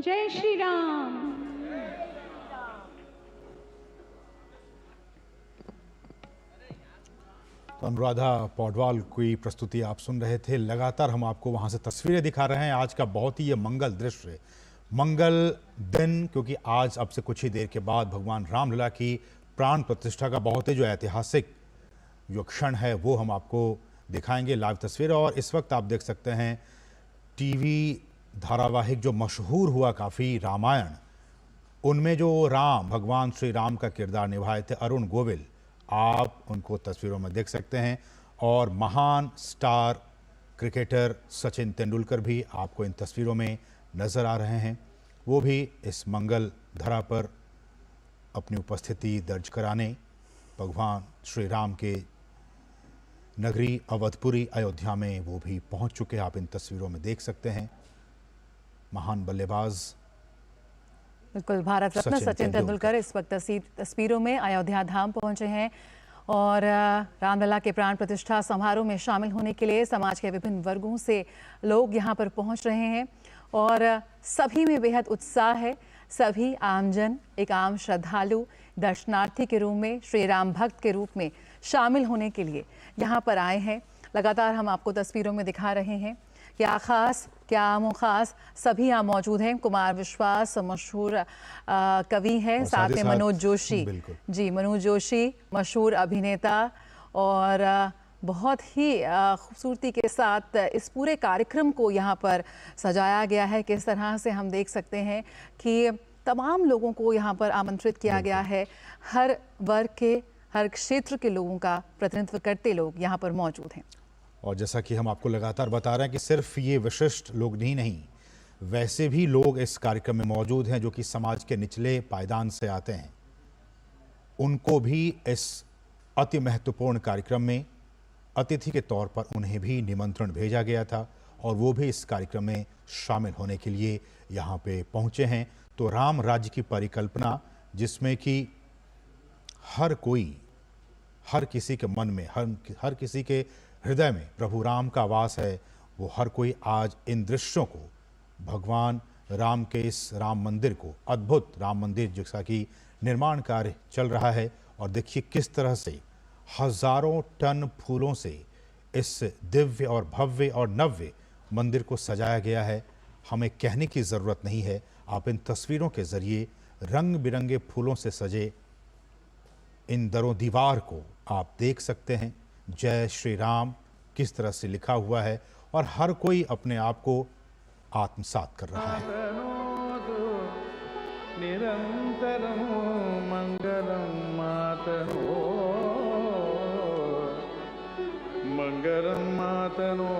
जय श्री राम। तो अनुराधा पौडवाल की प्रस्तुति आप सुन रहे थे। लगातार हम आपको वहां से तस्वीरें दिखा रहे हैं। आज का बहुत ही ये मंगल दृश्य, मंगल दिन, क्योंकि आज अब से कुछ ही देर के बाद भगवान रामलला की प्राण प्रतिष्ठा का बहुत ही जो ऐतिहासिक जो क्षण है वो हम आपको दिखाएंगे लाइव तस्वीर। और इस वक्त आप देख सकते हैं टीवी धारावाहिक जो मशहूर हुआ काफ़ी, रामायण, उनमें जो राम, भगवान श्री राम का किरदार निभाए थे अरुण गोविल, आप उनको तस्वीरों में देख सकते हैं। और महान स्टार क्रिकेटर सचिन तेंदुलकर भी आपको इन तस्वीरों में नज़र आ रहे हैं। वो भी इस मंगल धरा पर अपनी उपस्थिति दर्ज कराने भगवान श्री राम के नगरी अवधपुरी अयोध्या में वो भी पहुंच चुके हैं। आप इन तस्वीरों में देख सकते हैं महान बल्लेबाज बिल्कुल भारत रत्न सचिन तेंदुलकर इस वक्त तस्वीरों में अयोध्या धाम पहुंचे हैं और रामलला के प्राण प्रतिष्ठा समारोह में शामिल होने के लिए समाज के विभिन्न वर्गों से लोग यहां पर पहुंच रहे हैं और सभी में बेहद उत्साह है। सभी आमजन एक आम श्रद्धालु दर्शनार्थी के रूप में, श्री राम भक्त के रूप में शामिल होने के लिए यहाँ पर आए हैं। लगातार हम आपको तस्वीरों में दिखा रहे हैं क्या खास क्या आम खास, सभी यहाँ मौजूद हैं। कुमार विश्वास मशहूर कवि हैं, साथ में मनोज जोशी, जी मनोज जोशी मशहूर अभिनेता, और बहुत ही खूबसूरती के साथ इस पूरे कार्यक्रम को यहाँ पर सजाया गया है। किस तरह से हम देख सकते हैं कि तमाम लोगों को यहाँ पर आमंत्रित किया गया है। हर वर्ग के, हर क्षेत्र के लोगों का प्रतिनिधित्व करते लोग यहाँ पर मौजूद हैं। और जैसा कि हम आपको लगातार बता रहे हैं कि सिर्फ ये विशिष्ट लोग ही नहीं, वैसे भी लोग इस कार्यक्रम में मौजूद हैं जो कि समाज के निचले पायदान से आते हैं। उनको भी इस अति महत्वपूर्ण कार्यक्रम में अतिथि के तौर पर उन्हें भी निमंत्रण भेजा गया था और वो भी इस कार्यक्रम में शामिल होने के लिए यहाँ पे पहुँचे हैं। तो राम राज्य की परिकल्पना, जिसमें कि हर कोई, हर किसी के मन में, हर किसी के हृदय में प्रभु राम का वास है, वो हर कोई आज इन दृश्यों को, भगवान राम के इस राम मंदिर को, अद्भुत राम मंदिर जैसा कि निर्माण कार्य चल रहा है, और देखिए किस तरह से हजारों टन फूलों से इस दिव्य और भव्य और नव्य मंदिर को सजाया गया है। हमें कहने की ज़रूरत नहीं है, आप इन तस्वीरों के ज़रिए रंग बिरंगे फूलों से सजे इन दरों दीवार को आप देख सकते हैं। जय श्री राम किस तरह से लिखा हुआ है और हर कोई अपने आप को आत्मसात कर रहा है। निरंतरम मंगलम मातनो, मंगलम मातनो,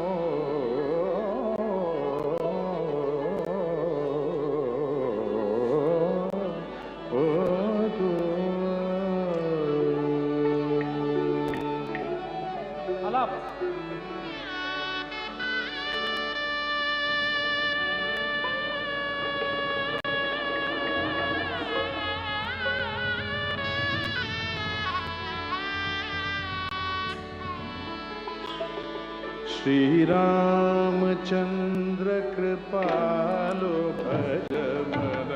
श्री रामचंद्र कृपालो भज मन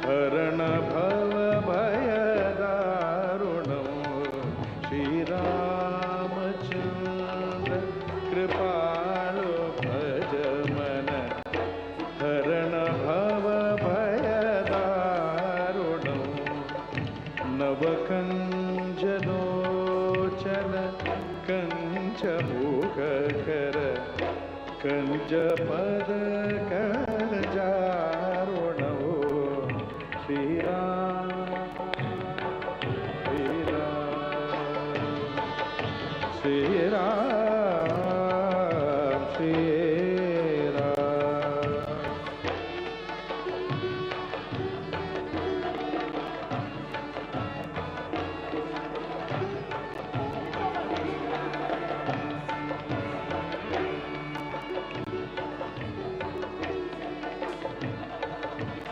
हरण भव भय दारुणो, श्री रामचंद्र कृपालो भज मन हरण भव भय दारुणो, नवकंजलोचन कंच मुख कर कंज पद कर जारुणो, श्री राम श्री राम श्री राम श्री राम।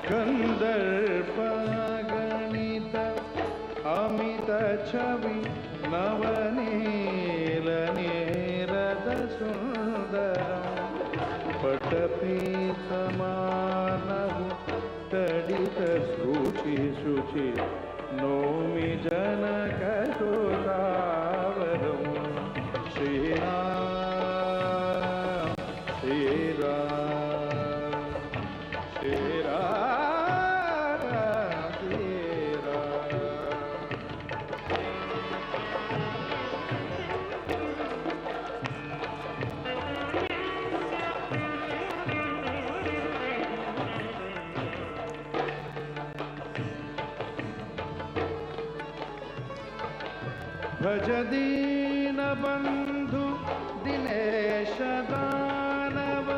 कंदर्प गणित अमित छवि नवनील नीरद सुंदर, पटपीत मानव दयित सूचि शुचि नौमि जनकसुतावरं श्रीराम श्रीराम श्रीराम श्रीराम। भज दीन बंधु दिनेश दानव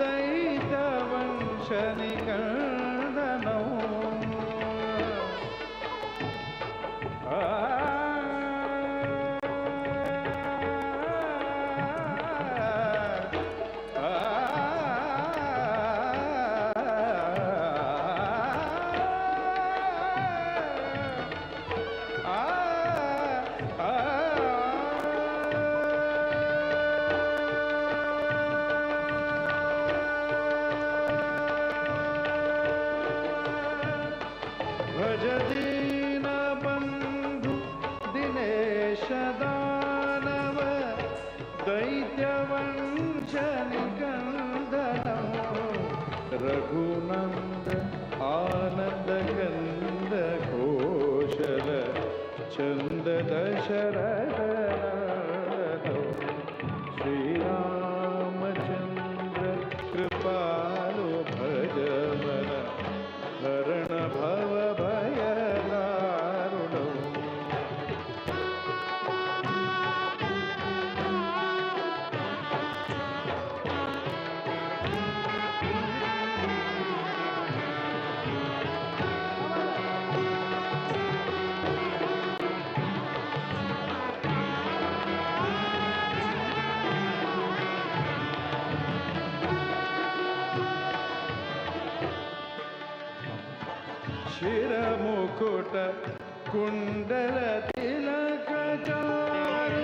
दैत वंश निकंदनो भज दीन बंधु दिनेश दानव दैत्य वंश निकंदनो रघुनंद आनंद कंद कौशल चंद दशरथ श्री रामचंद्र कृपालो भज मन हरण भव भय दारुणो। शिर मुकुट कुंडल तिलक चारु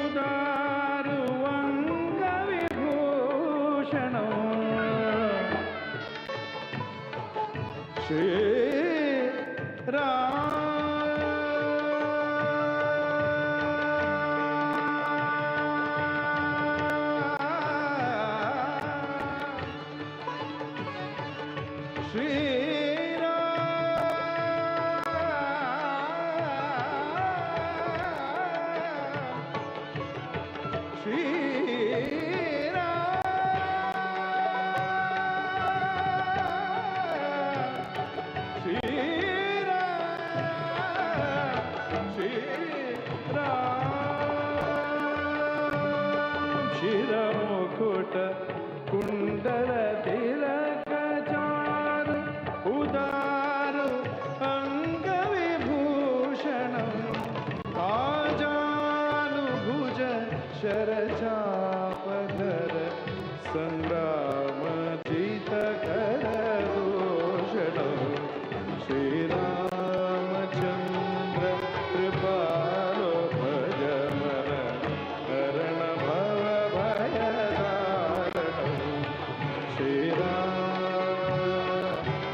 उदारु अंग विभूषणो श्री शिरमुकुट कुंडल तिलक चारु उदारु अंग विभूषणं काजानुभुज शरचापधर संग्राम चितकर दूषणं श्रीरामचंद्र कृपालो भज मन हरण भव भय दारुणो श्रीराम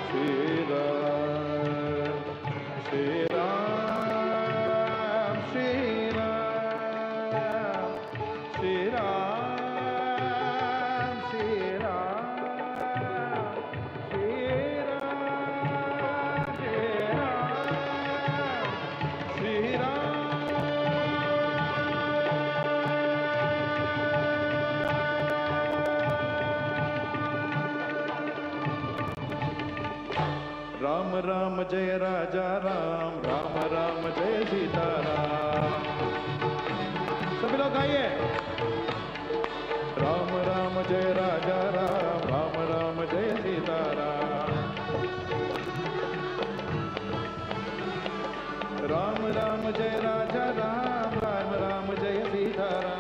श्रीराम श्रीराम श्रीराम श्रीराम श्रीराम राम राम जय राजा राम राम राम जय सीताराम। सभी लोग गाइए राम राम जय राजा राम राम राम जय सीताराम। राम राम जय राजा राम राम राम जय सीताराम।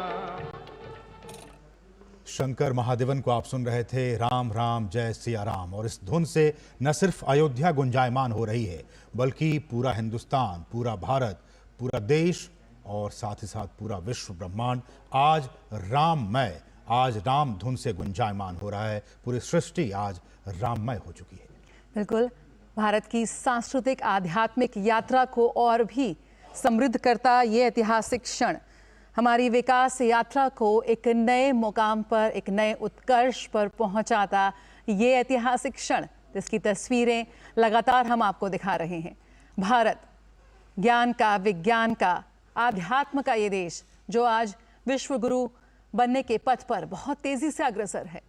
शंकर महादेवन को आप सुन रहे थे राम राम जय सिया राम। और इस धुन से न सिर्फ अयोध्या गुंजायमान हो रही है बल्कि पूरा हिंदुस्तान, पूरा भारत, पूरा देश और साथ ही साथ पूरा विश्व ब्रह्मांड आज राममय, आज राम धुन से गुंजायमान हो रहा है। पूरी सृष्टि आज राममय हो चुकी है। बिल्कुल, भारत की सांस्कृतिक आध्यात्मिक यात्रा को और भी समृद्ध करता ये ऐतिहासिक क्षण हमारी विकास यात्रा को एक नए मुकाम पर, एक नए उत्कर्ष पर पहुंचाता ये ऐतिहासिक क्षण, जिसकी तस्वीरें लगातार हम आपको दिखा रहे हैं। भारत ज्ञान का, विज्ञान का, आध्यात्म का ये देश जो आज विश्व गुरु बनने के पथ पर बहुत तेजी से अग्रसर है।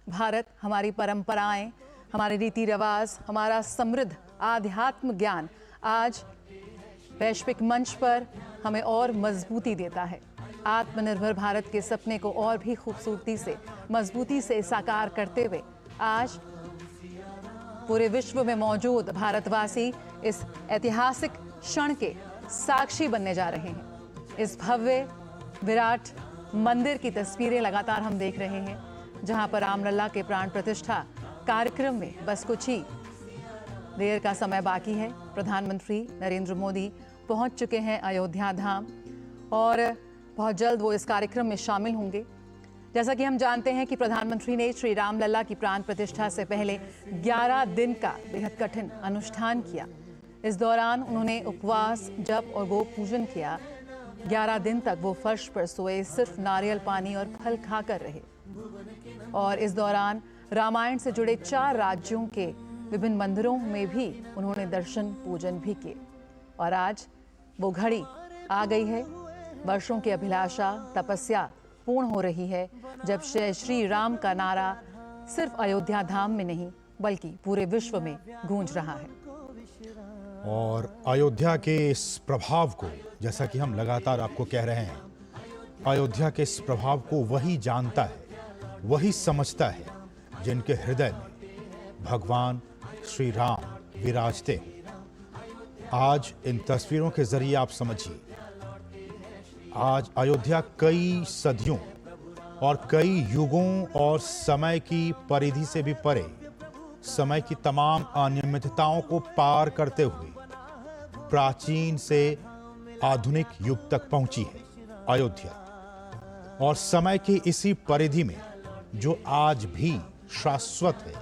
भारत हमारी परंपराएं, हमारे रीति रिवाज, हमारा समृद्ध आध्यात्म ज्ञान आज वैश्विक मंच पर हमें और मजबूती देता है। आत्मनिर्भर भारत के सपने को और भी खूबसूरती से, मजबूती से साकार करते हुए आज पूरे विश्व में मौजूद भारतवासी इस ऐतिहासिक क्षण के साक्षी बनने जा रहे हैं। इस भव्य विराट मंदिर की तस्वीरें लगातार हम देख रहे हैं, जहां पर रामलला के प्राण प्रतिष्ठा कार्यक्रम में बस कुछ ही देर का समय बाकी है। प्रधानमंत्री नरेंद्र मोदी पहुंच चुके हैं अयोध्या धाम और बहुत जल्द वो इस कार्यक्रम में शामिल होंगे। जैसा कि हम जानते हैं कि प्रधानमंत्री ने श्री रामलला की प्राण प्रतिष्ठा से पहले 11 दिन का बेहद कठिन अनुष्ठान किया। इस दौरान उन्होंने उपवास, जप और गो पूजन किया। 11 दिन तक वो फर्श पर सोए, सिर्फ नारियल पानी और फल खाकर रहे। और इस दौरान रामायण से जुड़े 4 राज्यों के विभिन्न मंदिरों में भी उन्होंने दर्शन पूजन भी किए। और आज वो घड़ी आ गई है, वर्षों की अभिलाषा, तपस्या पूर्ण हो रही है, जब जय श्री राम का नारा सिर्फ अयोध्या धाम में नहीं बल्कि पूरे विश्व में गूंज रहा है। और अयोध्या के इस प्रभाव को, जैसा कि हम लगातार आपको कह रहे हैं, अयोध्या के इस प्रभाव को वही जानता है, वही समझता है जिनके हृदय में भगवान श्री राम विराजते हैं। आज इन तस्वीरों के जरिए आप समझिए, आज अयोध्या कई सदियों और कई युगों और समय की परिधि से भी परे, समय की तमाम अनियमितताओं को पार करते हुए प्राचीन से आधुनिक युग तक पहुंची है अयोध्या। और समय की इसी परिधि में जो आज भी शाश्वत है,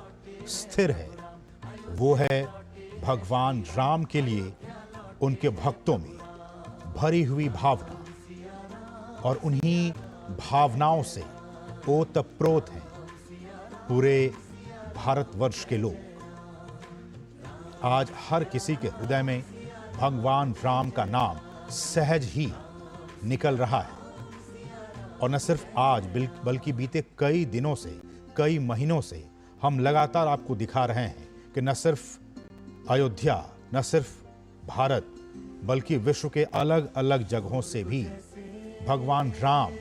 स्थिर है, वो है भगवान राम के लिए उनके भक्तों में भरी हुई भावना। और उन्हीं भावनाओं से ओतप्रोत हैं पूरे भारतवर्ष के लोग। आज हर किसी के हृदय में भगवान राम का नाम सहज ही निकल रहा है। और न सिर्फ आज बल्कि बीते कई दिनों से, कई महीनों से हम लगातार आपको दिखा रहे हैं कि न सिर्फ अयोध्या, न सिर्फ भारत, बल्कि विश्व के अलग अलग जगहों से भी भगवान राम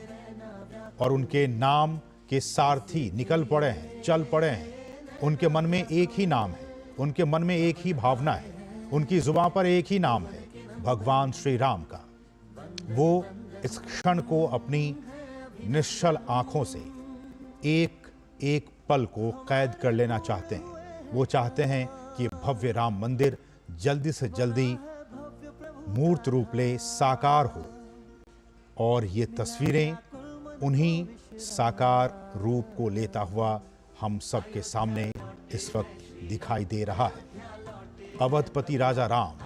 और उनके नाम के सारथी निकल पड़े हैं, चल पड़े हैं। उनके मन में एक ही नाम है, उनके मन में एक ही भावना है, उनकी जुबान पर एक ही नाम है, भगवान श्री राम का। वो इस क्षण को अपनी निश्चल आंखों से एक एक पल को कैद कर लेना चाहते हैं। वो चाहते हैं कि भव्य राम मंदिर जल्दी से जल्दी मूर्त रूप ले, साकार हो। और ये तस्वीरें उन्हीं साकार रूप को लेता हुआ हम सबके सामने इस वक्त दिखाई दे रहा है। अवधपति राजा राम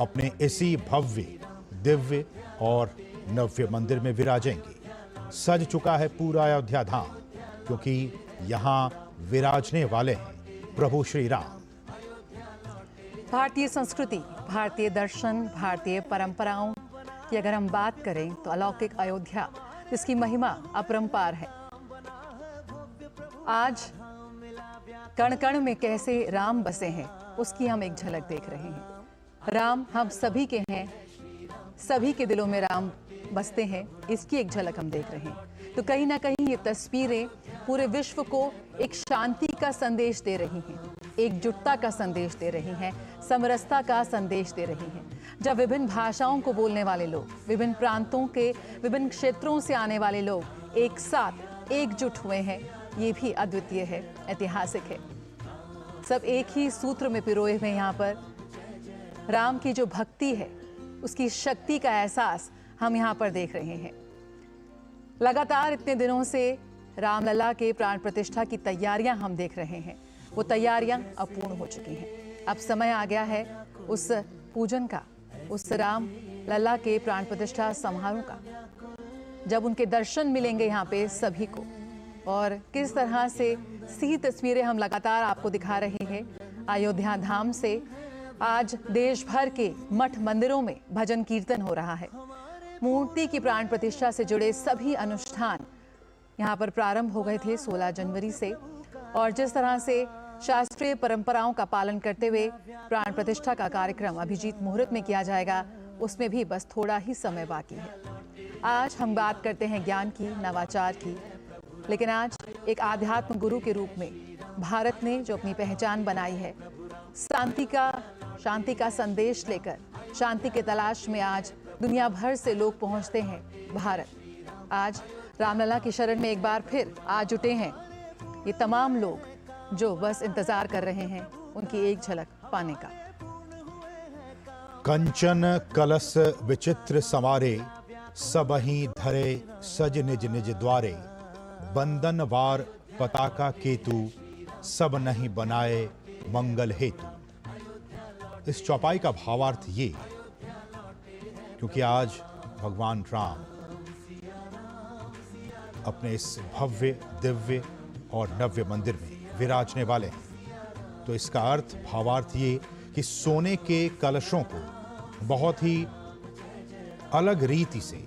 अपने इसी भव्य, दिव्य और नव्य मंदिर में विराजेंगे। सज चुका है पूरा अयोध्या धाम, क्योंकि यहाँ विराजने वाले हैं प्रभु श्री राम। भारतीय संस्कृति, भारतीय दर्शन, भारतीय परंपराओं की अगर हम बात करें तो अलौकिक अयोध्या, जिसकी महिमा अपरंपार है। आज कण कण में कैसे राम बसे हैं, उसकी हम एक झलक देख रहे हैं। राम हम सभी के हैं, सभी के दिलों में राम बसते हैं, इसकी एक झलक हम देख रहे हैं। तो कहीं ना कहीं ये तस्वीरें पूरे विश्व को एक शांति का संदेश दे रही हैं, एकजुटता का संदेश दे रही हैं, समरसता का संदेश दे रही हैं। जब विभिन्न भाषाओं को बोलने वाले लोग, विभिन्न प्रांतों के विभिन्न क्षेत्रों से आने वाले लोग एक साथ एकजुट हुए हैं, ये भी अद्वितीय है, ऐतिहासिक है। सब एक ही सूत्र में पिरोए हुए यहाँ पर राम की जो भक्ति है, उसकी शक्ति का एहसास हम यहाँ पर देख रहे हैं। लगातार इतने दिनों से रामलला के प्राण प्रतिष्ठा की तैयारियां हम देख रहे हैं। वो तैयारियां अब पूर्ण हो चुकी हैं। अब समय आ गया है उस पूजन का, उस राम लला के प्राण प्रतिष्ठा समारोह का, जब उनके दर्शन मिलेंगे यहाँ पे सभी को। और किस तरह से सी तस्वीरें हम लगातार आपको दिखा रहे हैं अयोध्या धाम से। आज देश भर के मठ मंदिरों में भजन कीर्तन हो रहा है। मूर्ति की प्राण प्रतिष्ठा से जुड़े सभी अनुष्ठान यहाँ पर प्रारंभ हो गए थे 16 जनवरी से। और जिस तरह से शास्त्रीय परंपराओं का पालन करते हुए प्राण प्रतिष्ठा का कार्यक्रम अभिजीत मुहूर्त में किया जाएगा, उसमें भी बस थोड़ा ही समय बाकी है। आज हम बात करते हैं ज्ञान की, नवाचार की, लेकिन आज एक आध्यात्म गुरु के रूप में भारत ने जो अपनी पहचान बनाई है, शांति का संदेश लेकर, शांति के तलाश में आज दुनिया भर से लोग पहुंचते हैं भारत। आज रामलला की शरण में एक बार फिर आ जुटे हैं ये तमाम लोग जो बस इंतजार कर रहे हैं उनकी एक झलक पाने का। कंचन कलश विचित्र समारे, सबहि धरे सज निज निज द्वारे। बंदन वार पताका केतु, सब नहीं बनाए मंगल हेतु। इस चौपाई का भावार्थ ये, क्योंकि आज भगवान राम अपने इस भव्य, दिव्य और नव्य मंदिर में विराजने वाले हैं, तो इसका अर्थ, भावार्थ ये कि सोने के कलशों को बहुत ही अलग रीति से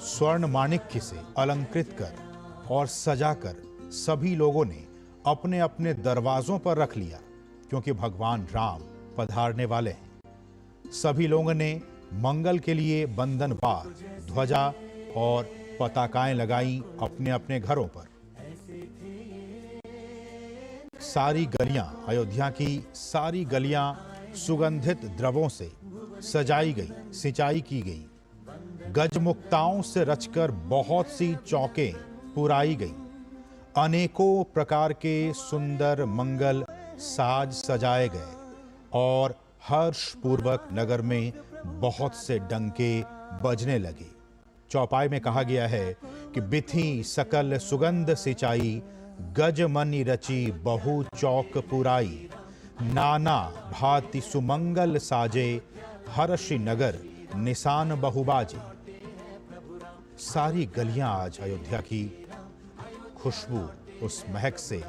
स्वर्ण माणिक्य से अलंकृत कर और सजाकर सभी लोगों ने अपने अपने दरवाजों पर रख लिया, क्योंकि भगवान राम पधारने वाले हैं। सभी लोगों ने मंगल के लिए बंधनवार ध्वजा और पताकाएं लगाई अपने अपने घरों पर। सारी गलियां, अयोध्या की सारी गलियां सुगंधित द्रवों से सजाई गई, सिंचाई की गई। गजमुक्ताओं से रचकर बहुत सी चौकें पुराई गई। अनेकों प्रकार के सुंदर मंगल साज सजाए गए और हर्षपूर्वक नगर में बहुत से डंके बजने लगे। चौपाई में कहा गया है कि बिथी सकल सुगंध सिंचाई, गजमनि रची बहु चौक पुराई। नाना भांति सुमंगल साजे, हर्षि नगर निशान बहुबाजे। सारी गलियां आज अयोध्या की खुशबू, उस महक से,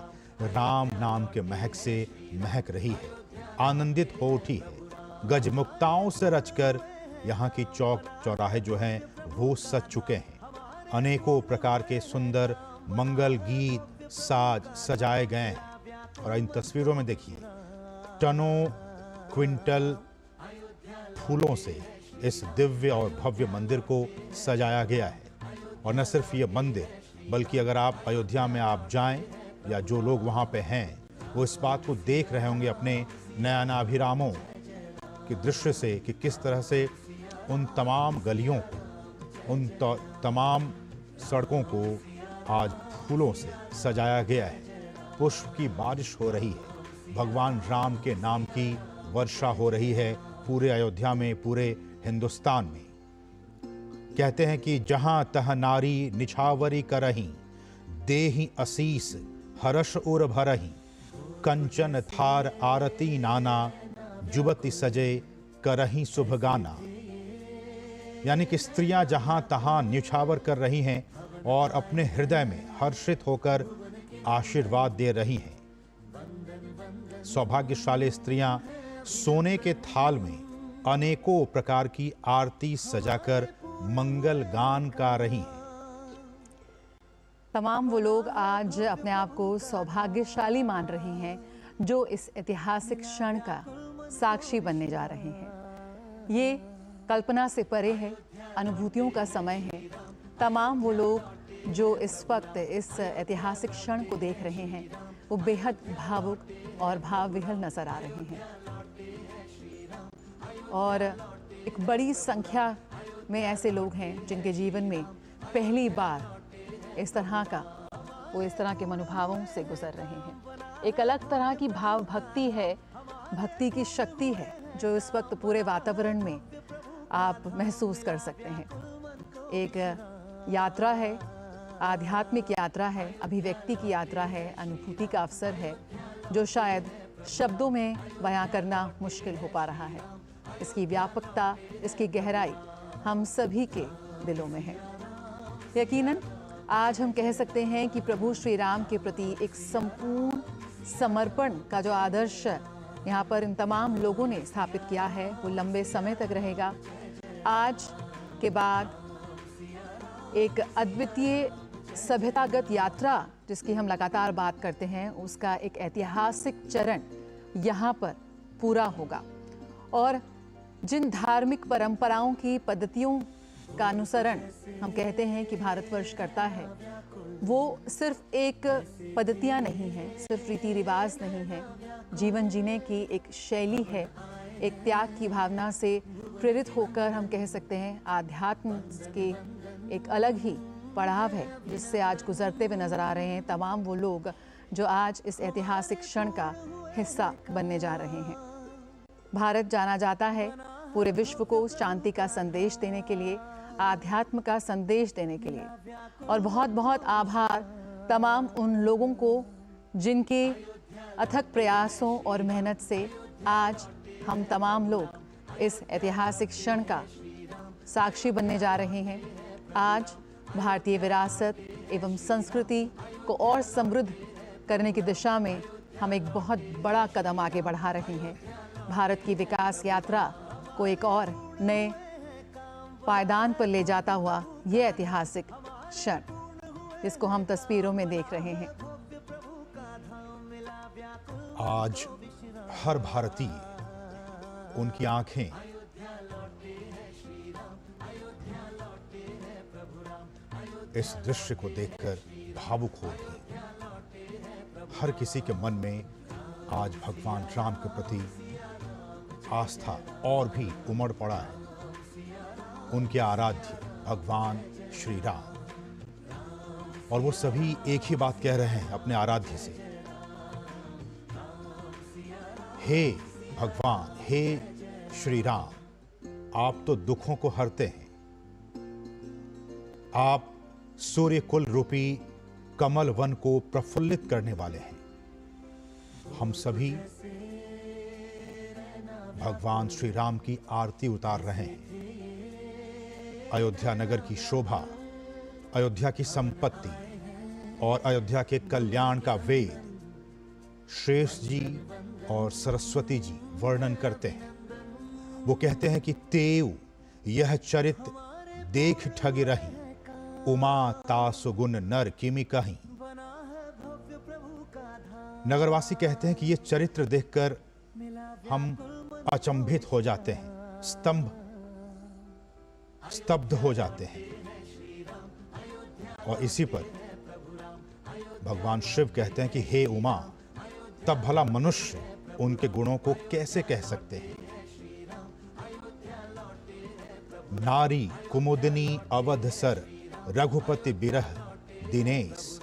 राम नाम के महक से महक रही है, आनंदित हो उठी है। गजमुक्ताओं से रचकर यहाँ की चौक चौराहे जो हैं वो सज चुके हैं। अनेकों प्रकार के सुंदर मंगल गीत साज सजाए गए हैं। और इन तस्वीरों में देखिए, टनों क्विंटल फूलों से इस दिव्य और भव्य मंदिर को सजाया गया है। और न सिर्फ ये मंदिर, बल्कि अगर आप अयोध्या में आप जाएं या जो लोग वहाँ पे हैं वो इस बात को देख रहे होंगे अपने नयनाभिरामों के दृश्य से कि किस तरह से उन तमाम गलियों को, उन तमाम सड़कों को आज फूलों से सजाया गया है। पुष्प की बारिश हो रही है, भगवान राम के नाम की वर्षा हो रही है पूरे अयोध्या में, पूरे हिंदुस्तान में। कहते हैं कि जहां तह नारी निछावरी करहीं, देहि असीस हर्ष उर भरहीं। कंचन थार आरती नाना, जुबति सजे करहीं शुभ गाना। यानी कि स्त्रियां जहां तहां न्यौछावर कर रही हैं और अपने हृदय में हर्षित होकर आशीर्वाद दे रही हैं। सौभाग्यशाली स्त्रियां सोने के थाल में अनेकों प्रकार की आरती सजाकर मंगल गान गा रही हैं। तमाम वो लोग आज अपने आप को सौभाग्यशाली मान रहे हैं जो इस ऐतिहासिक क्षण का साक्षी बनने जा रहे हैं। ये कल्पना से परे है, अनुभूतियों का समय है। तमाम वो लोग जो इस वक्त इस ऐतिहासिक क्षण को देख रहे हैं वो बेहद भावुक और भावविह्वल नजर आ रहे हैं। और एक बड़ी संख्या में ऐसे लोग हैं जिनके जीवन में पहली बार इस तरह के मनोभावों से गुजर रहे हैं। एक अलग तरह की भाव भक्ति है, भक्ति की शक्ति है जो इस वक्त पूरे वातावरण में आप महसूस कर सकते हैं। एक यात्रा है आध्यात्मिक यात्रा है, अभिव्यक्ति की यात्रा है, अनुभूति का अवसर है, जो शायद शब्दों में बयां करना मुश्किल हो पा रहा है। इसकी व्यापकता, इसकी गहराई हम सभी के दिलों में है। यकीनन आज हम कह सकते हैं कि प्रभु श्री राम के प्रति एक संपूर्ण समर्पण का जो आदर्श यहाँ पर इन तमाम लोगों ने स्थापित किया है, वो लंबे समय तक रहेगा। आज के बाद एक अद्वितीय सभ्यतागत यात्रा जिसकी हम लगातार बात करते हैं, उसका एक ऐतिहासिक चरण यहाँ पर पूरा होगा। और जिन धार्मिक परंपराओं की पद्धतियों का अनुसरण हम कहते हैं कि भारतवर्ष करता है, वो सिर्फ एक पद्धतियाँ नहीं हैं, सिर्फ रीति रिवाज नहीं है, जीवन जीने की एक शैली है, एक त्याग की भावना से प्रेरित होकर हम कह सकते हैं आध्यात्म के एक अलग ही पड़ाव है, जिससे आज गुजरते हुए नजर आ रहे हैं तमाम वो लोग जो आज इस ऐतिहासिक क्षण का हिस्सा बनने जा रहे हैं। भारत जाना जाता है पूरे विश्व को शांति का संदेश देने के लिए, आध्यात्म का संदेश देने के लिए। और बहुत बहुत आभार तमाम उन लोगों को जिनके अथक प्रयासों और मेहनत से आज हम तमाम लोग इस ऐतिहासिक क्षण का साक्षी बनने जा रहे हैं। आज भारतीय विरासत एवं संस्कृति को और समृद्ध करने की दिशा में हम एक बहुत बड़ा कदम आगे बढ़ा रहे हैं। भारत की विकास यात्रा को एक और नए पायदान पर ले जाता हुआ ये ऐतिहासिक क्षण, जिसको हम तस्वीरों में देख रहे हैं। आज हर भारतीय, उनकी आंखें इस दृश्य को देखकर भावुक हो गई। हर किसी के मन में आज भगवान राम के प्रति आस्था और भी उमड़ पड़ा है। उनके आराध्य भगवान श्री राम, और वो सभी एक ही बात कह रहे हैं अपने आराध्य से, हे भगवान, हे श्री राम, आप तो दुखों को हरते हैं, आप सूर्य कुल रूपी कमल वन को प्रफुल्लित करने वाले हैं। हम सभी भगवान श्री राम की आरती उतार रहे हैं। अयोध्या नगर की शोभा, अयोध्या की संपत्ति और अयोध्या के कल्याण का वेद शेष जी और सरस्वती जी वर्णन करते हैं। वो कहते हैं कि तेऊ यह चरित देख ठग रही, उमा तासु गुण नर किमि कहीं। नगरवासी कहते हैं कि ये चरित्र देखकर हम अचंभित हो जाते हैं, स्तब्ध हो जाते हैं। और इसी पर भगवान शिव कहते हैं कि हे उमा, तब भला मनुष्य उनके गुणों को कैसे कह सकते हैं। नारी कुमुदिनी अवध सर, रघुपति बिरह दिनेश,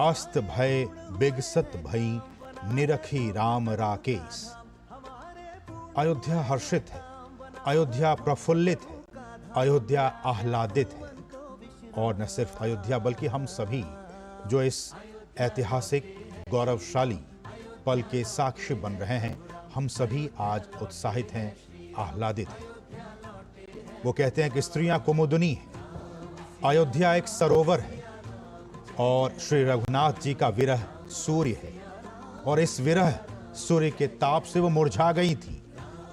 अस्त भय बिगसत भई, निरखी राम राकेश। अयोध्या हर्षित है, अयोध्या प्रफुल्लित है, अयोध्या आह्लादित है। और न सिर्फ अयोध्या बल्कि हम सभी जो इस ऐतिहासिक गौरवशाली पल के साक्षी बन रहे हैं, हम सभी आज उत्साहित हैं, आह्लादित हैं। वो कहते हैं कि स्त्रियां कुमुदिनी हैं, अयोध्या एक सरोवर है और श्री रघुनाथ जी का विरह सूर्य है, और इस विरह सूर्य के ताप से वो मुरझा गई थी।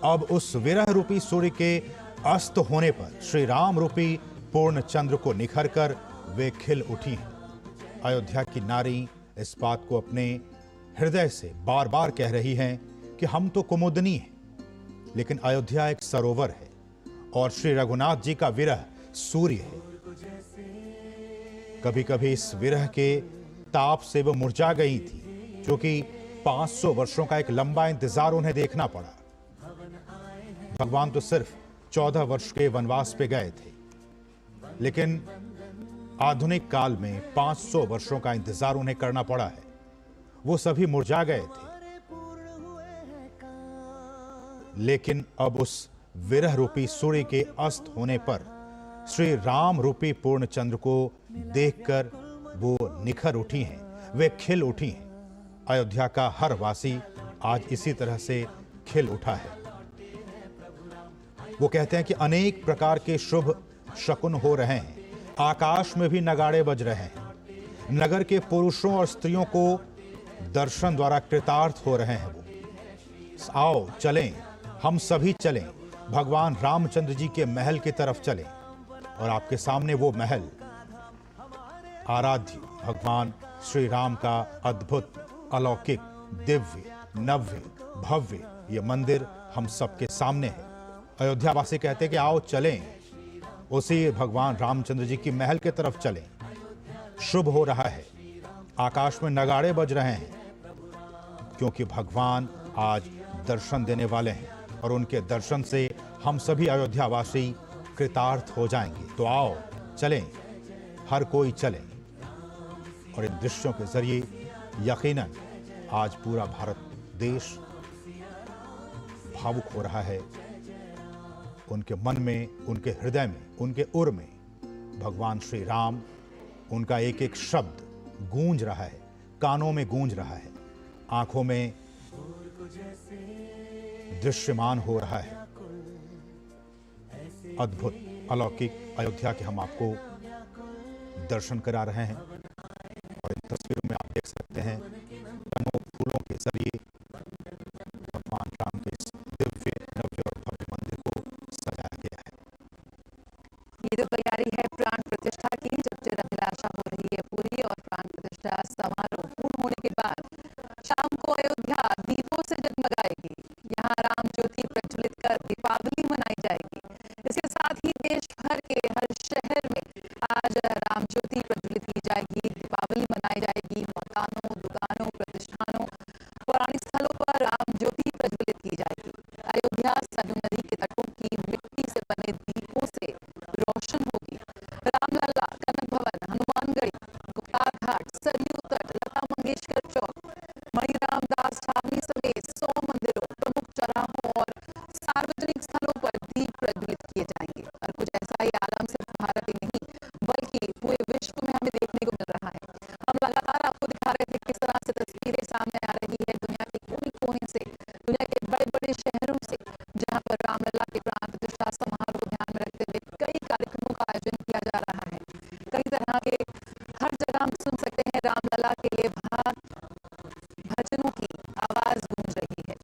अब उस विरह रूपी सूर्य के अस्त होने पर श्री राम रूपी पूर्ण चंद्र को निखर कर वे खिल उठी हैं। अयोध्या की नारी इस बात को अपने हृदय से बार बार कह रही हैं कि हम तो कुमुदिनी हैं, लेकिन अयोध्या एक सरोवर है और श्री रघुनाथ जी का विरह सूर्य है। कभी कभी इस विरह के ताप से वो मुरझा गई थी, क्योंकि 500 वर्षों का एक लंबा इंतजार उन्हें देखना पड़ा। भगवान तो सिर्फ 14 वर्ष के वनवास पे गए थे, लेकिन आधुनिक काल में 500 वर्षों का इंतजार उन्हें करना पड़ा है। वो सभी मुरझा गए थे, लेकिन अब उस विरह रूपी सूर्य के अस्त होने पर श्री राम रूपी पूर्ण चंद्र को देखकर वो निखर उठी हैं, वे खिल उठी हैं। अयोध्या का हर वासी आज इसी तरह से खिल उठा है। वो कहते हैं कि अनेक प्रकार के शुभ शकुन हो रहे हैं, आकाश में भी नगाड़े बज रहे हैं, नगर के पुरुषों और स्त्रियों को दर्शन द्वारा कृतार्थ हो रहे हैं। वो आओ चलें, हम सभी चलें, भगवान रामचंद्र जी के महल की तरफ चलें। और आपके सामने वो महल, आराध्य भगवान श्री राम का अद्भुत, अलौकिक, दिव्य, नव्य, भव्य ये मंदिर हम सबके सामने है। अयोध्या वासी कहते हैं कि आओ चलें, उसी भगवान रामचंद्र जी की महल की तरफ चलें। शुभ हो रहा है, आकाश में नगाड़े बज रहे हैं, क्योंकि भगवान आज दर्शन देने वाले हैं और उनके दर्शन से हम सभी अयोध्यावासी कृतार्थ हो जाएंगे। तो आओ चलें, हर कोई चले। और इन दृश्यों के जरिए यकीनन आज पूरा भारत देश भावुक हो रहा है। उनके मन में, उनके हृदय में, उनके उर में भगवान श्री राम, उनका एक एक शब्द गूंज रहा है, कानों में गूंज रहा है, आंखों में दृश्यमान हो रहा है। अद्भुत, अलौकिक अयोध्या के हम आपको दर्शन करा रहे हैं। और इन तस्वीरों में आप देख सकते हैं रंगों फूलों के जरिए भगवान राम के इस दिव्य, नव्य और भव्य मंदिर को सजाया गया है। ये जो तैयारी है प्राण प्रतिष्ठा की, जब चिराभिलाषा हो रही है पूरी और प्राण प्रतिष्ठा समारोह पूर्ण होने के बाद शाम को अयोध्या दीपों से जगमगाएगी। यहाँ राम ज्योति प्रज्वलित कर दीपावली मनाई जाएगी। इसके साथ ही देश भर के हर शहर में आज राम ज्योति प्रज्वलित की जाएगी, दीपावली मनाई जाएगी। मकानों, दुकानों, प्रतिष्ठानों, पौराणिक स्थलों पर राम ज्योति प्रज्वलित की जाएगी। अयोध्या सरयू नदी के तटों की मिट्टी से बने दीपों से रोशन होगी। रामलला, कनक भवन, हनुमानगढ़ी, गुप्ता घाट, सरयू तट, लता मंगेशकर चौक, मणिराम दास छावनी समेत 100 मंदिरों, प्रमुख चौराहों और सार्वजनिक स्थलों पर दीप प्रज्वलित किए जाएंगे। और कुछ ऐसा ही आलम सिर्फ भारत ही नहीं बल्कि पूरे विश्व में हमें देखने को मिल रहा है। हम लगातार आपको दिखा रहे थे किस तरह से तस्वीरें सामने आ रही है दुनिया के कोने कोने से, दुनिया के बड़े बड़े शहरों से, जहाँ पर रामलला के प्राण प्रतिष्ठा समारोह ध्यान में रखते हुए कई कार्यक्रमों का आयोजन किया जा रहा है। कई तरह के हर जगह हम सुन सकते हैं रामलला के लिए भजनों की आवाज गूंज रही है।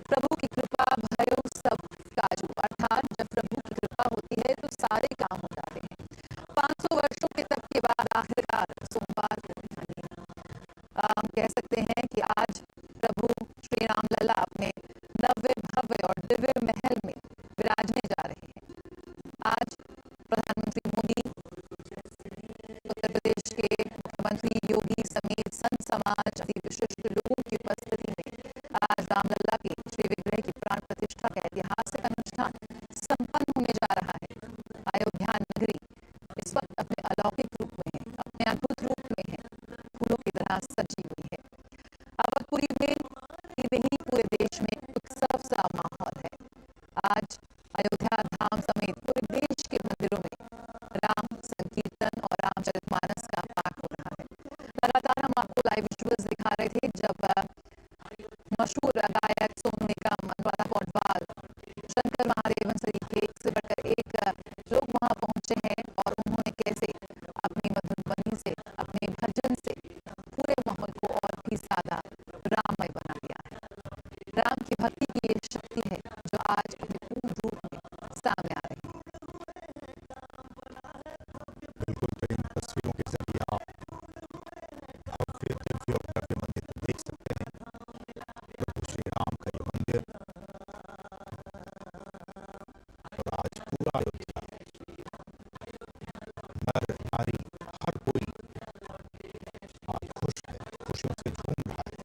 प्रभु की कृपा भयो सब काजू, अर्थात जब प्रभु की कृपा होती है तो सारे काम हो जाते हैं। 500 वर्षों के तप के बाद आखिरकार सोमवार को हम कह सकते हैं कि आज प्रभु श्री रामलला अपने नव्य, भव्य और दिव्य महल में विराजने जा रहे हैं। आज प्रधानमंत्री मोदी, उत्तर प्रदेश के मुख्यमंत्री योगी समेत संत समाज, अति विशिष्ट लोगों की उपस्थिति में आज रामलला के श्री विग्रह की प्राण प्रतिष्ठा का ऐतिहासिक अनुष्ठान संपन्न होने जा रहा है। अयोध्या नगरी इस वक्त अपने अलौकिक रूप में है, अपने अद्भुत रूप में है, फूलों की तरह सजी हुई है। अवधपुरी में ही नहीं पूरे देश में उत्सव सा माहौल है। आज अयोध्या धाम समेत पूरे देश के मंदिरों में राम संकीर्तन और रामचरितमानस का पाठ हो रहा है। लगातार हम आपको लाइव विजुअल्स दिखा रहे थे जब मशहूर गायक सोनू निगम, अनुराधा पौडवाल, शंकर महादेवन सहित एक से बढ़कर एक लोग वहां पहुंचे हैं और उन्होंने कैसे अपनी मधुर ध्वनि से, अपने भजन से पूरे माहौल को और भी ज्यादा राममय बना दिया है। राम की भक्ति की ये शक्ति है जो आज अपने पूर्ण रूप में सामने आ रही है। बिल्कुल, तो इन तस्वीरों के जरिए आप भव्य, दिव्य और भव्य मंदिर को देख सकते हैं। प्रभु श्री राम का ये मंदिर, और आज पूरा अयोध्या, नर नारी, हर कोई आज खुश है, खुशियों से झूम रहा है।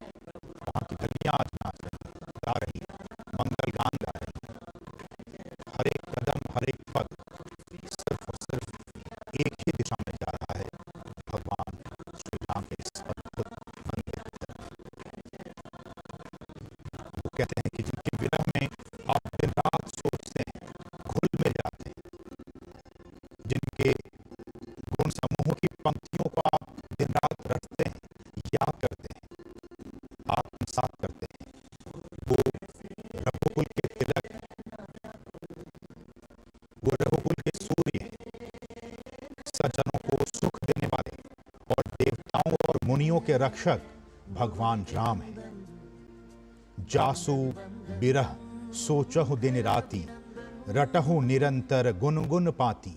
वहाँ की गलियां आज नाच रही हैं, गा रही हैं, मंगल गान गा रही हैं। हर एक कदम, वो रघुकुल के सूर्य हैं, सज्जनों को सुख देने वाले और देवताओं और मुनियों के रक्षक भगवान राम हैं। जासु बिरह सोचहु दिन राति, रटहु निरंतर गुनगुन पाती।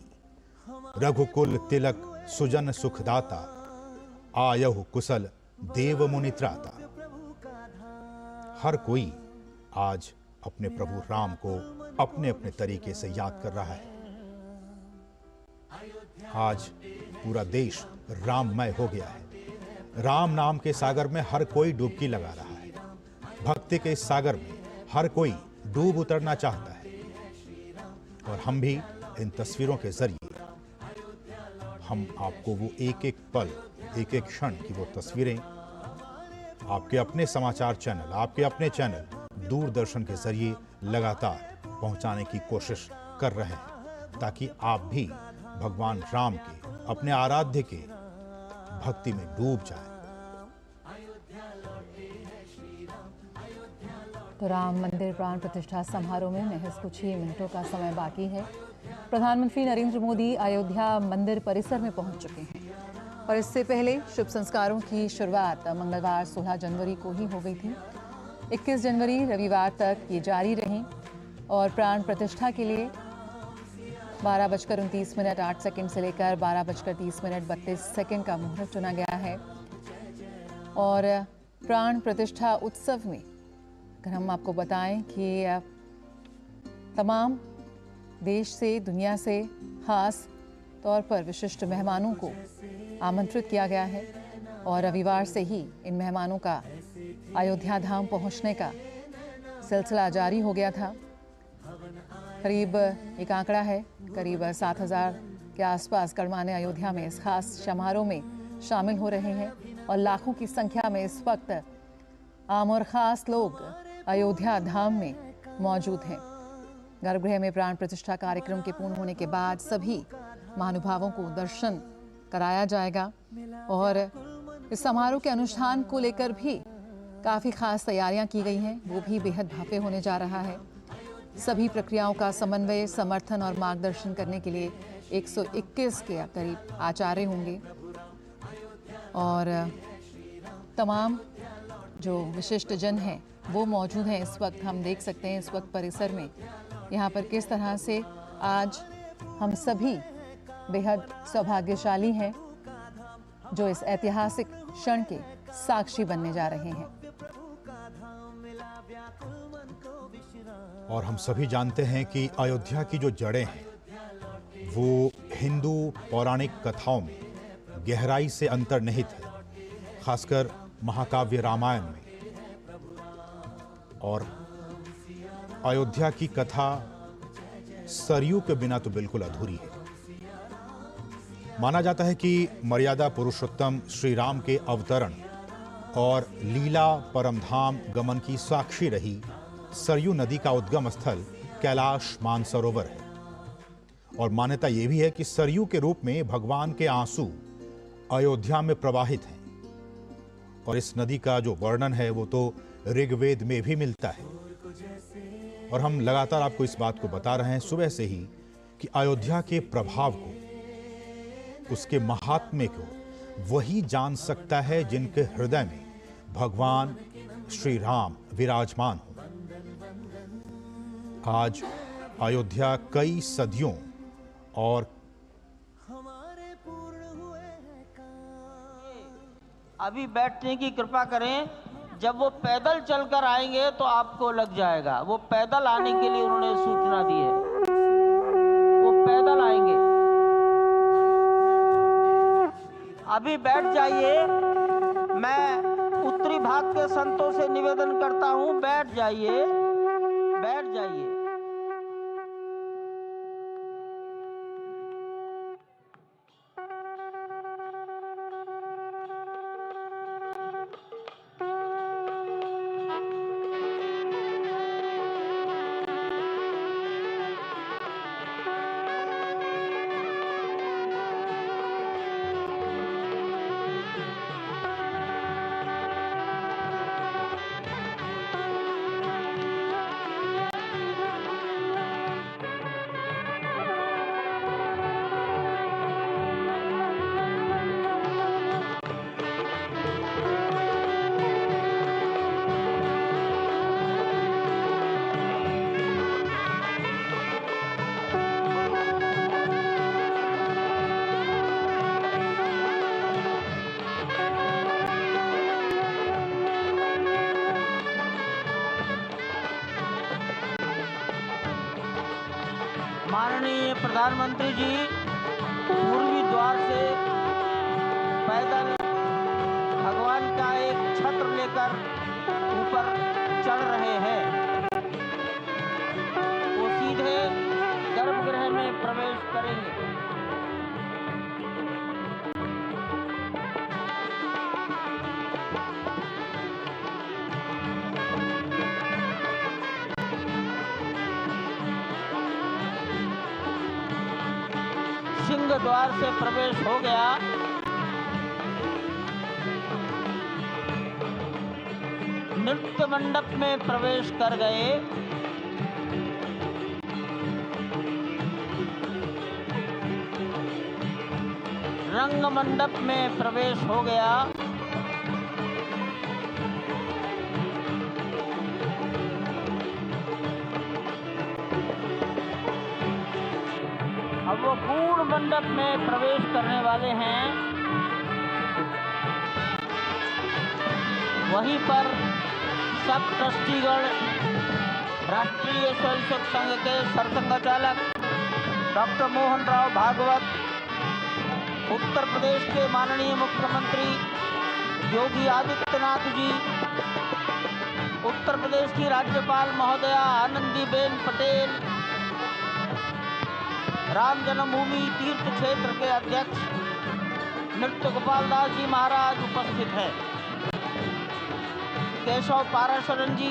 रघुकुल तिलक सुजन सुखदाता, आयहु कुशल देव मुनि त्राता। हर कोई आज अपने प्रभु राम को अपने अपने तरीके से याद कर रहा है। आज पूरा देश राममय हो गया है। राम नाम के सागर में हर कोई डुबकी लगा रहा है। भक्ति के इस सागर में हर कोई डूब उतरना चाहता है। और हम भी इन तस्वीरों के जरिए हम आपको वो एक एक पल, एक एक क्षण की वो तस्वीरें आपके अपने समाचार चैनल, आपके अपने चैनल दूरदर्शन के जरिए लगातार पहुंचाने की कोशिश कर रहे हैं, ताकि आप भी भगवान राम के, अपने आराध्य के भक्ति में डूब जाएं। तो राम मंदिर प्राण प्रतिष्ठा समारोह में महज कुछ ही मिनटों का समय बाकी है। प्रधानमंत्री नरेंद्र मोदी अयोध्या मंदिर परिसर में पहुंच चुके हैं और इससे पहले शुभ संस्कारों की शुरुआत मंगलवार 16 जनवरी को ही हो गई थी। 21 जनवरी रविवार तक ये जारी रही और प्राण प्रतिष्ठा के लिए 12:29 8 सेकंड से लेकर 12:30 32 का मुहूर्त चुना गया है। और प्राण प्रतिष्ठा उत्सव में अगर हम आपको बताएं कि तमाम देश से, दुनिया से खास तौर पर विशिष्ट मेहमानों को आमंत्रित किया गया है और रविवार से ही इन मेहमानों का अयोध्या धाम पहुंचने का सिलसिला जारी हो गया था। करीब एक आंकड़ा है, करीब 7,000 के आसपास गणमान्य अयोध्या में इस खास समारोह में शामिल हो रहे हैं और लाखों की संख्या में इस वक्त आम और ख़ास लोग अयोध्या धाम में मौजूद हैं। गर्भगृह में प्राण प्रतिष्ठा कार्यक्रम के पूर्ण होने के बाद सभी महानुभावों को दर्शन कराया जाएगा और इस समारोह के अनुष्ठान को लेकर भी काफ़ी खास तैयारियां की गई हैं, वो भी बेहद भव्य होने जा रहा है। सभी प्रक्रियाओं का समन्वय, समर्थन और मार्गदर्शन करने के लिए 121 के करीब आचार्य होंगे और तमाम जो विशिष्ट जन हैं वो मौजूद हैं। इस वक्त हम देख सकते हैं इस वक्त परिसर में यहाँ पर किस तरह से आज हम सभी बेहद सौभाग्यशाली हैं जो इस ऐतिहासिक क्षण के साक्षी बनने जा रहे हैं। और हम सभी जानते हैं कि अयोध्या की जो जड़ें हैं वो हिंदू पौराणिक कथाओं में गहराई से अंतर्निहित है, खासकर महाकाव्य रामायण में। और अयोध्या की कथा सरयू के बिना तो बिल्कुल अधूरी है। माना जाता है कि मर्यादा पुरुषोत्तम श्री राम के अवतरण और लीला परमधाम गमन की साक्षी रही सरयू नदी का उद्गम स्थल कैलाश मानसरोवर है। और मान्यता यह भी है कि सरयू के रूप में भगवान के आंसू अयोध्या में प्रवाहित हैं। और इस नदी का जो वर्णन है वो तो ऋग्वेद में भी मिलता है। और हम लगातार आपको इस बात को बता रहे हैं सुबह से ही कि अयोध्या के प्रभाव को, उसके महात्म्य को वही जान सकता है जिनके हृदय में भगवान श्री राम विराजमान हो। आज अयोध्या कई सदियों और अभी बैठने की कृपा करें। जब वो पैदल चलकर आएंगे तो आपको लग जाएगा। वो पैदल आने के लिए उन्होंने सूचना दी है, वो पैदल आएंगे। अभी बैठ जाइए। मैं उत्तरी भाग के संतों से निवेदन करता हूं, बैठ जाइए, बैठ जाइए। माननीय प्रधानमंत्री जी पूर्वी द्वार से पैदल भगवान का एक छत्र लेकर ऊपर चढ़ रहे हैं। वो सीधे गर्भगृह में प्रवेश करेंगे। सिंह द्वार से प्रवेश हो गया। नृत्य मंडप में प्रवेश कर गए। रंग मंडप में प्रवेश हो गया। अब वो पूर्ण मंडप में प्रवेश करने वाले हैं। वहीं पर सब ट्रस्टीगण, राष्ट्रीय स्वयंसेवक संघ के सरसंघचालक डॉक्टर मोहन राव भागवत, उत्तर प्रदेश के माननीय मुख्यमंत्री योगी आदित्यनाथ जी, उत्तर प्रदेश की राज्यपाल महोदया आनंदीबेन पटेल, राम जन्मभूमि तीर्थ क्षेत्र के अध्यक्ष नृत्य गोपाल दास जी महाराज उपस्थित हैं। केशव पाराशरन जी,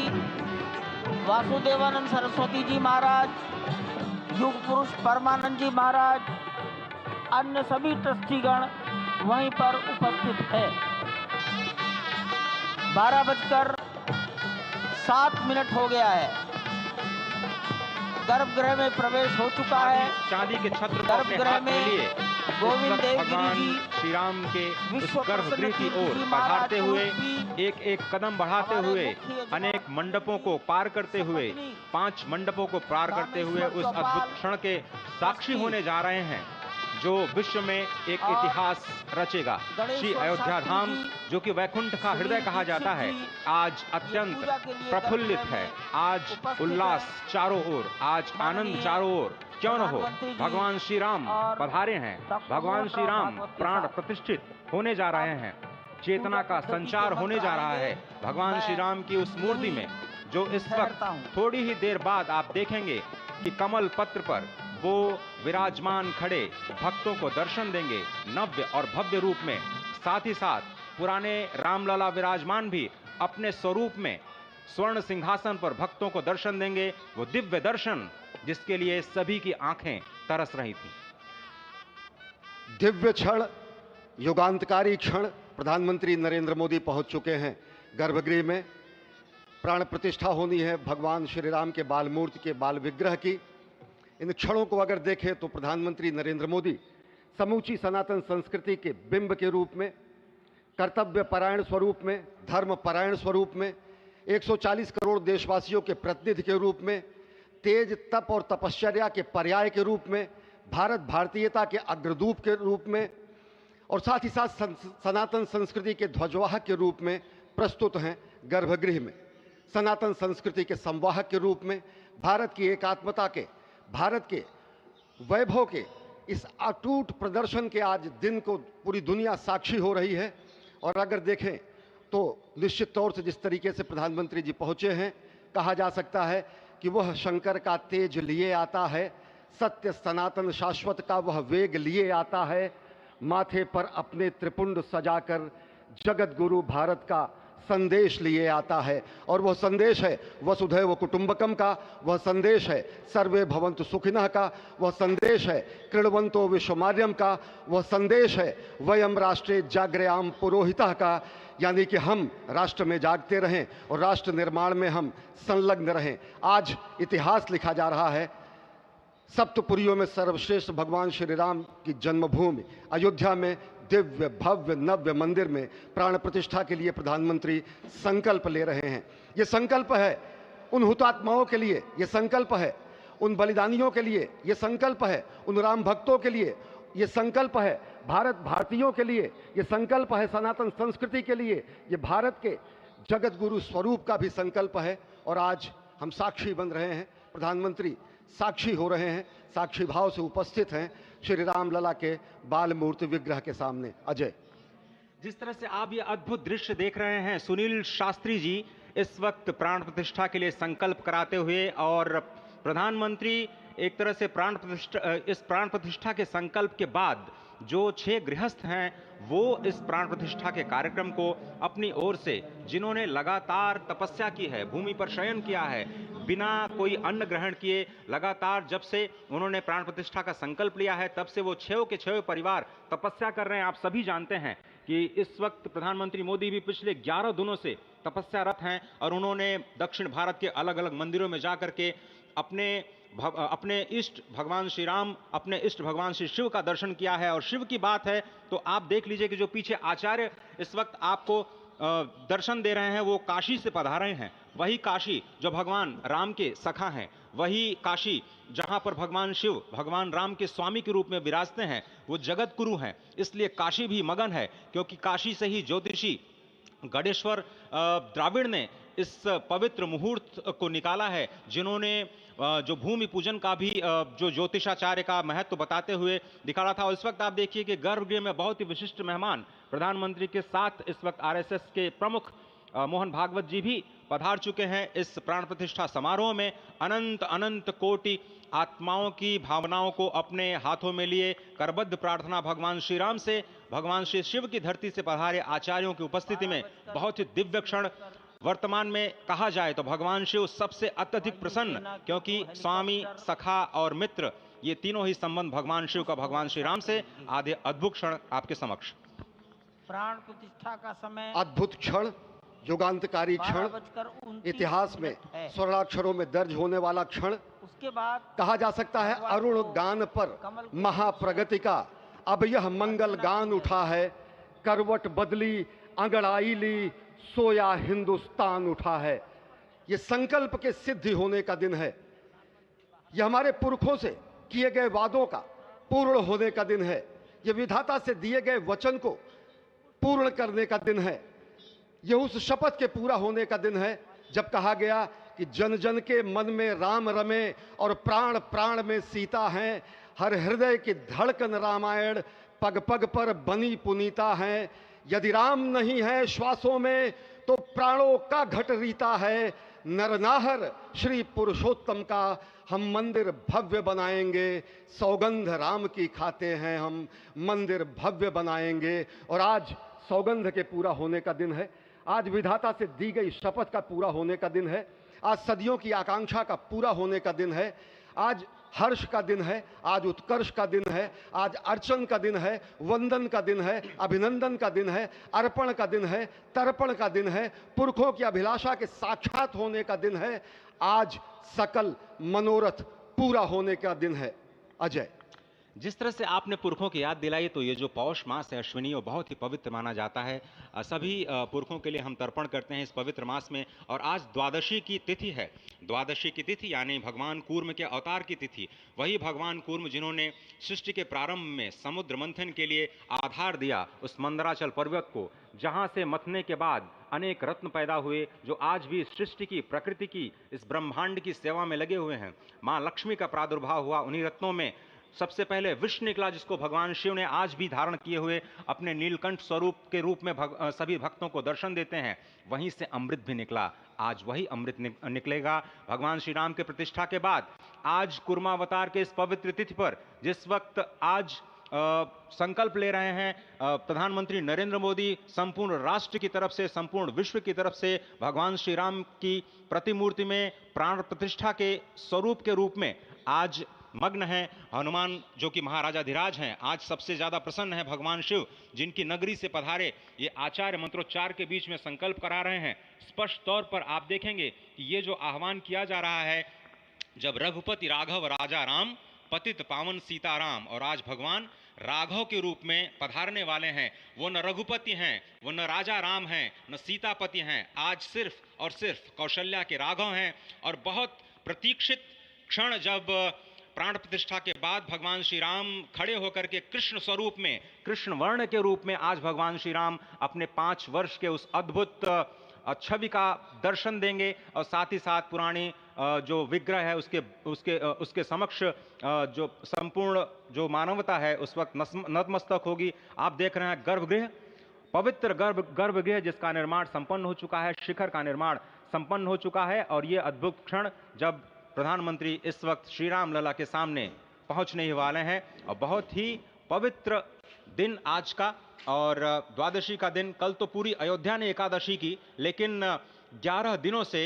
वासुदेवानंद सरस्वती जी महाराज, युग पुरुष परमानंद जी महाराज, अन्य सभी ट्रस्टीगण वहीं पर उपस्थित है। 12:07 हो गया है। गर्भगृह में प्रवेश हो चुका है। चांदी के छत्र गर्भगृह में गोविंद देव भगवान गिरी जी श्री राम के उस विश्व गर्भगृह की प्रसिद्ध ओर जी बढ़ाते महाराज हुए की एक एक कदम बढ़ाते हमारे हुए मुख्य यजमान अनेक मंडपों को पार करते हुए सपत्नी 5 मंडपों को पार करते हुए रामेश्वर उस चौपाल अद्भुत क्षण के साक्षी ट्रस्टी होने जा रहे हैं जो विश्व में एक और इतिहास रचेगा। गणेश्वर श्री अयोध्या शास्त्री धाम जी, जो कि वैकुंठ का हृदय कहा जाता है, दीक्षित आज ये अत्यंत पूजा के लिए प्रफुल्लित गर्भगृह है। में आज उपस्थित उल्लास है। चारों ओर, आज आनंद माननीय चारों ओर। क्यों न हो, प्रधानमंत्री जी भगवान श्री राम और पधारे हैं। डॉक्टर भगवान मोहन श्री राव राम भागवत के प्राण साथ प्रतिष्ठित होने जा रहे हैं। चेतना का पद्धति के संचार होने मंत्र जा रहा आएंगे। है भगवान मैं श्री राम की उस मूर्ति यही में, जो इस वक्त ठहरता हूँ। थोड़ी ही देर बाद आप देखेंगे कि कमल पत्र पर वो विराजमान खड़े भक्तों को दर्शन देंगे नव्य और भव्य रूप में। साथ ही साथ पुराने रामलला विराजमान भी अपने स्वरूप में स्वर्ण सिंहासन पर भक्तों को दर्शन देंगे। वो दिव्य दर्शन जिसके लिए सभी की आंखें तरस रही थी। दिव्य क्षण, युगांतकारी क्षण। प्रधानमंत्री नरेंद्र मोदी पहुंच चुके हैं गर्भगृह में। प्राण प्रतिष्ठा होनी है भगवान श्री राम के बाल मूर्ति के बाल विग्रह की। इन क्षणों को अगर देखें तो प्रधानमंत्री नरेंद्र मोदी समूची सनातन संस्कृति के बिंब के रूप में, कर्तव्य परायण स्वरूप में, धर्म परायण स्वरूप में, 140 करोड़ देशवासियों के प्रतिनिधि के रूप में, तेज तप और तपश्चर्या के पर्याय के रूप में, भारत भारतीयता के अग्रदूत के रूप में और साथ ही साथ सनातन संस्कृति के ध्वजवाहक के रूप में प्रस्तुत हैं गर्भगृह में। सनातन संस्कृति के संवाहक के रूप में, भारत की एकात्मता के, भारत के वैभव के इस अटूट प्रदर्शन के आज दिन को पूरी दुनिया साक्षी हो रही है। और अगर देखें तो निश्चित तौर से जिस तरीके से प्रधानमंत्री जी पहुंचे हैं, कहा जा सकता है कि वह शंकर का तेज लिए आता है, सत्य सनातन शाश्वत का वह वेग लिए आता है, माथे पर अपने त्रिपुंड सजाकर जगत गुरु भारत का संदेश लिए आता है। और वह संदेश है वसुधैव कुटुंबकम का, वह संदेश है सर्वे भवन्तु सुखिनः का, वह संदेश है कृण्वन्तो विश्वमार्यम का, वह संदेश है वयम राष्ट्रे जाग्रयाम पुरोहितः का, यानी कि हम राष्ट्र में जागते रहें और राष्ट्र निर्माण में हम संलग्न रहें। आज इतिहास लिखा जा रहा है। सप्तपुरियों में सर्वश्रेष्ठ भगवान श्री राम की जन्मभूमि अयोध्या में दिव्य भव्य नव्य मंदिर में प्राण प्रतिष्ठा के लिए प्रधानमंत्री संकल्प ले रहे हैं। ये संकल्प है उन हुतात्माओं के लिए, ये संकल्प है उन बलिदानियों के लिए, ये संकल्प है उन राम भक्तों के लिए, ये संकल्प है भारत भारतीयों के लिए, ये संकल्प है सनातन संस्कृति के लिए, ये भारत के जगत गुरु स्वरूप का भी संकल्प है। और आज हम साक्षी बन रहे हैं। प्रधानमंत्री साक्षी हो रहे हैं, साक्षी भाव से उपस्थित हैं श्री राम लला के बाल मूर्ति विग्रह के सामने। अजय, जिस तरह से आप ये अद्भुत दृश्य देख रहे हैं, सुनील शास्त्री जी इस वक्त प्राण प्रतिष्ठा के लिए संकल्प कराते हुए, और प्रधानमंत्री एक तरह से इस प्राण प्रतिष्ठा के संकल्प के बाद जो 6 गृहस्थ हैं वो इस प्राण प्रतिष्ठा के कार्यक्रम को अपनी ओर से, जिन्होंने लगातार तपस्या की है, भूमि पर शयन किया है, बिना कोई अन्न ग्रहण किए, लगातार जब से उन्होंने प्राण प्रतिष्ठा का संकल्प लिया है तब से वो 6 के 6 परिवार तपस्या कर रहे हैं। आप सभी जानते हैं कि इस वक्त प्रधानमंत्री मोदी भी पिछले 11 दिनों से तपस्यारत हैं और उन्होंने दक्षिण भारत के अलग अलग मंदिरों में जाकर के अपने इष्ट भगवान श्री राम, अपने इष्ट भगवान श्री शिव का दर्शन किया है। और शिव की बात है तो आप देख लीजिए कि जो पीछे आचार्य इस वक्त आपको दर्शन दे रहे हैं वो काशी से पधारे हैं। वही काशी जो भगवान राम के सखा हैं, वही काशी जहां पर भगवान शिव भगवान राम के स्वामी के रूप में विराजते हैं, वो जगत गुरु हैं। इसलिए काशी भी मगन है, क्योंकि काशी से ही ज्योतिषी गणेश्वर द्राविड़ ने इस पवित्र मुहूर्त को निकाला है, जिन्होंने जो भूमि पूजन का भी जो ज्योतिषाचार्य का महत्व बताते हुए दिखाना था। और इस वक्त आप देखिए कि गर्भगृह में बहुत ही विशिष्ट मेहमान प्रधानमंत्री के साथ इस वक्त आरएसएस के प्रमुख मोहन भागवत जी भी पधार चुके हैं। इस प्राण प्रतिष्ठा समारोह में अनंत अनंत कोटि आत्माओं की भावनाओं को अपने हाथों में लिए करबद्ध प्रार्थना भगवान श्री राम से, भगवान श्री शिव की धरती से पधारे आचार्यों की उपस्थिति में बहुत ही दिव्य क्षण। वर्तमान में कहा जाए तो भगवान शिव सबसे अत्यधिक प्रसन्न, क्योंकि स्वामी, सखा और मित्र ये तीनों ही संबंध भगवान शिव का भगवान श्री राम से। आधे अद्भुत क्षण आपके समक्ष। प्राण प्रतिष्ठा का समय अद्भुत क्षण, युगांतकारी क्षण, इतिहास में स्वर्णाक्षरों में दर्ज होने वाला क्षण। उसके बाद कहा जा सकता है अरुण गान पर महाप्रगति का अब यह मंगल गान उठा है। करवट बदली, अंगड़ाई ली, सोया हिंदुस्तान उठा है। ये संकल्प के सिद्धि होने का दिन है। यह हमारे पुरखों से किए गए वादों का पूर्ण होने का दिन है। यह विधाता से दिए गए वचन को पूर्ण करने का दिन है। यह उस शपथ के पूरा होने का दिन है जब कहा गया कि जन जन के मन में राम रमे और प्राण प्राण में सीता हैं। हर हृदय की धड़कन रामायण, पग पग पर बनी पुनीता है। यदि राम नहीं है श्वासों में तो प्राणों का घट रीता है। नरनाहर श्री पुरुषोत्तम का हम मंदिर भव्य बनाएंगे। सौगंध राम की खाते हैं हम, मंदिर भव्य बनाएंगे। और आज सौगंध के पूरा होने का दिन है। आज विधाता से दी गई शपथ का पूरा होने का दिन है। आज सदियों की आकांक्षा का पूरा होने का दिन है। आज हर्ष का दिन है, आज उत्कर्ष का दिन है, आज अर्चन का दिन है, वंदन का दिन है, अभिनंदन का दिन है, अर्पण का दिन है, तर्पण का दिन है, पुरखों की अभिलाषा के साक्षात होने का दिन है। आज सकल मनोरथ पूरा होने का दिन है। अजय, जिस तरह से आपने पुरखों की याद दिलाई, तो ये जो पौष मास है अश्विनी, वो बहुत ही पवित्र माना जाता है। सभी पुरखों के लिए हम तर्पण करते हैं इस पवित्र मास में। और आज द्वादशी की तिथि है। द्वादशी की तिथि यानी भगवान कूर्म के अवतार की तिथि। वही भगवान कूर्म जिन्होंने सृष्टि के प्रारंभ में समुद्र मंथन के लिए आधार दिया उस मंदराचल पर्वत को, जहाँ से मथने के बाद अनेक रत्न पैदा हुए, जो आज भी सृष्टि की, प्रकृति की, इस ब्रह्मांड की सेवा में लगे हुए हैं। माँ लक्ष्मी का प्रादुर्भाव हुआ उन्हीं रत्नों में। सबसे पहले विष निकला, जिसको भगवान शिव ने आज भी धारण किए हुए अपने नीलकंठ स्वरूप के रूप में सभी भक्तों को दर्शन देते हैं। वहीं से अमृत भी निकला। आज वही अमृत निकलेगा भगवान श्री राम के प्रतिष्ठा के बाद। आज कुर्मावतार के इस पवित्र तिथि पर, जिस वक्त आज संकल्प ले रहे हैं प्रधानमंत्री नरेंद्र मोदी, संपूर्ण राष्ट्र की तरफ से, संपूर्ण विश्व की तरफ से भगवान श्री राम की प्रतिमूर्ति में प्राण प्रतिष्ठा के स्वरूप के रूप में आज मग्न है। हनुमान जो कि महाराजाधिराज हैं, आज सबसे ज्यादा प्रसन्न है भगवान शिव, जिनकी नगरी से पधारे ये आचार्य मंत्रोच्चार के बीच में संकल्प करा रहे हैं। स्पष्ट तौर पर आप देखेंगे कि ये जो आह्वान किया जा रहा है, जब रघुपति राघव राजा राम, पतित पावन सीताराम, और आज भगवान राघव के रूप में पधारने वाले हैं। वो न रघुपति हैं, वो न राजा राम हैं, न सीतापति हैं। आज सिर्फ और सिर्फ कौशल्या के राघव हैं। और बहुत प्रतीक्षित क्षण, जब प्राण प्रतिष्ठा के बाद भगवान श्री राम खड़े होकर के कृष्ण स्वरूप में, कृष्ण वर्ण के रूप में आज भगवान श्री राम अपने 5 वर्ष के उस अद्भुत छवि का दर्शन देंगे और साथ ही साथ पुरानी जो विग्रह है उसके समक्ष जो संपूर्ण जो मानवता है उस वक्त नतमस्तक होगी। आप देख रहे हैं गर्भगृह, पवित्र गर्भगृह जिसका निर्माण संपन्न हो चुका है, शिखर का निर्माण संपन्न हो चुका है। और ये अद्भुत क्षण जब प्रधानमंत्री इस वक्त श्री राम लला के सामने पहुंचने ही वाले हैं और बहुत ही पवित्र दिन आज का। और द्वादशी का दिन, कल तो पूरी अयोध्या ने एकादशी की, लेकिन 11 दिनों से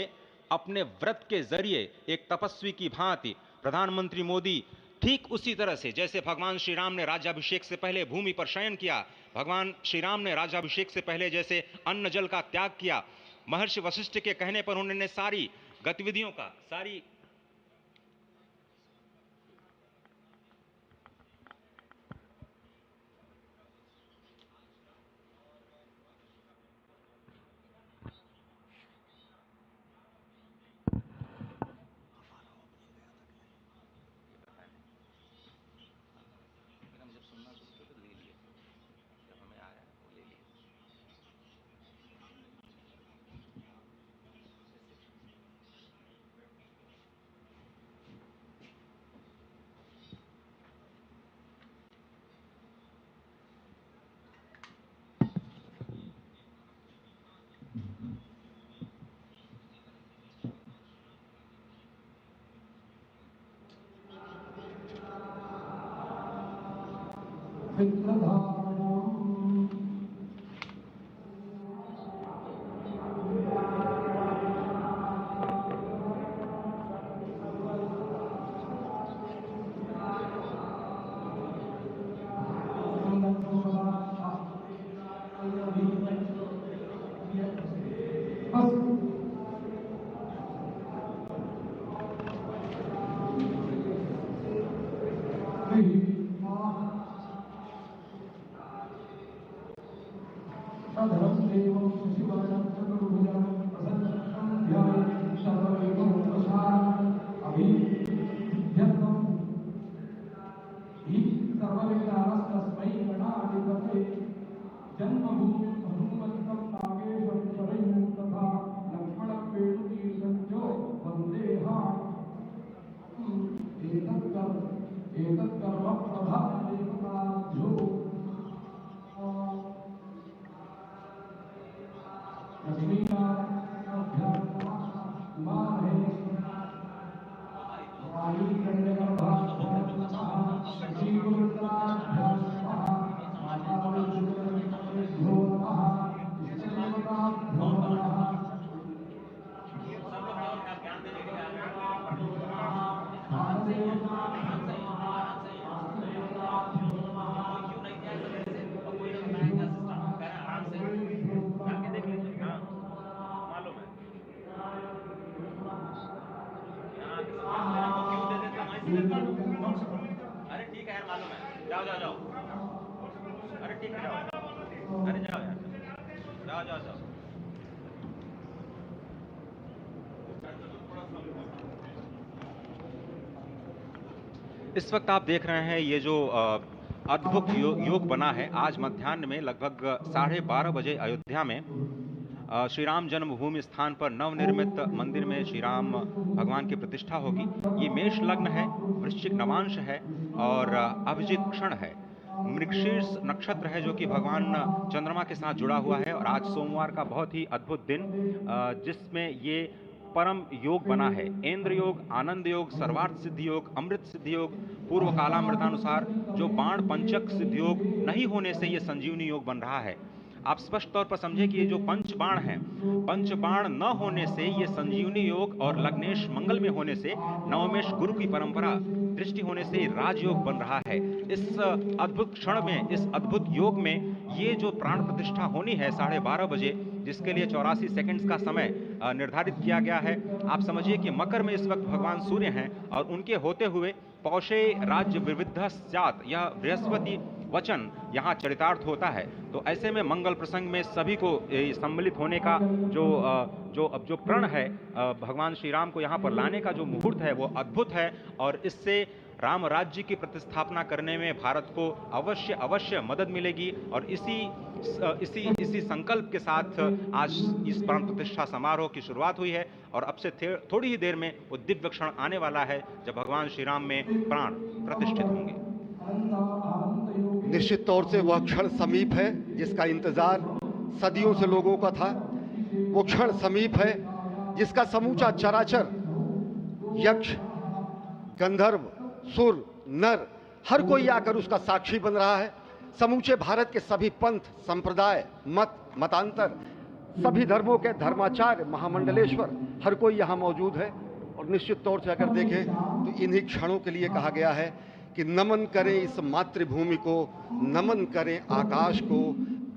अपने व्रत के जरिए एक तपस्वी की भांति प्रधानमंत्री मोदी ठीक उसी तरह से जैसे भगवान श्री राम ने राज्याभिषेक से पहले भूमि पर शयन किया, भगवान श्री राम ने राज्याभिषेक से पहले जैसे अन्न जल का त्याग किया, महर्षि वशिष्ठ के कहने पर उन्होंने सारी गतिविधियों का अरे ठीक है यार, मालूम है, जाओ जाओ जाओ, अरे ठीक है जाओ, अरे जाओ यार, जाओ जाओ जाओ। इस वक्त आप देख रहे हैं ये जो अद्भुत योग बना है। आज मध्याह्न में लगभग 12:30 बजे अयोध्या में श्री राम जन्मभूमि स्थान पर नवनिर्मित मंदिर में श्री राम भगवान की प्रतिष्ठा होगी। ये मेष लग्न है, वृश्चिक नवांश है और अभिजित क्षण है। मृगशीर्ष नक्षत्र है जो कि भगवान चंद्रमा के साथ जुड़ा हुआ है। और आज सोमवार का बहुत ही अद्भुत दिन जिसमें ये परम योग बना है। इंद्र योग, आनंद योग, सर्वार्थ सिद्धि योग, अमृत सिद्धि योग, पूर्व कालामृतानुसार जो बाण पंचक सिद्धि योग नहीं होने से ये संजीवनी योग बन रहा है। आप स्पष्ट तौर पर समझे कि ये जो पंचबाण है, पंचबाण न होने से ये संजीवनी योग और लग्नेश मंगल में होने से नवमेश गुरु की परंपरा दृष्टि होने से राजयोग बन रहा है। इस अद्भुत क्षण में, इस अद्भुत योग में ये जो प्राण प्रतिष्ठा होनी है 12:30 बजे, जिसके लिए 84 सेकंड्स का समय निर्धारित किया गया है। आप समझिए कि मकर में इस वक्त भगवान सूर्य हैं और उनके होते हुए पौषे राज्य विविध स्यात्, यह बृहस्पति वचन यहाँ चरितार्थ होता है। तो ऐसे में मंगल प्रसंग में सभी को सम्मिलित होने का जो प्रण है भगवान श्री राम को यहाँ पर लाने का जो मुहूर्त है वो अद्भुत है, और इससे राम राज्य की प्रतिस्थापना करने में भारत को अवश्य मदद मिलेगी। और इसी संकल्प के साथ आज इस प्राण प्रतिष्ठा समारोह की शुरुआत हुई है, और अब से थोड़ी ही देर में वो दिव्य क्षण आने वाला है जब भगवान श्री राम में प्राण प्रतिष्ठित होंगे। निश्चित तौर से वह क्षण समीप है जिसका इंतजार सदियों से लोगों का था। वो क्षण समीप है जिसका समूचा चराचर, यक्ष, गंधर्व, सुर, नर, हर कोई आकर उसका साक्षी बन रहा है। समूचे भारत के सभी पंथ, संप्रदाय, मतांतर, सभी धर्मों के धर्माचार्य, महामंडलेश्वर, हर कोई यहाँ मौजूद है। और निश्चित तौर से अगर देखें तो इन्हीं क्षणों के लिए कहा गया है कि नमन करें इस मातृभूमि को, नमन करें आकाश को,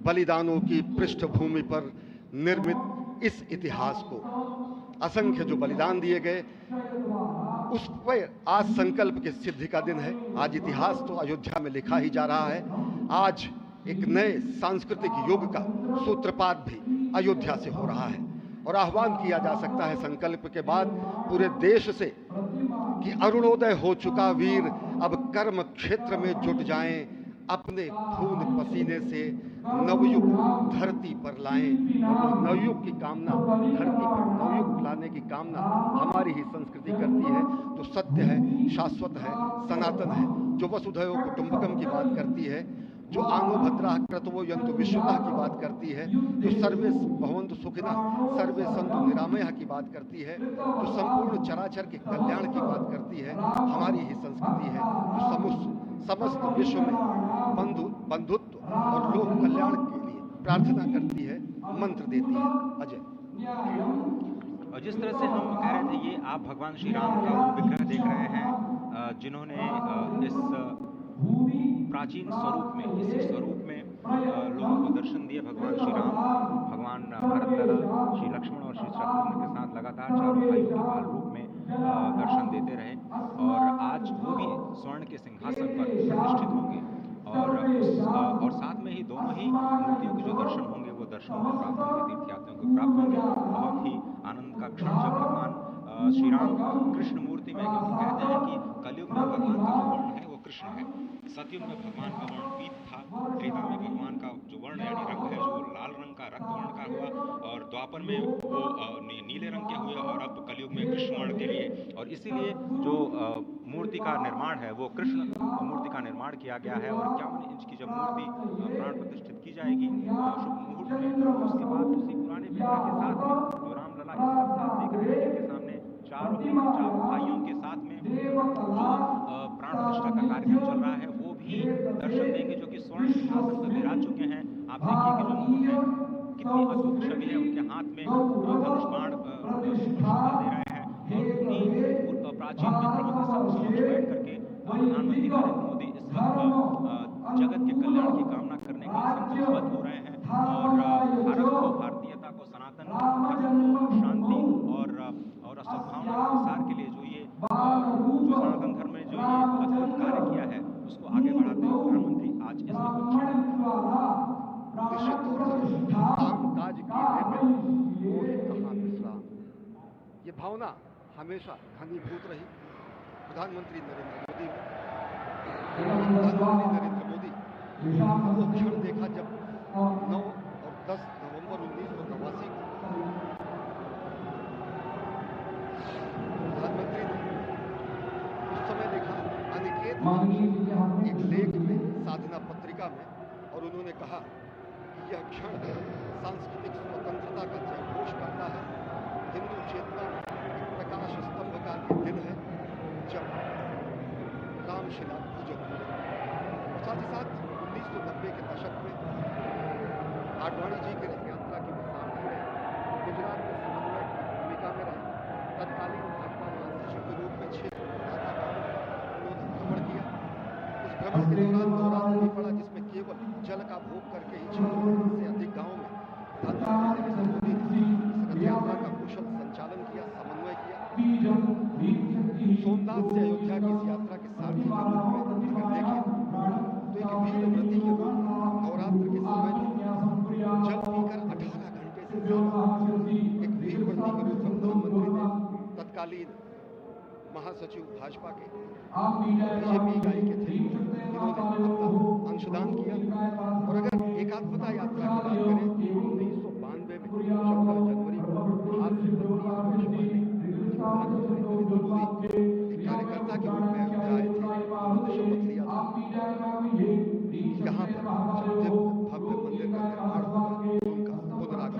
बलिदानों की पृष्ठभूमि पर निर्मित इस इतिहास को। असंख्य जो बलिदान दिए गए उस पर आज संकल्प की सिद्धि का दिन है। आज इतिहास तो अयोध्या में लिखा ही जा रहा है। आज एक नए सांस्कृतिक युग का सूत्रपात भी अयोध्या से हो रहा है, और आह्वान किया जा सकता है संकल्प के बाद पूरे देश से कि अरुणोदय हो चुका वीर, अब कर्म क्षेत्र में जुट जाएं, अपने खून पसीने से नवयुग धरती पर लाएं। और नवयुग की कामना, धरती पर नवयुग लाने की कामना हमारी ही संस्कृति करती है, जो सत्य है, शाश्वत है, सनातन है, जो वसुधैव कुटुंबकम की बात करती है, जो आंगो भद्रा क्रतवो यंतु विश्वतः की बात करती है, जो सर्वे भवन्तु सुखिनः सर्वे सन्तु निरामयः की बात करती है, जो संपूर्ण चराचर के कल्याण की बात करती है, हमारी ही संस्कृति है, जो समस्त विश्व में बंधुत्व और लोक कल्याण के लिए प्रार्थना करती है, मंत्र देती है। अजय, और जिस तरह से हम कह रहे थे, ये आप भगवान श्री राम का वो विग्रह देख रहे हैं जिन्होंने इस प्राचीन स्वरूप में, इसी स्वरूप में लोगों को दर्शन दिए। भगवान श्री राम, भगवान भरत लला, श्री लक्ष्मण और श्री शत्रुघ्न के साथ लगातार चारों भाइयों के बाल रूप में दर्शन देते रहे, और आज वो भी स्वर्ण के सिंहासन पर प्रतिष्ठित होंगे। और साथ में ही दोनों ही मूर्तियों के जो दर्शन होंगे वो दर्शन को प्राप्त होंगे, तीर्थयात्रियों को प्राप्त होंगे। बहुत ही आनंद का क्षण जब भगवान श्री राम कृष्ण मूर्ति में, क्योंकि कहते हैं कि कलयुग में भगवान का जो वर्ण है वो कृष्ण है, सतयुग में भगवान का वर्ण पीत था, त्रेता में भगवान का जो वर्ण यानी रंग है जो लाल रंग का, रक्त वर्ण का हुआ, और द्वापर में वो नीले रंग के हुए, और अब कलयुग में कृष्ण वर्ण के लिए। और इसीलिए जो मूर्ति का निर्माण है वो कृष्ण मूर्ति का निर्माण किया गया है। और 51 इंच की जब मूर्ति प्राण प्रतिष्ठित की जाएगी शुभ मुहूर्त में, उसके बाद उसी पुराने विग्रह के साथ में जो रामलला इस वक्त आप देख रहे हैं, जिनके सामने चारों भाइयों के साथ में जो प्राण प्रतिष्ठा का कार्यक्रम चल रहा है, वो भी दर्शन देंगे, जो कि स्वर्ण सिंहासन पर विराज चुके हैं। आप देखिए कि जो मुकुट है कितनी अद्भुत छवि है, उनके हाथ में धनुष बाण दे रहे हैं, और उन्हीं प्राचीन विग्रहों के समक्ष बैठ करके प्रधानमंत्री नरेंद्र मोदी इस वक्त जगत के कल्याण की कामना करने के लिए संकल्पबद्ध हो रहे हैं, और भारत को, भारतीयता को, सनातन धर्म को शांति और सद्भावना के प्रसार के लिए जो सनातन धर्म में जो ये अद्भुत कार्य किया है उसको आगे बढ़ाते हुए प्रधानमंत्री आज इस ये भावना हमेशा घनीभूत रही प्रधानमंत्री नरेंद्र मोदी वो क्षण देखा जब 9 और 10 नवंबर 1989 को प्रधानमंत्री ने उस समय देखा अनिकेत एक लेख में, साधना पत्रिका में, और उन्होंने कहा कि यह क्षण सांस्कृतिक स्वतंत्रता का जयघोष करता है, हिंदू चेतना एक प्रकाश स्तंभ का दिन है जब रामशिला पूजन हुए। और साथ ही साथ 1990 के दशक में आडवाणी जी की रथ यात्रा की सारथी रहे, गुजरात में समन्वय की भूमिका में रहे, तत्कालीन भाजपा महासचिव के रूप में 6 उन्होंने भ्रमण किया। उस भ्रमण के दौरान नवरात्र भी पड़ा, जिसमें केवल जल का भोग करके ही 6 से अधिक गाँव में प्रधानमंत्री नरेंद्र मोदी ने रथ यात्रा का कुशल संचालन किया, समन्वय किया। सोमनाथ से अयोध्या की इस यात्रा के आरती का रूप में अगर देखें तो एक वीर व्रती के रूप में नवरात्र के समय में जल पीकर 18 घंटे से ज्यादा एक वीर व्रती के रूप में प्रधानमंत्री ने तत्कालीन महासचिव भाजपा के बीजेपी इकाई के थे, इन्होंने अपना अंशदान किया। और अगर एकात्मता यात्रा की बात करें 1992 में 14 जनवरी को आज से 32 वर्ष पहले प्रधानमंत्री नरेंद्र मोदी एक कार्यकर्ता के रूप में अयोध्या आए थे, उन्होंने शपथ लिया था यहाँ पर दिव्य भव्य मंदिर का निर्माण होगा, उनका पुनरागमन होगा।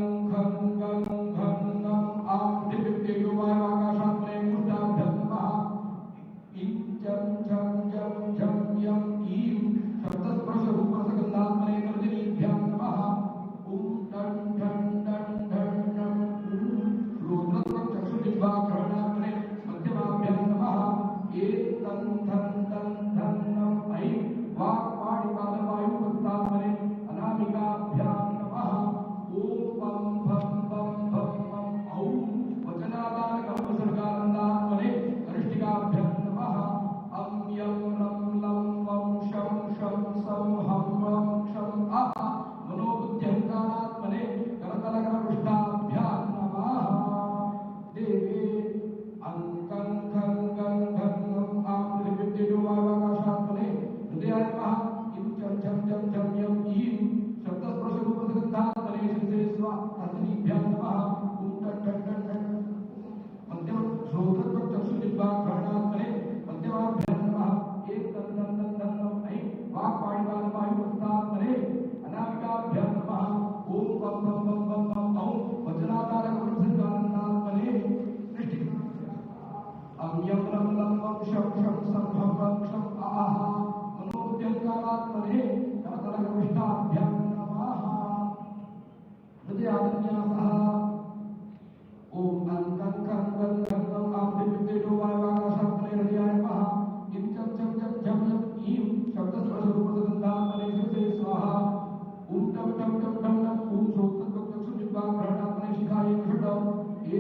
और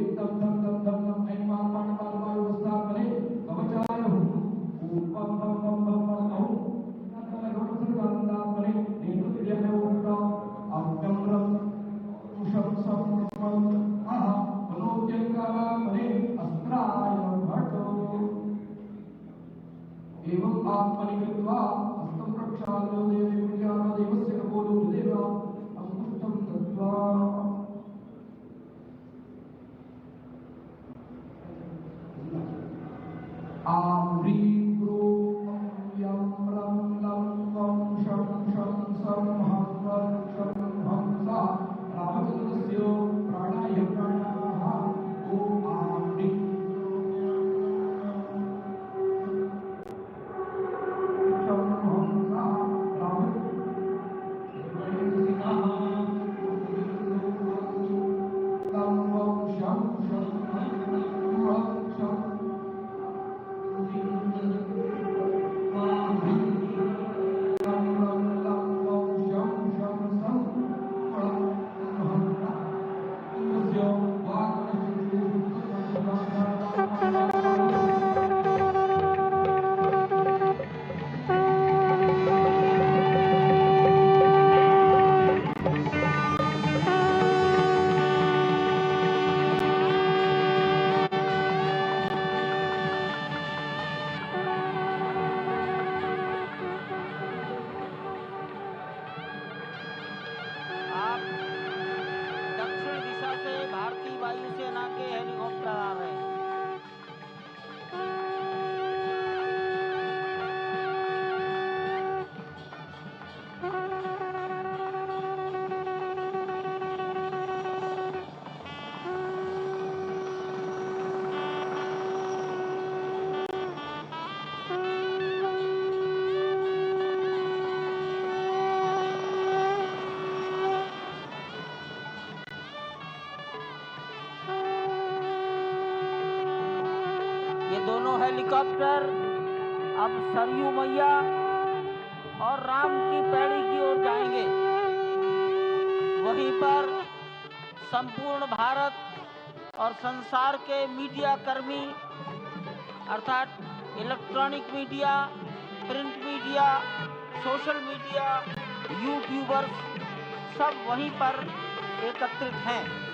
वह क्षण आज हेलीकॉप्टर अब सरयू मैया और राम की पैड़ी की ओर जाएंगे। वहीं पर संपूर्ण भारत और संसार के मीडिया कर्मी अर्थात electronic media, print media, social media, YouTubers सब वहीं पर एकत्रित हैं।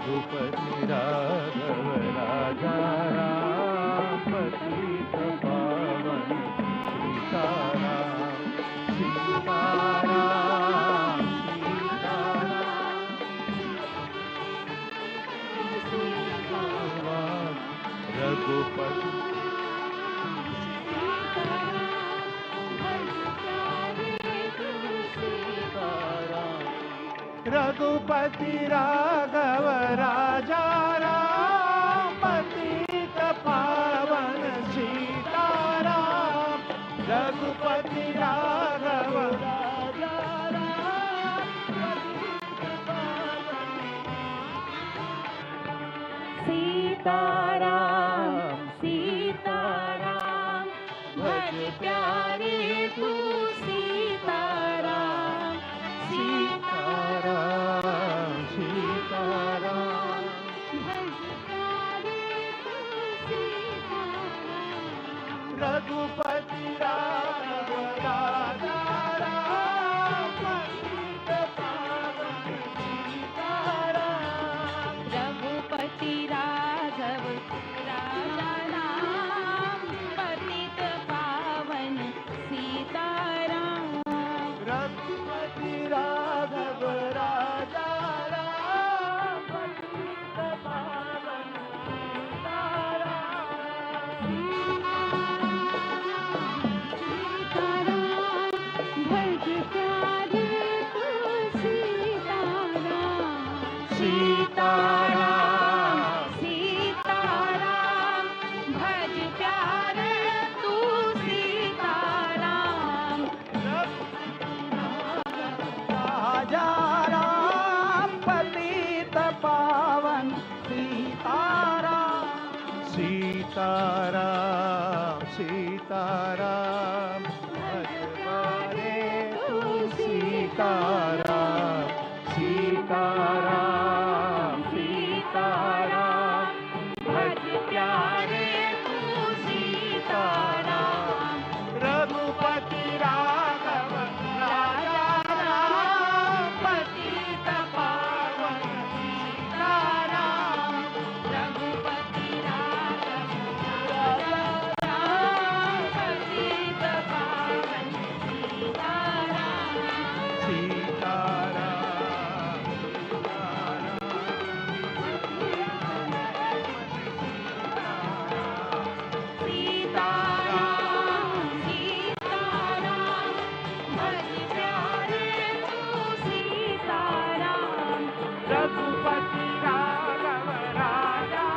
रघुपति राघव राजा राम पतित पावन सीताराम सीताराम सीताराम रघुपति रघुपति राघव राजा राम पतित पावन सीताराम रघुपति राघव राजा राम पतित पावन सीताराम सीताराम भज प्यारे तू सीताराम सीताराम सीताराम भज प्यारे तू सीताराम रघुपति राघव राजा राम पतित पावन सीताराम रघुपति राघव राजा राम पतित पावन सीताराम रघुपति राघव राजा राम पतित पावन सीताराम सीताराम भज प्यारे तू सीताराम राजा राम पतित पावन सीताराम सीताराम सीताराम भज प्यारे तू सीताराम सीताराम सीताराम भज प्यारे तू सीताराम रघुपति राघव राजा राम पतित पावन सीताराम रघुपति राघव राजा राम पतित पावन सीताराम सीताराम सीताराम सीताराम भज प्यारे तू सीताराम रघुपति राघव राजा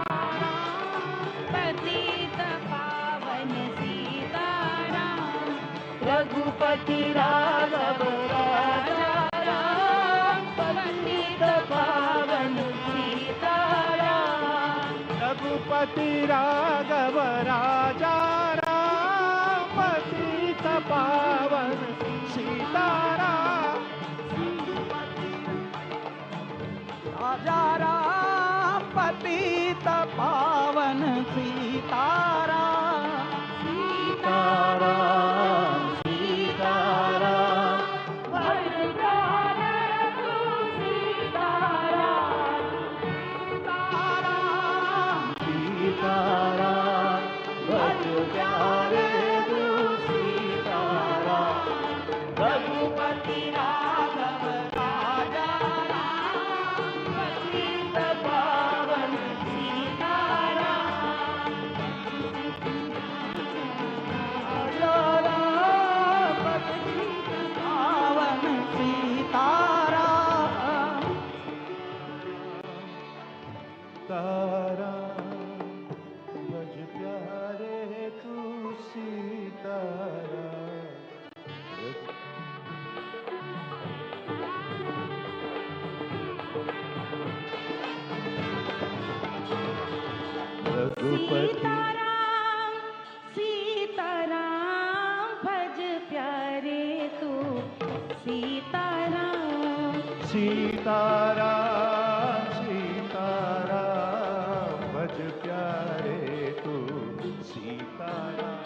पतित पावन सीताराम रघुपति राघव राजा राम पतित पावन सीताराम रघुपति राघव राजा राम पतित पावन सीताराम राजा राम पतित पावन सीताराम सीताराम सीताराम भज प्यारे तू सीताराम सीताराम भज प्यारे तू सीताराम रघुपति राघव राजा राम पतित पावन सीताराम राजा राम पतित पावन सीताराम तारा भज प्यारे तू सीताराम रघुपति सीताराम सीताराम भज प्यारे तू सीताराम सीताराम सीताराम भज प्यारे तू सीताराम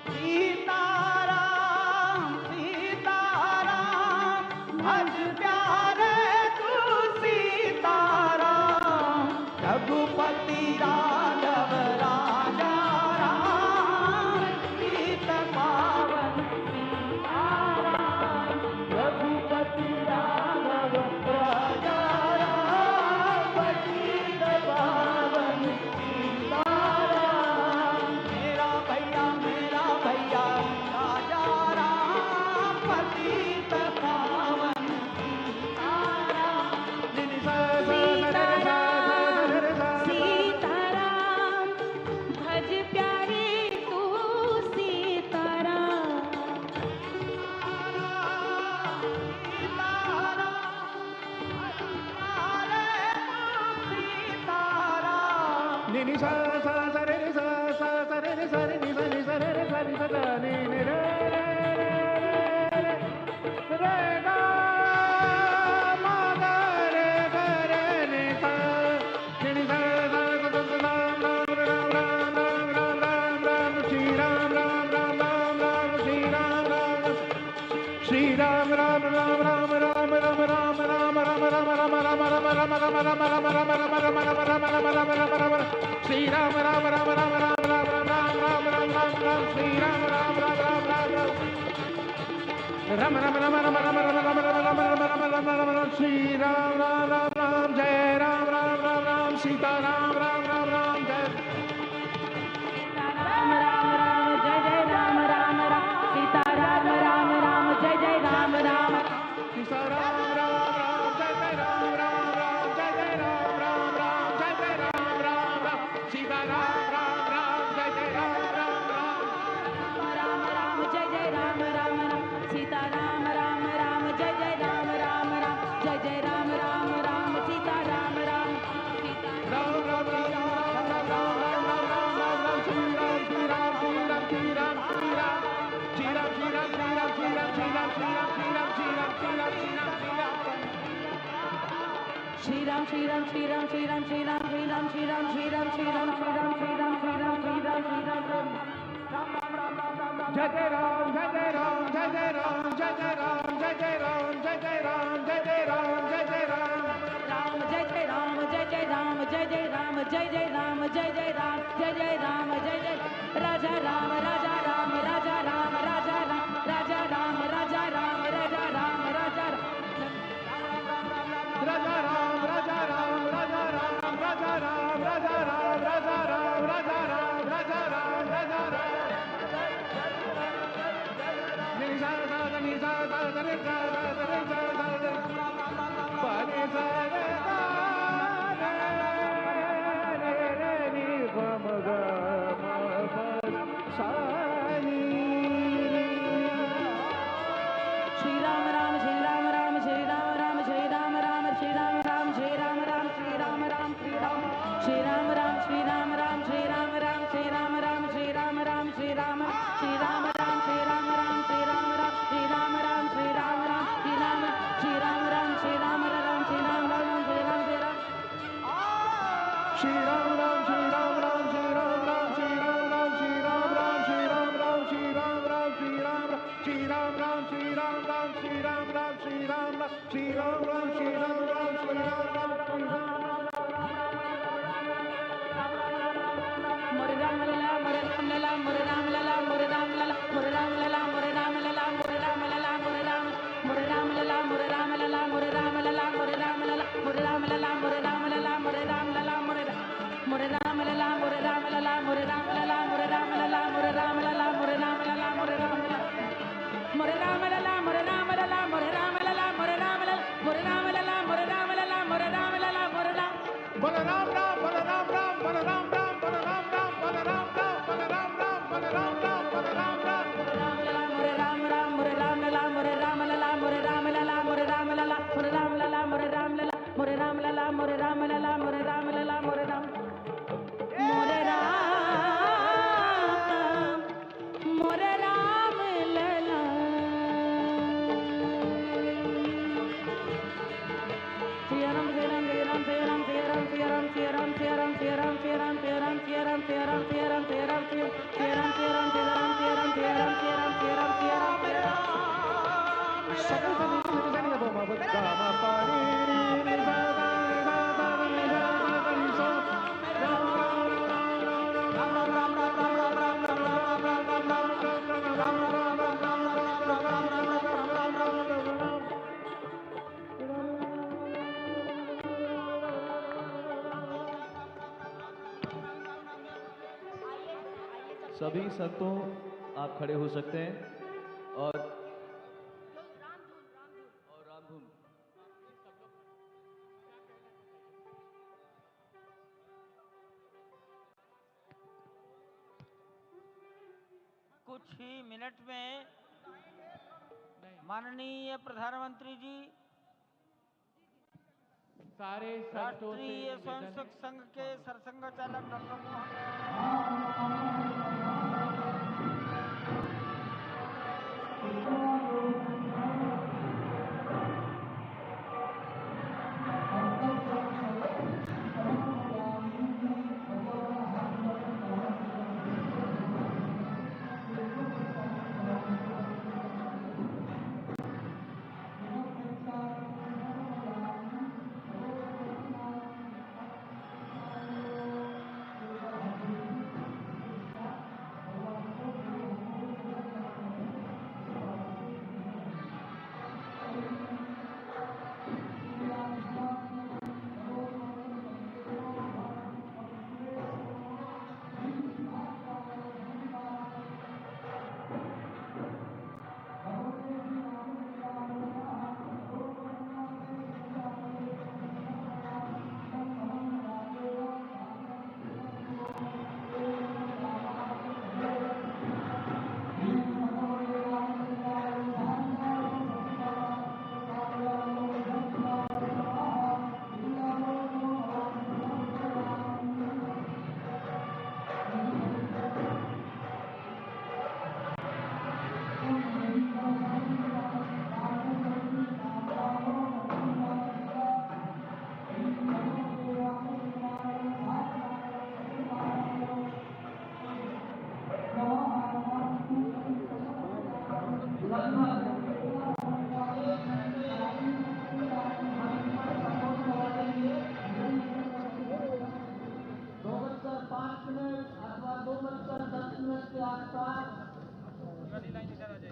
सीताराम सीताराम भज प्यारे तू सीताराम रघुपति राघव राजा राम, पतित पावन सीताराम। रघुपति राघव राजा राम, पतित पावन सीताराम। मेरा भैया राजा राम, पतित पावन सीताराम। सीताराम भज प्यारे तू Sitaram. Ni sa sa sa re re sa sa sa re re sa re ni sa ni sa re re sa ni sa da ni ni re re re ga ma ga re ga re ni sa ni sa sa sa sa ram ram ram ram ram ram ram ram Shri Ram Ram Ram Ram Ram Shri Ram Ram Shri Ram Ram Ram Ram Ram Ram Ram Ram Ram Ram Ram Ram Ram Ram Ram Ram Ram Shri Ram Ram Ram Ram Ram Ram Ram Ram Ram Ram Ram Shri Ram Ram Ram Ram Ram Ram Ram Ram Ram Ram Ram Ram Ram Ram Shri Ram Ram Ram Ram Jai Ram Ram Ram Ram Sita Ram Ram Ram Ram Jai Ram Ram Ram जय जय राम राम राम। सीता राम राम राम जय जय Ram Ram. Sita Ram Ram Ram Jai Jai Ram Ram Ram Jai Jai Ram Ram Ram Jai Jai Ram Ram Ram Sita Ram Ram Ram Jai Jai Ram Ram Ram Ram Ram जय जय राम राम राम। सीता राम राम राम जय जय राम राम राम। जय जय Ram Ram Ram Sita Ram Ram. Sita Ram Ram Ram Ram Ram Ram Ram Ram Ram Ram Ram Shri Ram Shri Ram Shri Ram Shri Ram Shri Ram Shri Ram Shri Ram Shri Ram Shri Ram Shri Ram Shri Ram Shri Ram Shri Ram Shri Ram Shri Ram Shri Ram Shri Ram Shri Ram Shri Ram Shri Ram Shri Ram Shri Ram Shri Ram Shri Ram Shri Ram Shri Ram Shri Ram Shri Ram Shri Ram Shri Ram Jai Jai Ram Jai Jai Ram Jai Jai Ram Jai Jai Ram Jai Jai Ram Jai Jai Ram Jai Jai Ram Jai Jai Ram Ram जय जय राम जय जय राम जय जय राम जय जय राम जय जय राम जय जय राम जय जय राजा राम राजा राम राजा राम राजा राम राजा राम राजा राम राजा राम राजा Ram Raja Ram Raja Ram Raja Ram Raja Ram Raja Ram Raja Ram Raja Ram Raja Ram Raja Ram Ni sa sa sa ni sa sa sa ni sa sa sa ni sa sa sa pa ni sa re ga re re re ni pa ma ga ma pa sa ni Shri Ram Ram Shri Ram Ram Shri Ram Ram Shri Ram Ram Shri Ram Ram Shri Ram Ram Shri Ram Ram Shri Ram Shri Ram Ram Shri Ram Ram Shri Ram Ram Shri Ram Ram Shri Ram Ram Shri Ram Shri Ram Ram Shri Ram Ram Shri Ram Ram Shri Ram Ram Shri Ram Ram Shri Ram Shri Ram Ram Shri Ram Ram Shri Ram Ram Shri Ram Shri Ram Shri Ram Ram Shri Ram Ram Shri Ram Ram Shri Ram Ram Shri Ram Ram Shri Ram Ram Shri Ram Ram Shri Ram Ram Shri Ram Ram Shri Ram Ram Shri Ram Ram Shri Ram Ram Shri Ram Ram Shri Ram Ram Shri Ram Ram Shri Ram मोरे राम लला मोरे राम लला मोरे राम लला मोरे राम लला मोरे राम लला मोरे राम लला मोरे राम लला मोरे राम मोरे राम लला मोरे राम लला मोरे राम लला मोरे राम लला मोरे राम लला मोरे राम लला मोरे राम लला मोरे सभी संतों आप खड़े हो सकते हैं और रामधुन कुछ ही minute में माननीय प्रधानमंत्री जी सारे संतों से राष्ट्रीय निवेदन स्वयंसेवक संघ के सरसंघ चालक डॉक्टर मोहन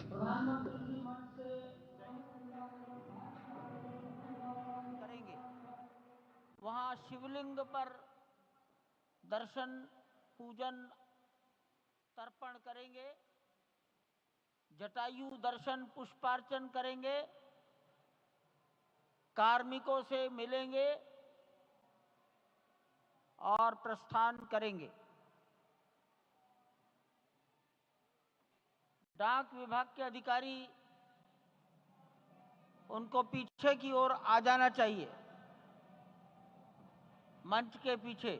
प्रधानमंत्री जी मंच से करेंगे। वहां शिवलिंग पर दर्शन पूजन तर्पण करेंगे, जटायु दर्शन पुष्पार्चन करेंगे, कार्मिकों से मिलेंगे और प्रस्थान करेंगे। डाक विभाग के अधिकारी उनको पीछे की ओर आ जाना चाहिए, मंच के पीछे।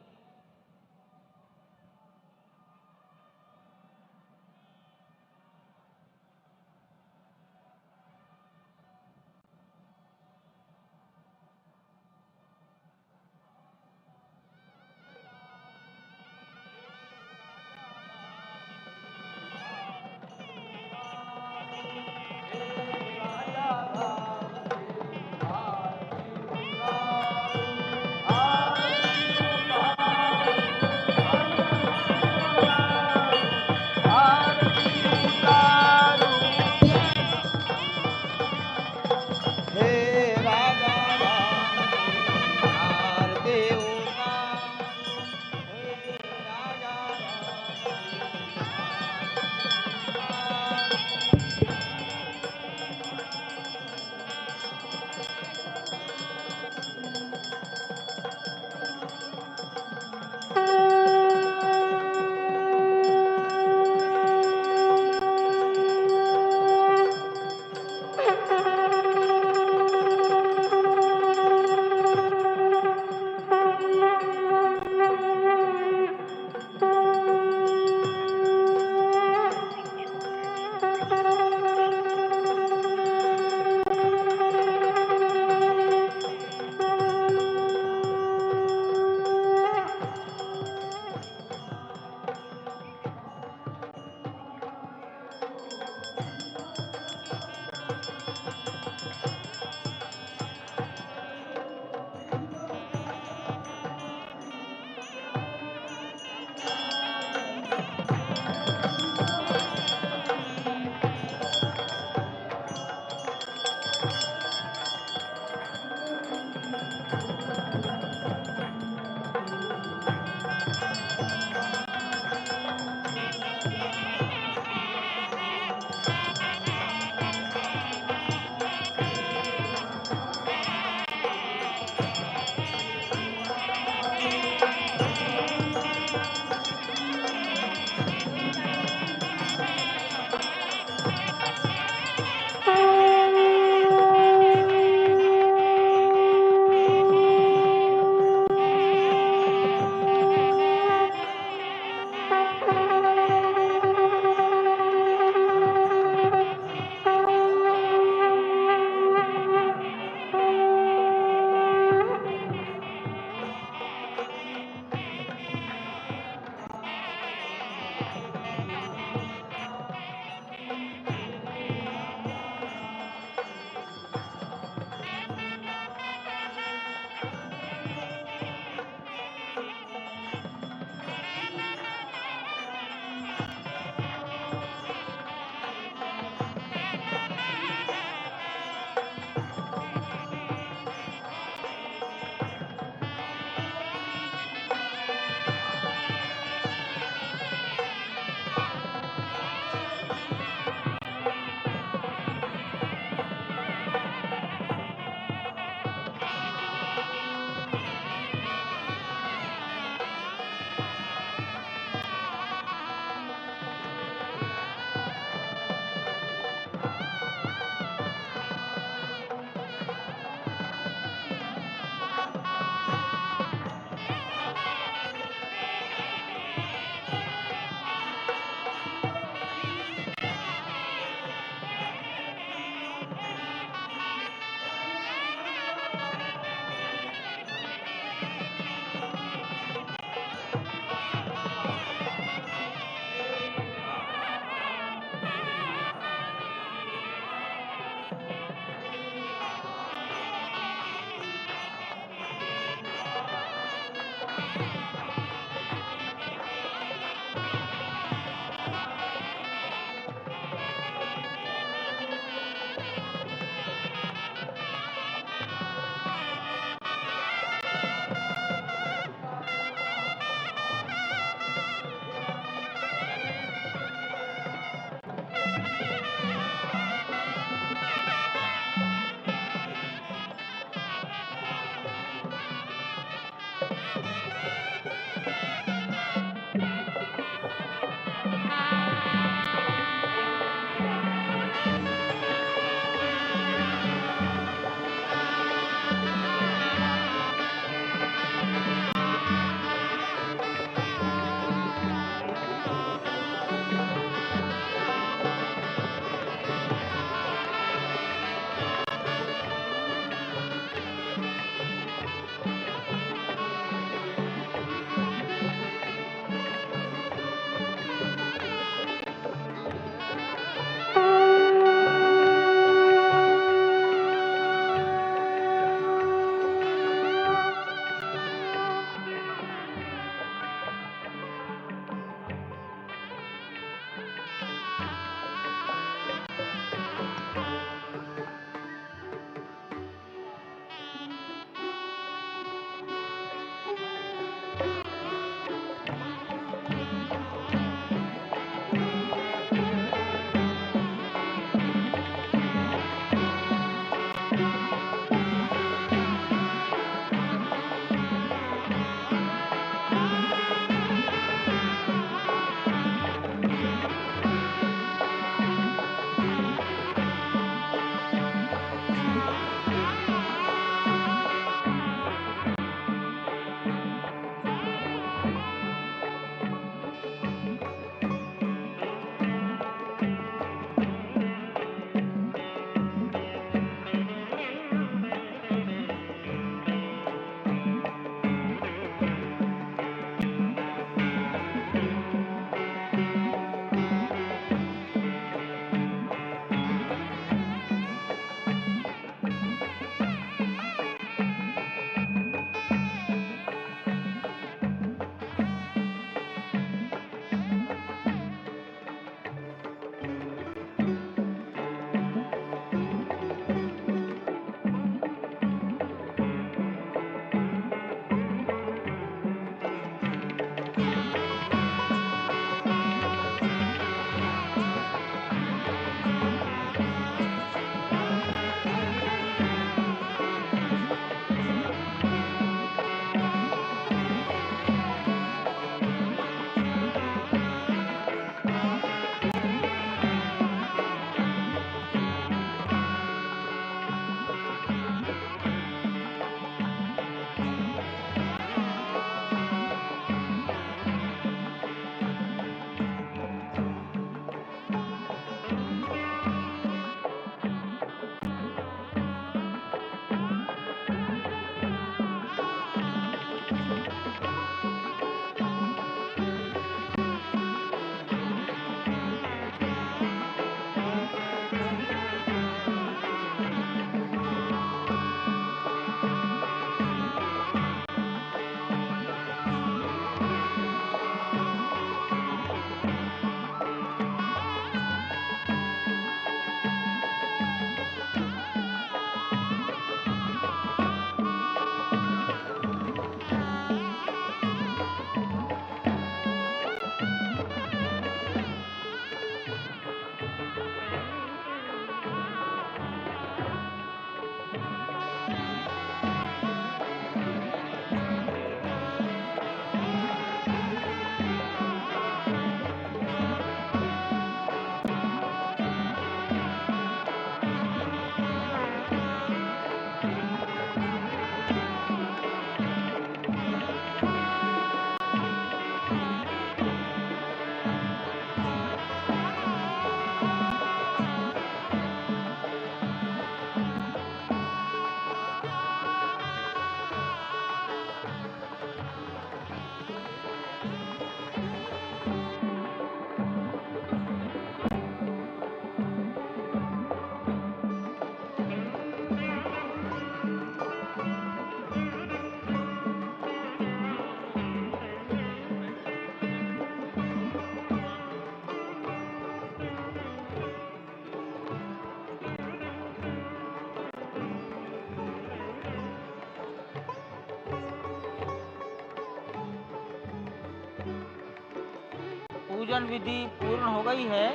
पूजन विधि पूर्ण हो गई है।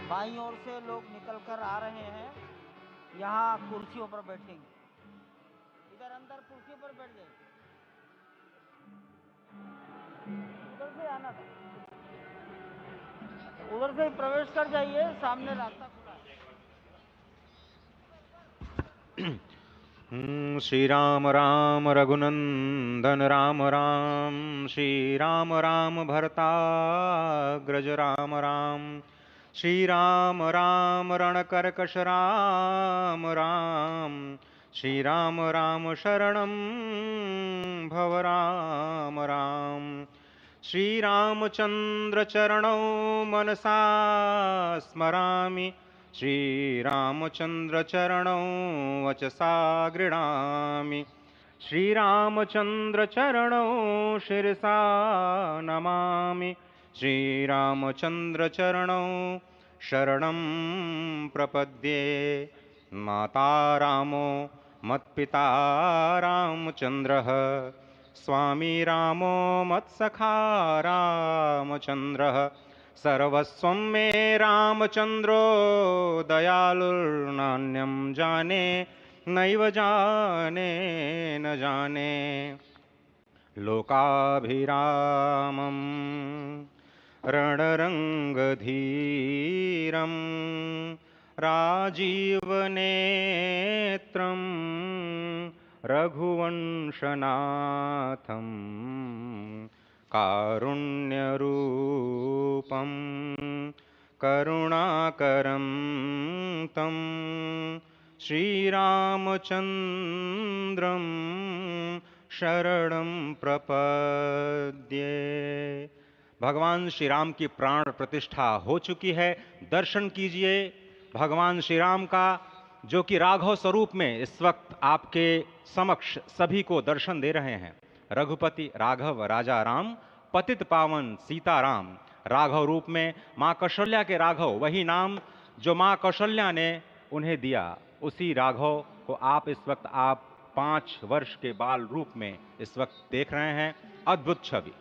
बाईं ओर से लोग निकल कर आ रहे हैं, यहाँ कुर्सियों पर बैठेंगे। इधर अंदर कुर्सी पर बैठ जाइए, उधर से आना था, उधर से ही प्रवेश कर जाइए, सामने रास्ता खुला है। श्री राम राम रघुनंदन राम राम, श्री राम राम भरताग्रज राम राम, श्री राम राम रणकर्कश राम राम, श्री राम राम शरणं भव राम राम, श्री रामचंद्र चरणौ मनसा स्मरामि, श्री रामचंद्र चरणौ वचसा गृह्णामि, श्री रामचंद्र चरणौ शिरसा नमामि, श्री रामचंद्र चरणौ शरणं प्रपद्ये। माता रामो मत्पिता रामचंद्रः, स्वामी रामो मत्सखा रामचंद्रः, सर्वस्वं मे रामचंद्रो दयालुर्नान्यं जाने नैव जाने न जाने। लोकाभिरामं रणरंगधीरं राजीवनेत्रं रघुवंशनाथं, कारुण्यरूपं करुणाकरं तं श्रीरामचन्द्रं शरणं प्रपद्ये। भगवान श्री राम की प्राण प्रतिष्ठा हो चुकी है। दर्शन कीजिए भगवान श्री राम का, जो कि राघव स्वरूप में इस वक्त आपके समक्ष सभी को दर्शन दे रहे हैं। रघुपति राघव राजा राम, पतित पावन सीताराम। राघव रूप में माँ कौशल्या के राघव, वही नाम जो माँ कौशल्या ने उन्हें दिया, उसी राघव को आप इस वक्त 5 वर्ष के बाल रूप में इस वक्त देख रहे हैं। अद्भुत छवि।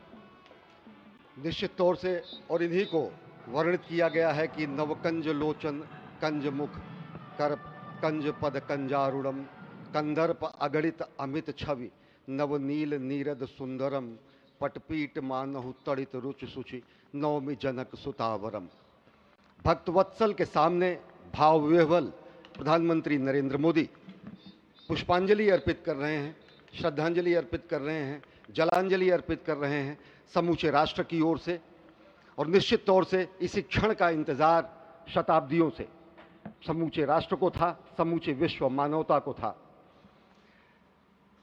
निश्चित तौर से और इन्हीं को वर्णित किया गया है कि नवकंज लोचन कंज मुख कर कंज पद कंजारुणम, कंदर्प अगणित अमित छवि नवनील नीरद सुंदरम, पटपीट मानहु तड़ित रुचि सुचि नवमी जनक सुतावरम। भक्तवत्सल के सामने भाव विह्वल प्रधानमंत्री नरेंद्र मोदी पुष्पांजलि अर्पित कर रहे हैं, श्रद्धांजलि अर्पित कर रहे हैं, जलांजलि अर्पित कर रहे हैं समूचे राष्ट्र की ओर से। और निश्चित तौर से इसी क्षण का इंतजार शताब्दियों से समूचे राष्ट्र को था, समूचे विश्व मानवता को था।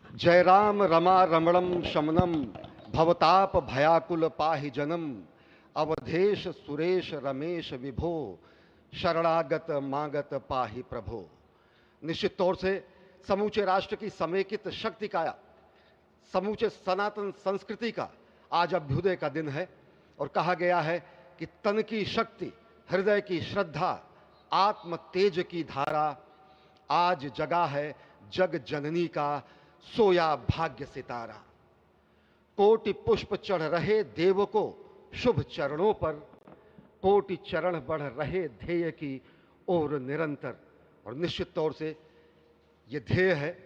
जय राम रमा रमणम शमनम, भवताप भयाकुल पाहि जनम, अवधेश सुरेश रमेश विभो, शरणागत मागत पाहि प्रभो। निश्चित तौर से समूचे राष्ट्र की समेकित शक्ति का, समूचे सनातन संस्कृति का आज अभ्युदय का दिन है। और कहा गया है कि तन की शक्ति, हृदय की श्रद्धा, आत्म तेज की धारा आज जगा है जग जननी का सोया भाग्य सितारा। कोटि पुष्प चढ़ रहे देव को शुभ चरणों पर, कोटि चरण बढ़ रहे ध्येय की ओर निरंतर। और निश्चित तौर से ये ध्येय है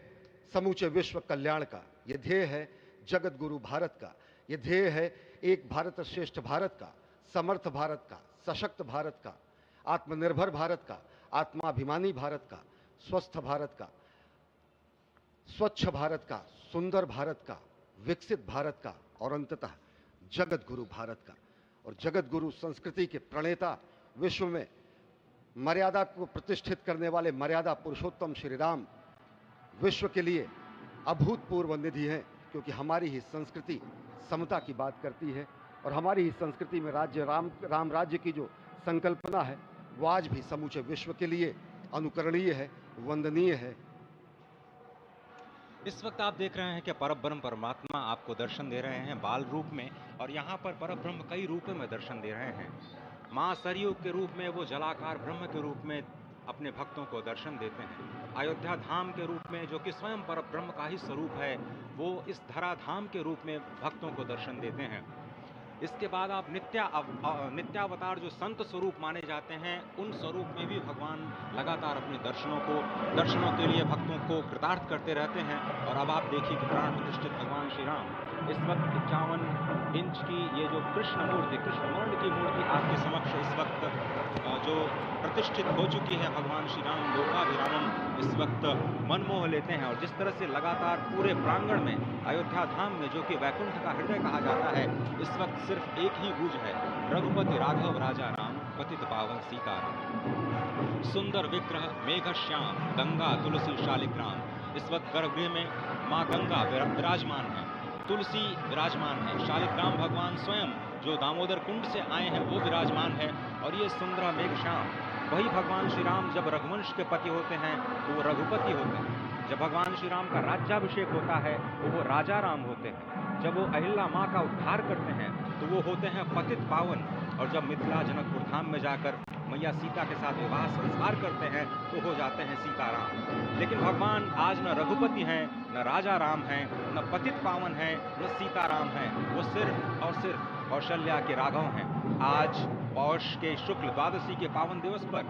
समूचे विश्व कल्याण का, ये ध्येय है जगत गुरु भारत का, ये ध्येय है एक भारत श्रेष्ठ भारत का, समर्थ भारत का, सशक्त भारत का, आत्मनिर्भर भारत का, आत्माभिमानी भारत का, स्वस्थ भारत का, स्वच्छ भारत का, सुंदर भारत का, विकसित भारत का और अंततः जगत गुरु भारत का। और जगत गुरु संस्कृति के प्रणेता, विश्व में मर्यादा को प्रतिष्ठित करने वाले मर्यादा पुरुषोत्तम श्री राम विश्व के लिए अभूतपूर्व निधि हैं, क्योंकि हमारी ही संस्कृति समता की बात करती है और हमारी ही संस्कृति में राज्य राम राज्य की जो संकल्पना है वो आज भी समूचे विश्व के लिए अनुकरणीय है, वंदनीय है। इस वक्त आप देख रहे हैं कि परब्रह्म परमात्मा आपको दर्शन दे रहे हैं बाल रूप में, और यहाँ पर परब्रह्म कई रूपों में दर्शन दे रहे हैं। माँ सरयू के रूप में वो जलाकार ब्रह्म के रूप में अपने भक्तों को दर्शन देते हैं। अयोध्या धाम के रूप में, जो कि स्वयं परब्रह्म का ही स्वरूप है, वो इस धरा धाम के रूप में भक्तों को दर्शन देते हैं। इसके बाद आप नित्यावतार जो संत स्वरूप माने जाते हैं, उन स्वरूप में भी भगवान लगातार अपने दर्शनों के लिए भक्तों को कृतार्थ करते रहते हैं। और अब आप देखिए कि प्राण प्रतिष्ठित भगवान श्री राम इस वक्त 51 इंच की ये जो कृष्ण वर्ण की मूर्ति आपके समक्ष इस वक्त जो प्रतिष्ठित हो चुकी है, भगवान श्री राम लोकाभिरामम इस वक्त मनमोह लेते हैं। और जिस तरह से लगातार पूरे प्रांगण में अयोध्या धाम में, जो कि वैकुंठ का हृदय कहा जाता है, इस वक्त सिर्फ एक ही गूंज है, रघुपति राघव राजा राम पतित पावन सीताराम। सुंदर विग्रह मेघ श्याम गंगा तुलसी शालिग्राम। इस वक्त गर्भगृह में माँ गंगा विराजमान है, तुलसी विराजमान है, शालिग्राम भगवान स्वयं जो दामोदर कुंड से आए हैं वो विराजमान है। और ये सुंदर मेघ श्याम, वही भगवान श्री राम जब रघुवंश के पति होते हैं तो वो रघुपति होते हैं। जब भगवान श्री राम का राज्याभिषेक होता है तो वो राजा राम होते हैं। जब वो अहिल्या माँ का उद्धार करते हैं तो वो होते हैं पतित पावन। और जब मिथिला जनकपुर धाम में जाकर मैया सीता के साथ विवाह संस्कार करते हैं तो हो जाते हैं सीताराम। लेकिन भगवान आज न रघुपति हैं, न राजा राम हैं, न पतित पावन हैं, न सीताराम हैं। वो सिर्फ और सिर्फ कौशल्या के राघव हैं। आज पौष के शुक्ल द्वादशी के पावन दिवस पर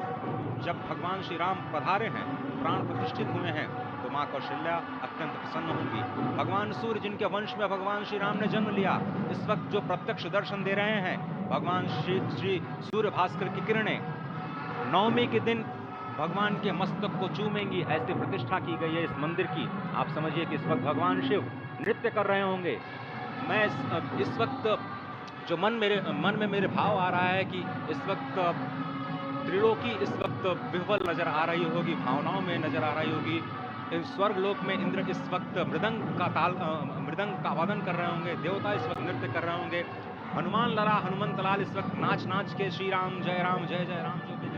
जब भगवान श्री राम पधारे हैं, प्राण प्रतिष्ठित हुए हैं, तो माँ कौशल्या अत्यंत प्रसन्न होंगी। भगवान सूर्य जिनके वंश में भगवान श्री राम ने जन्म लिया, इस वक्त जो प्रत्यक्ष दर्शन दे रहे हैं, भगवान श्री सूर्य भास्कर की किरणें नवमी के दिन भगवान के मस्तक को चूमेंगी। ऐसी प्रतिष्ठा की गई है इस मंदिर की। आप समझिए कि इस वक्त भगवान शिव नृत्य कर रहे होंगे। मैं इस वक्त जो मन में मेरे भाव आ रहा है कि इस वक्त त्रिलोकी इस वक्त विह्वल नजर आ रही होगी, भावनाओं में नजर आ रही होगी। स्वर्ग लोक में इंद्र इस वक्त मृदंग का वादन कर रहे होंगे, देवता इस वक्त नृत्य कर रहे होंगे। हनुमान लला हनुमंत लाल इस वक्त नाच के श्री राम जय राम जो भी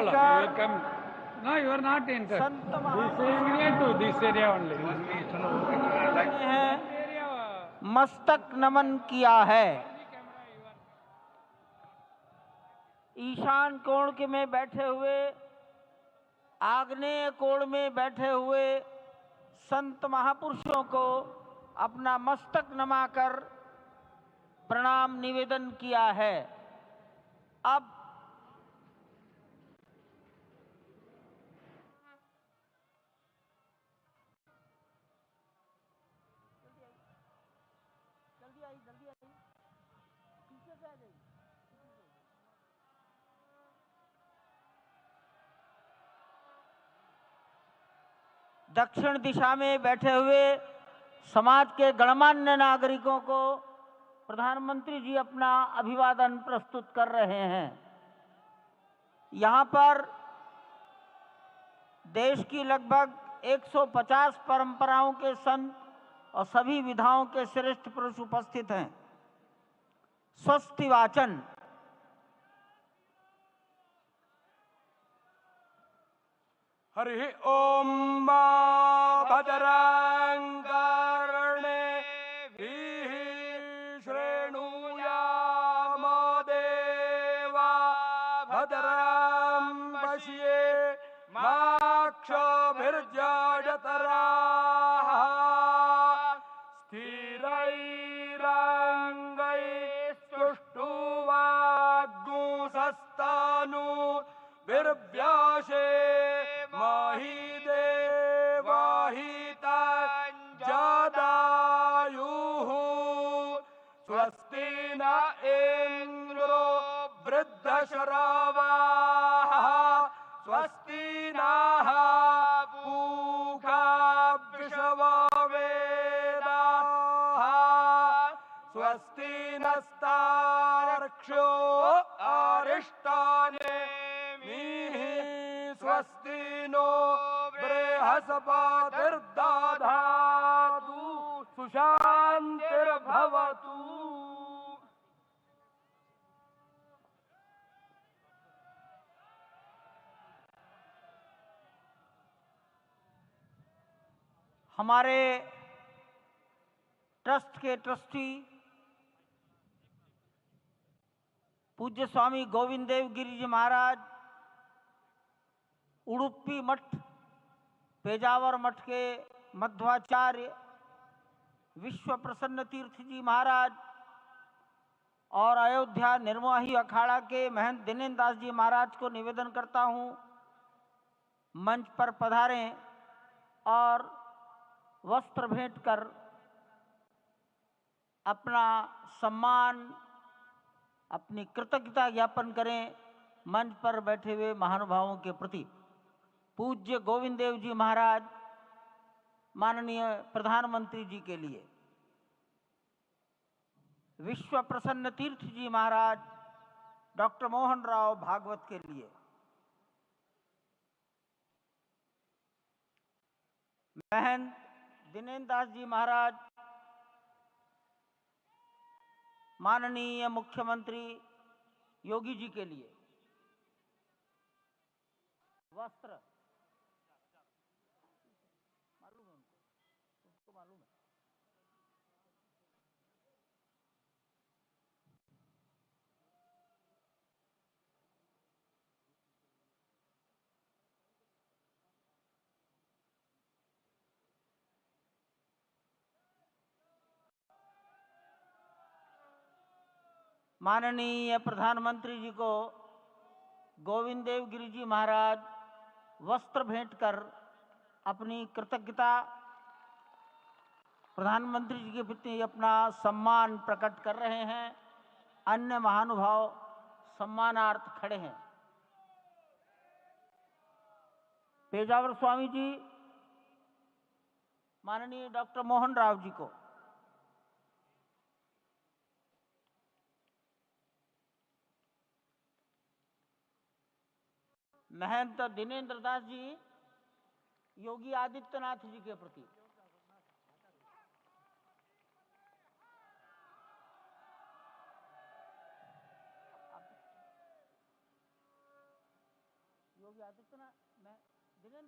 लगाकर Come. No, you are not entered. Sant This महापुरुषों area to this area only. ने मस्तक नमन किया है। ईशान कोण के में बैठे हुए, आग्नेय कोण में बैठे हुए संत महापुरुषों को अपना मस्तक नमाकर प्रणाम निवेदन किया है। अब दक्षिण दिशा में बैठे हुए समाज के गणमान्य नागरिकों को प्रधानमंत्री जी अपना अभिवादन प्रस्तुत कर रहे हैं। यहाँ पर देश की लगभग 150 परंपराओं के संत और सभी विधाओं के श्रेष्ठ पुरुष उपस्थित हैं। स्वस्ति वाचन हरि ओम भद्रं कर्णेभिः शृणुयाम देवा भद्रं पश्येमाक्षभिर्यजत्राः स्थिरैरङ्गैस्तुष्टुवाग्गुंसस्तनूभिर्व्यासे महि देवाहितञ्जदायुः स्वस्ति न इन्द्रो वृद्धश्रवाः स्वस्ति नः पूषा विश्ववेदाः स्वस्ति नस्तार्क्ष्यो अरिष्टानेमिः स्वस्ति नो बृहस्पतिर्दधातु सुशान्तिर्भवतु। हमारे ट्रस्ट के ट्रस्टी पूज्य स्वामी गोविंद देव गिरि जी महाराज, उडुपी मठ, पेजावर मठ के मध्वाचार्य विश्व प्रसन्न तीर्थ जी महाराज और अयोध्या निर्मोही अखाड़ा के महंत दिनेन्द्र दास जी महाराज को निवेदन करता हूँ मंच पर पधारें और वस्त्र भेंट कर अपना सम्मान, अपनी कृतज्ञता ज्ञापन करें मंच पर बैठे हुए महानुभावों के प्रति। पूज्य गोविंद देव जी महाराज माननीय प्रधानमंत्री जी के लिए, विश्व प्रसन्न तीर्थ जी महाराज डॉक्टर मोहन राव भागवत के लिए, महंत दिनेन्द्र दास जी महाराज माननीय मुख्यमंत्री योगी जी के लिए वस्त्र मालूम है उनको मालूम है। माननीय प्रधानमंत्री जी को गोविंद देव गिरि जी महाराज वस्त्र भेंट कर अपनी कृतज्ञता, प्रधानमंत्री जी के प्रति अपना सम्मान प्रकट कर रहे हैं। अन्य महानुभाव सम्मानार्थ खड़े हैं। पेजावर स्वामी जी माननीय डॉक्टर मोहन राव जी को, महंत दिनेन्द्र दास जी योगी आदित्यनाथ जी के प्रति,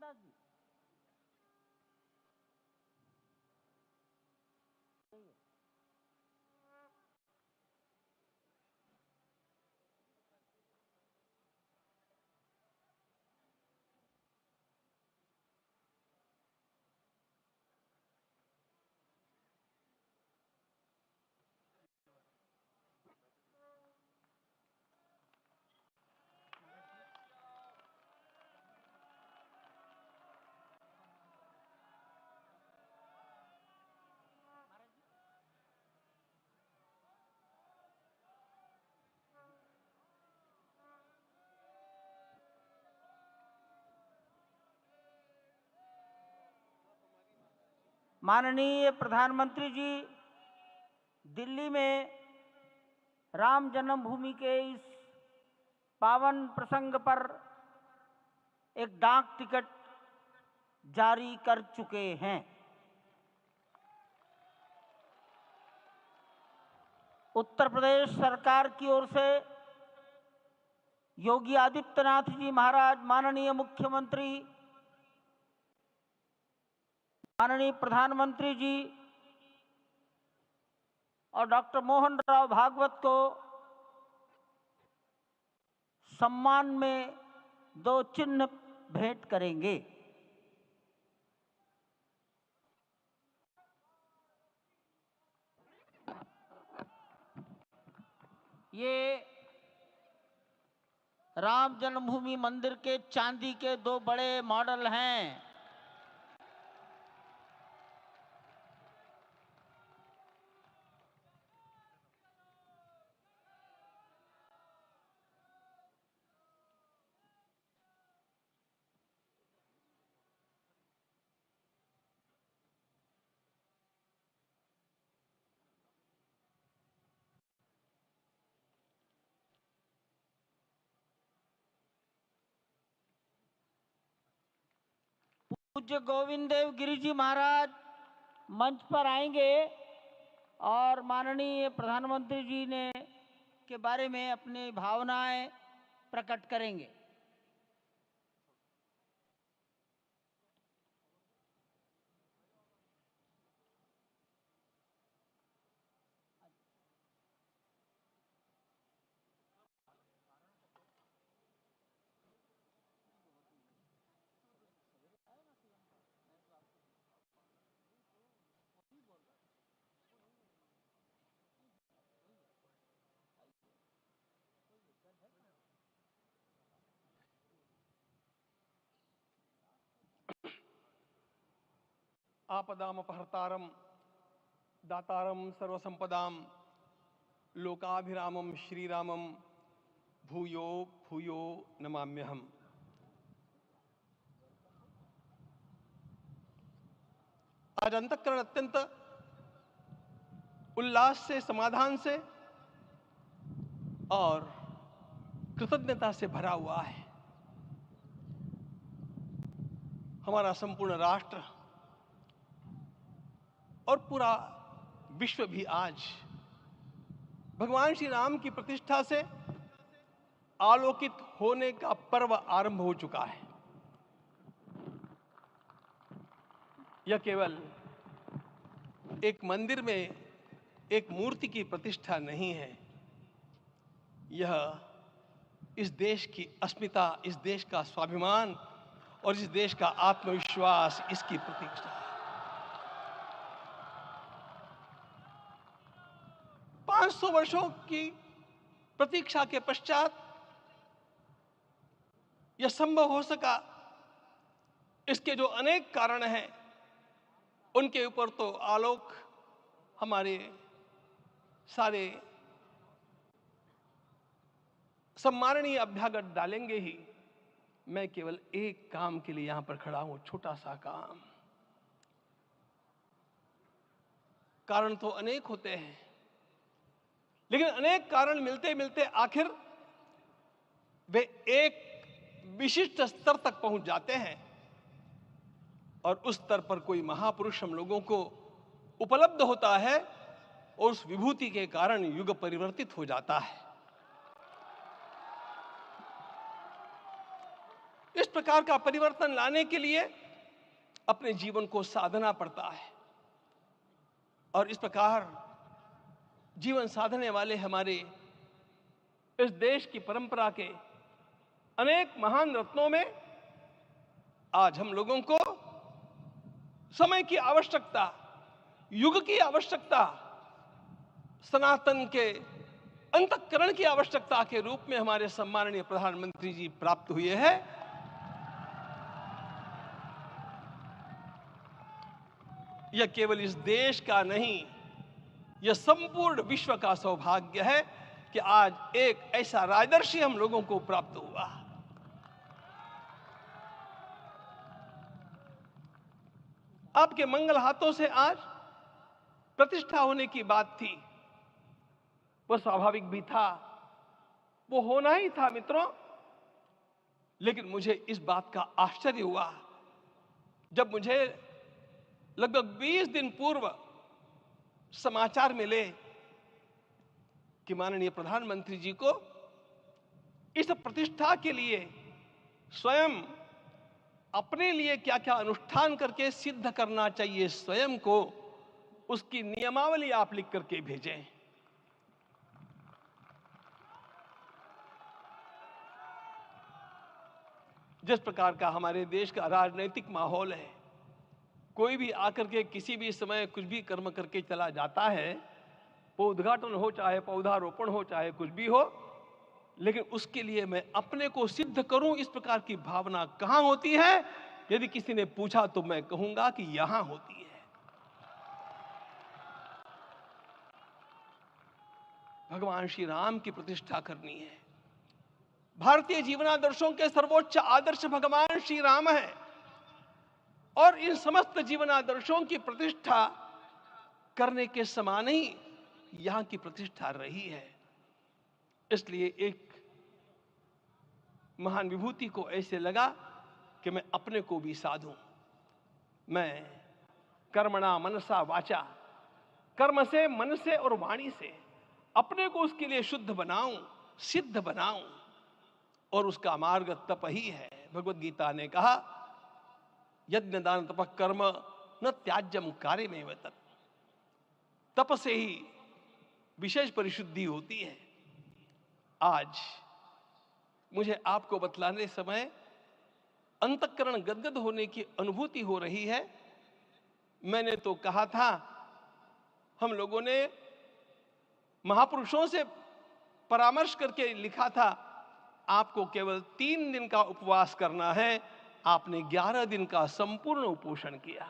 महाराज जी माननीय प्रधानमंत्री जी दिल्ली में राम जन्मभूमि के इस पावन प्रसंग पर एक डाक टिकट जारी कर चुके हैं। उत्तर प्रदेश सरकार की ओर से योगी आदित्यनाथ जी महाराज, माननीय मुख्यमंत्री, माननीय प्रधानमंत्री जी और डॉक्टर मोहन राव भागवत को सम्मान में 2 चिन्ह भेंट करेंगे। ये राम जन्मभूमि मंदिर के चांदी के 2 बड़े मॉडल हैं। पूज्य गोविंद देव गिरि जी महाराज मंच पर आएंगे और माननीय प्रधानमंत्री जी ने के बारे में अपनी भावनाएं प्रकट करेंगे। आपदामपहर्तारं दातारं सर्वसंपदां लोकाभिरामं श्रीरामं भूयो भूयो नमाम्यहम्। आज अंतःकरण अत्यंत उल्लास से, समाधान से और कृतज्ञता से भरा हुआ है। हमारा संपूर्ण राष्ट्र और पूरा विश्व भी आज भगवान श्री राम की प्रतिष्ठा से आलोकित होने का पर्व आरंभ हो चुका है। यह केवल एक मंदिर में एक मूर्ति की प्रतिष्ठा नहीं है, यह इस देश की अस्मिता, इस देश का स्वाभिमान और इस देश का आत्मविश्वास, इसकी प्रतीक्षा है। 500 वर्षों की प्रतीक्षा के पश्चात यह संभव हो सका। इसके जो अनेक कारण हैं उनके ऊपर तो आलोक हमारे सारे सम्माननीय अभ्यागत डालेंगे ही। मैं केवल एक काम के लिए यहां पर खड़ा हूं, छोटा सा काम। कारण तो अनेक होते हैं, लेकिन अनेक कारण मिलते मिलते आखिर वे एक विशिष्ट स्तर तक पहुंच जाते हैं और उस स्तर पर कोई महापुरुष हम लोगों को उपलब्ध होता है और उस विभूति के कारण युग परिवर्तित हो जाता है। इस प्रकार का परिवर्तन लाने के लिए अपने जीवन को साधना पड़ता है। और इस प्रकार जीवन साधने वाले हमारे इस देश की परंपरा के अनेक महान रत्नों में आज हम लोगों को समय की आवश्यकता, युग की आवश्यकता, सनातन के अंतःकरण की आवश्यकता के रूप में हमारे सम्माननीय प्रधानमंत्री जी प्राप्त हुए हैं। यह केवल इस देश का नहीं, यह संपूर्ण विश्व का सौभाग्य है कि आज एक ऐसा राजदर्शी हम लोगों को प्राप्त हुआ। आपके मंगल हाथों से आज प्रतिष्ठा होने की बात थी, वह स्वाभाविक भी था, वो होना ही था मित्रों। लेकिन मुझे इस बात का आश्चर्य हुआ जब मुझे लगभग 20 दिन पूर्व समाचार मिले कि माननीय प्रधानमंत्री जी को इस प्रतिष्ठा के लिए स्वयं अपने लिए क्या क्या अनुष्ठान करके सिद्ध करना चाहिए स्वयं को, उसकी नियमावली आप लिख करके भेजें। जिस प्रकार का हमारे देश का राजनीतिक माहौल है, कोई भी आकर के किसी भी समय कुछ भी कर्म करके चला जाता है, वो उद्घाटन हो चाहे पौधारोपण हो चाहे कुछ भी हो, लेकिन उसके लिए मैं अपने को सिद्ध करूं, इस प्रकार की भावना कहां होती है? यदि किसी ने पूछा तो मैं कहूंगा कि यहां होती है। भगवान श्री राम की प्रतिष्ठा करनी है। भारतीय जीवनादर्शों के सर्वोच्च आदर्श भगवान श्री राम है और इन समस्त जीवनादर्शों की प्रतिष्ठा करने के समान ही यहां की प्रतिष्ठा रही है। इसलिए एक महान विभूति को ऐसे लगा कि मैं अपने को भी साधूं। मैं कर्मणा मनसा वाचा, कर्म से, मन से और वाणी से अपने को उसके लिए शुद्ध बनाऊं, सिद्ध बनाऊं, और उसका मार्ग तप ही है। भगवत गीता ने कहा, यज्ञ दान तप कर्म न त्याज्यम कार्यमेव तत्। तप से ही विशेष परिशुद्धि होती है। आज मुझे आपको बतलाने समय अंतःकरण गदगद होने की अनुभूति हो रही है। मैंने तो कहा था, हम लोगों ने महापुरुषों से परामर्श करके लिखा था, आपको केवल 3 दिन का उपवास करना है। आपने 11 दिन का संपूर्ण उपोषण किया।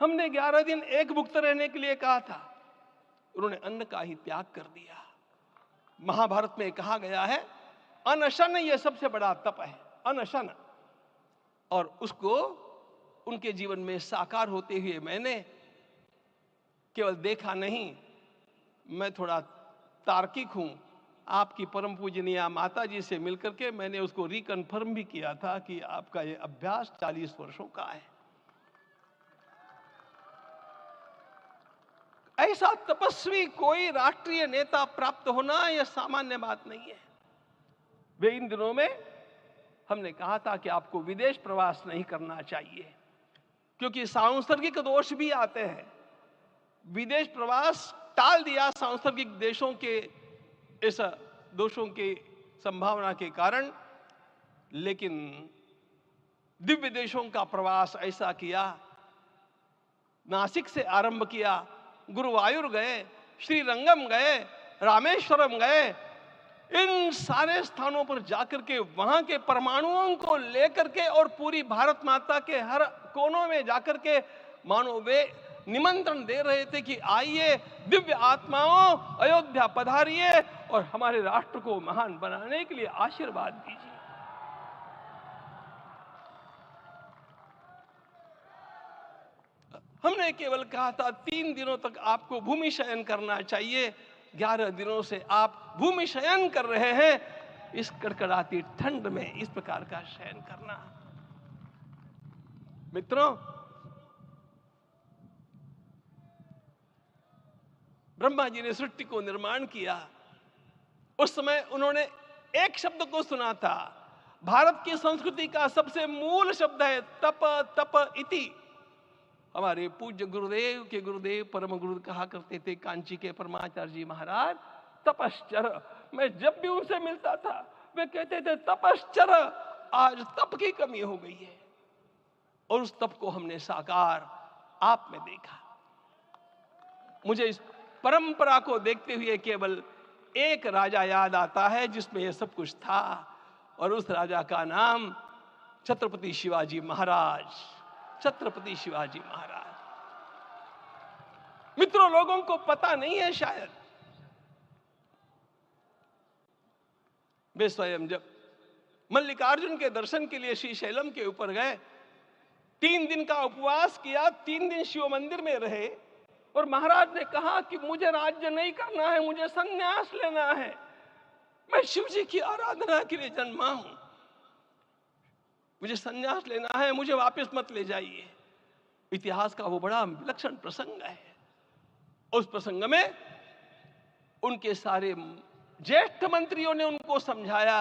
हमने 11 दिन एक मुक्त रहने के लिए कहा था, उन्होंने अन्न का ही त्याग कर दिया। महाभारत में कहा गया है, अनशन यह सबसे बड़ा तप है, अनशन। और उसको उनके जीवन में साकार होते हुए मैंने केवल देखा नहीं, मैं थोड़ा तार्किक हूं। आपकी परम पूजनीय माता जी से मिलकर के मैंने उसको रिकन्फर्म भी किया था कि आपका ये अभ्यास 40 वर्षों का है। ऐसा तपस्वी कोई राष्ट्रीय नेता प्राप्त होना यह सामान्य बात नहीं है। वे इन दिनों में हमने कहा था कि आपको विदेश प्रवास नहीं करना चाहिए, क्योंकि सांसर्गिक दोष भी आते हैं। विदेश प्रवास टाल दिया सांसर्गिक देशों के इस दोषों की संभावना के कारण, लेकिन दिव्य देशों का प्रवास ऐसा किया। नासिक से आरंभ किया, गुरुवायूर गए, श्रीरंगम गए, रामेश्वरम गए। इन सारे स्थानों पर जाकर के वहां के परमाणुओं को लेकर के और पूरी भारत माता के हर कोनों में जाकर के मानो वे निमंत्रण दे रहे थे कि आइए दिव्य आत्माओं, अयोध्या पधारिए और हमारे राष्ट्र को महान बनाने के लिए आशीर्वाद दीजिए। हमने केवल कहा था 3 दिनों तक आपको भूमि शयन करना चाहिए। 11 दिनों से आप भूमि शयन कर रहे हैं। इस कड़कड़ाती ठंड में इस प्रकार का शयन करना, मित्रों, ब्रह्मा जी ने सृष्टि को निर्माण किया। उस समय उन्होंने एक शब्द को सुना था। भारत की संस्कृति का सबसे मूल शब्द है तप तप इति। हमारे पूज्य गुरुदेव के गुरुदेव परम गुरु कहा करते थे, कांची के परमाचार्य जी महाराज, तपश्चर। मैं जब भी उनसे मिलता था वे कहते थे तपश्चर। आज तप की कमी हो गई है और उस तप को हमने साकार आप में देखा। मुझे इस परंपरा को देखते हुए केवल एक राजा याद आता है जिसमें यह सब कुछ था, और उस राजा का नाम छत्रपति शिवाजी महाराज। छत्रपति शिवाजी महाराज। मित्रों, लोगों को पता नहीं है शायद, वे स्वयं जब मल्लिकार्जुन के दर्शन के लिए श्री शैलम के ऊपर गए, 3 दिन का उपवास किया, 3 दिन शिव मंदिर में रहे, और महाराज ने कहा कि मुझे राज्य नहीं करना है, मुझे संन्यास लेना है, मैं शिव जी की आराधना के लिए जन्मा हूं, मुझे संन्यास लेना है, मुझे वापस मत ले जाइए। इतिहास का वो बड़ा विलक्षण प्रसंग है। उस प्रसंग में उनके सारे ज्येष्ठ मंत्रियों ने उनको समझाया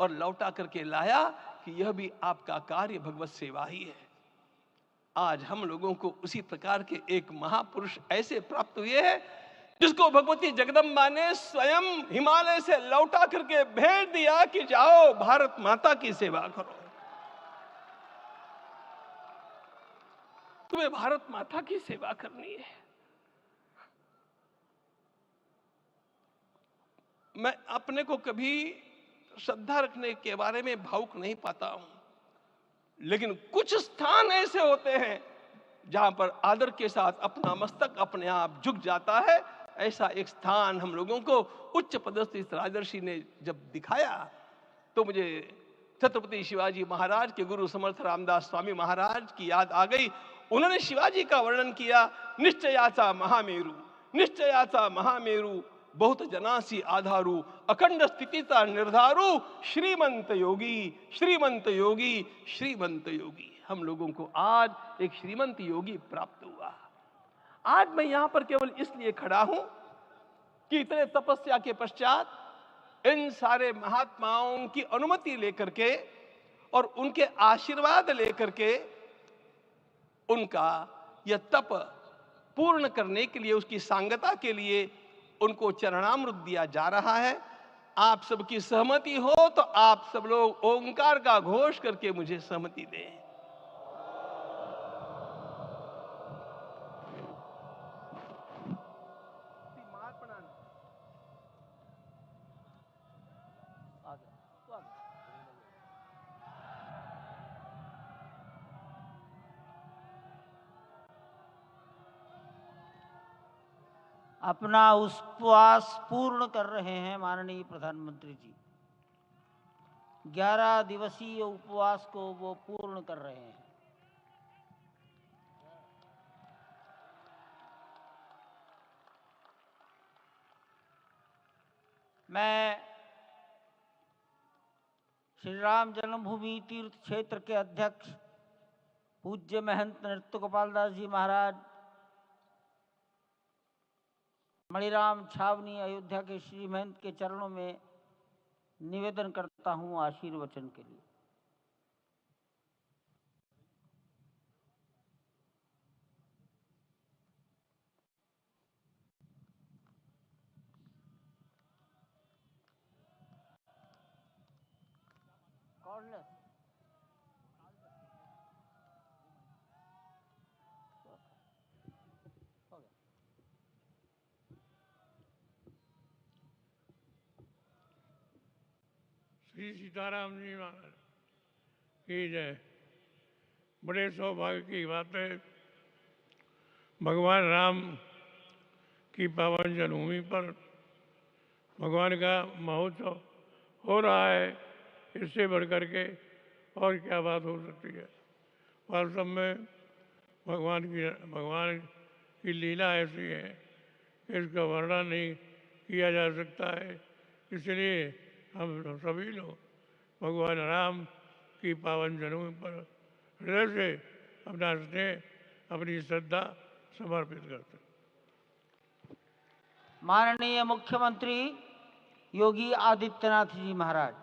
और लौटा करके लाया कि यह भी आपका कार्य भगवत सेवा ही है। आज हम लोगों को उसी प्रकार के एक महापुरुष ऐसे प्राप्त हुए हैं जिसको भगवती जगदम्बा ने स्वयं हिमालय से लौटा करके भेज दिया कि जाओ भारत माता की सेवा करो। तुम्हें भारत माता की सेवा करनी है। मैं अपने को कभी श्रद्धा रखने के बारे में भावुक नहीं पाता हूं, लेकिन कुछ स्थान ऐसे होते हैं जहां पर आदर के साथ अपना मस्तक अपने आप झुक जाता है। ऐसा एक स्थान हम लोगों को उच्च पदस्थ इस राजर्षि ने जब दिखाया तो मुझे छत्रपति शिवाजी महाराज के गुरु समर्थ रामदास स्वामी महाराज की याद आ गई। उन्होंने शिवाजी का वर्णन किया, निश्चयाचा महामेरु, निश्चयाचा महामेरु, बहुत जनासी आधारू, अखंड स्थितिता निर्धारू, श्रीमंत योगी, श्रीमंत योगी, श्रीमंत योगी। हम लोगों को आज एक श्रीमंत योगी प्राप्त हुआ। आज मैं यहां पर केवल इसलिए खड़ा हूं कि इतने तपस्या के पश्चात इन सारे महात्माओं की अनुमति लेकर के और उनके आशीर्वाद लेकर के उनका यह तप पूर्ण करने के लिए, उसकी सांगता के लिए उनको चरणामृत दिया जा रहा है। आप सबकी सहमति हो तो आप सब लोग ओंकार का घोष करके मुझे सहमति दें। अपना उपवास पूर्ण कर रहे हैं माननीय प्रधानमंत्री जी। 11 दिवसीय उपवास को वो पूर्ण कर रहे हैं। मैं श्री राम जन्मभूमि तीर्थ क्षेत्र के अध्यक्ष पूज्य महंत नृत्य गोपाल दास जी महाराज, मणिराम छावनी अयोध्या के श्री महंत के चरणों में निवेदन करता हूं आशीर्वचन के लिए। श्री सीताराम जी महाराज की जय। बड़े सौभाग्य की बात है, भगवान राम की पावन जन्मभूमि पर भगवान का महोत्सव हो रहा है। इससे बढ़कर के और क्या बात हो सकती है। वास्तव में भगवान की लीला ऐसी है, इसका वर्णन नहीं किया जा सकता है। इसलिए हम सभी लोग भगवान राम की पावन जन्मभूमि पर हृदय से अपना स्नेह, अपनी श्रद्धा समर्पित करते हैं। माननीय मुख्यमंत्री योगी आदित्यनाथ जी महाराज।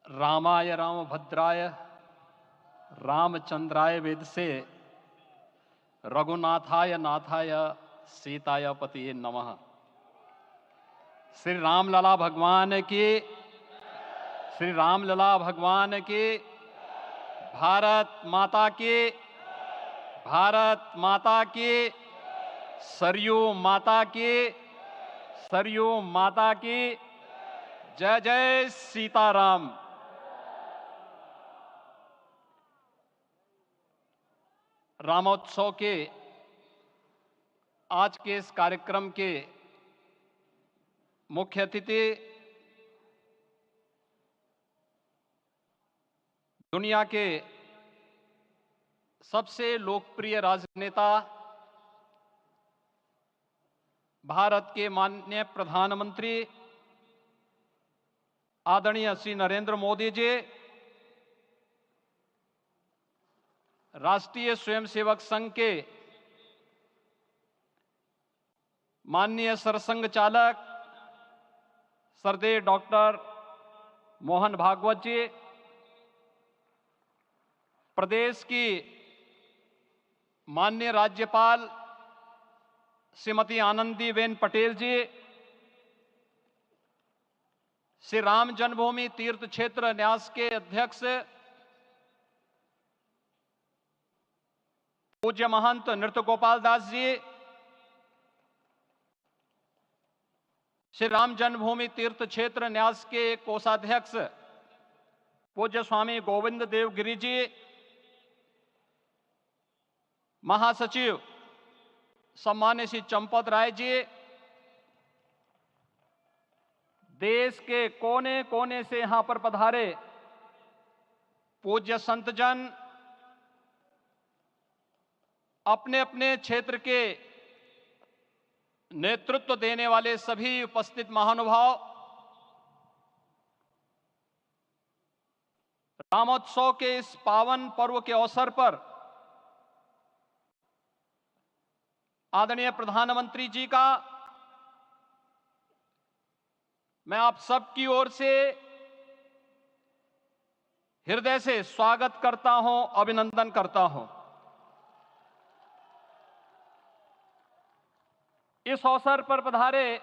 रामाय रामभद्राय रामचंद्राय वेदसे रघुनाथाय नाथाय सीताय पतिये नमः। श्री रामलला भगवान की, श्री रामलला भगवान की, भारत माता की, भारत माता की, सरयू माता की, सरयू माता की, जय जय सीताराम। रामोत्सव के आज के इस कार्यक्रम के मुख्य अतिथि दुनिया के सबसे लोकप्रिय राजनेता भारत के माननीय प्रधानमंत्री आदरणीय श्री नरेंद्र मोदी जी, राष्ट्रीय स्वयंसेवक संघ के माननीय सरसंघ चालक श्रद्धेय डॉक्टर मोहन भागवत जी, प्रदेश की माननीय राज्यपाल श्रीमती आनंदीबेन पटेल जी, श्री राम जन्मभूमि तीर्थ क्षेत्र न्यास के अध्यक्ष पूज्य महंत नृत्य गोपाल दास जी, श्री राम जन्मभूमि तीर्थ क्षेत्र न्यास के कोषाध्यक्ष पूज्य स्वामी गोविंद देव गिरी जी, महासचिव सम्मान्य श्री चंपत राय जी, देश के कोने कोने से यहां पर पधारे पूज्य संतजन, अपने अपने क्षेत्र के नेतृत्व देने वाले सभी उपस्थित महानुभाव, रामोत्सव के इस पावन पर्व के अवसर पर आदरणीय प्रधानमंत्री जी का मैं आप सबकी ओर से हृदय से स्वागत करता हूं, अभिनंदन करता हूं। इस अवसर पर पधारे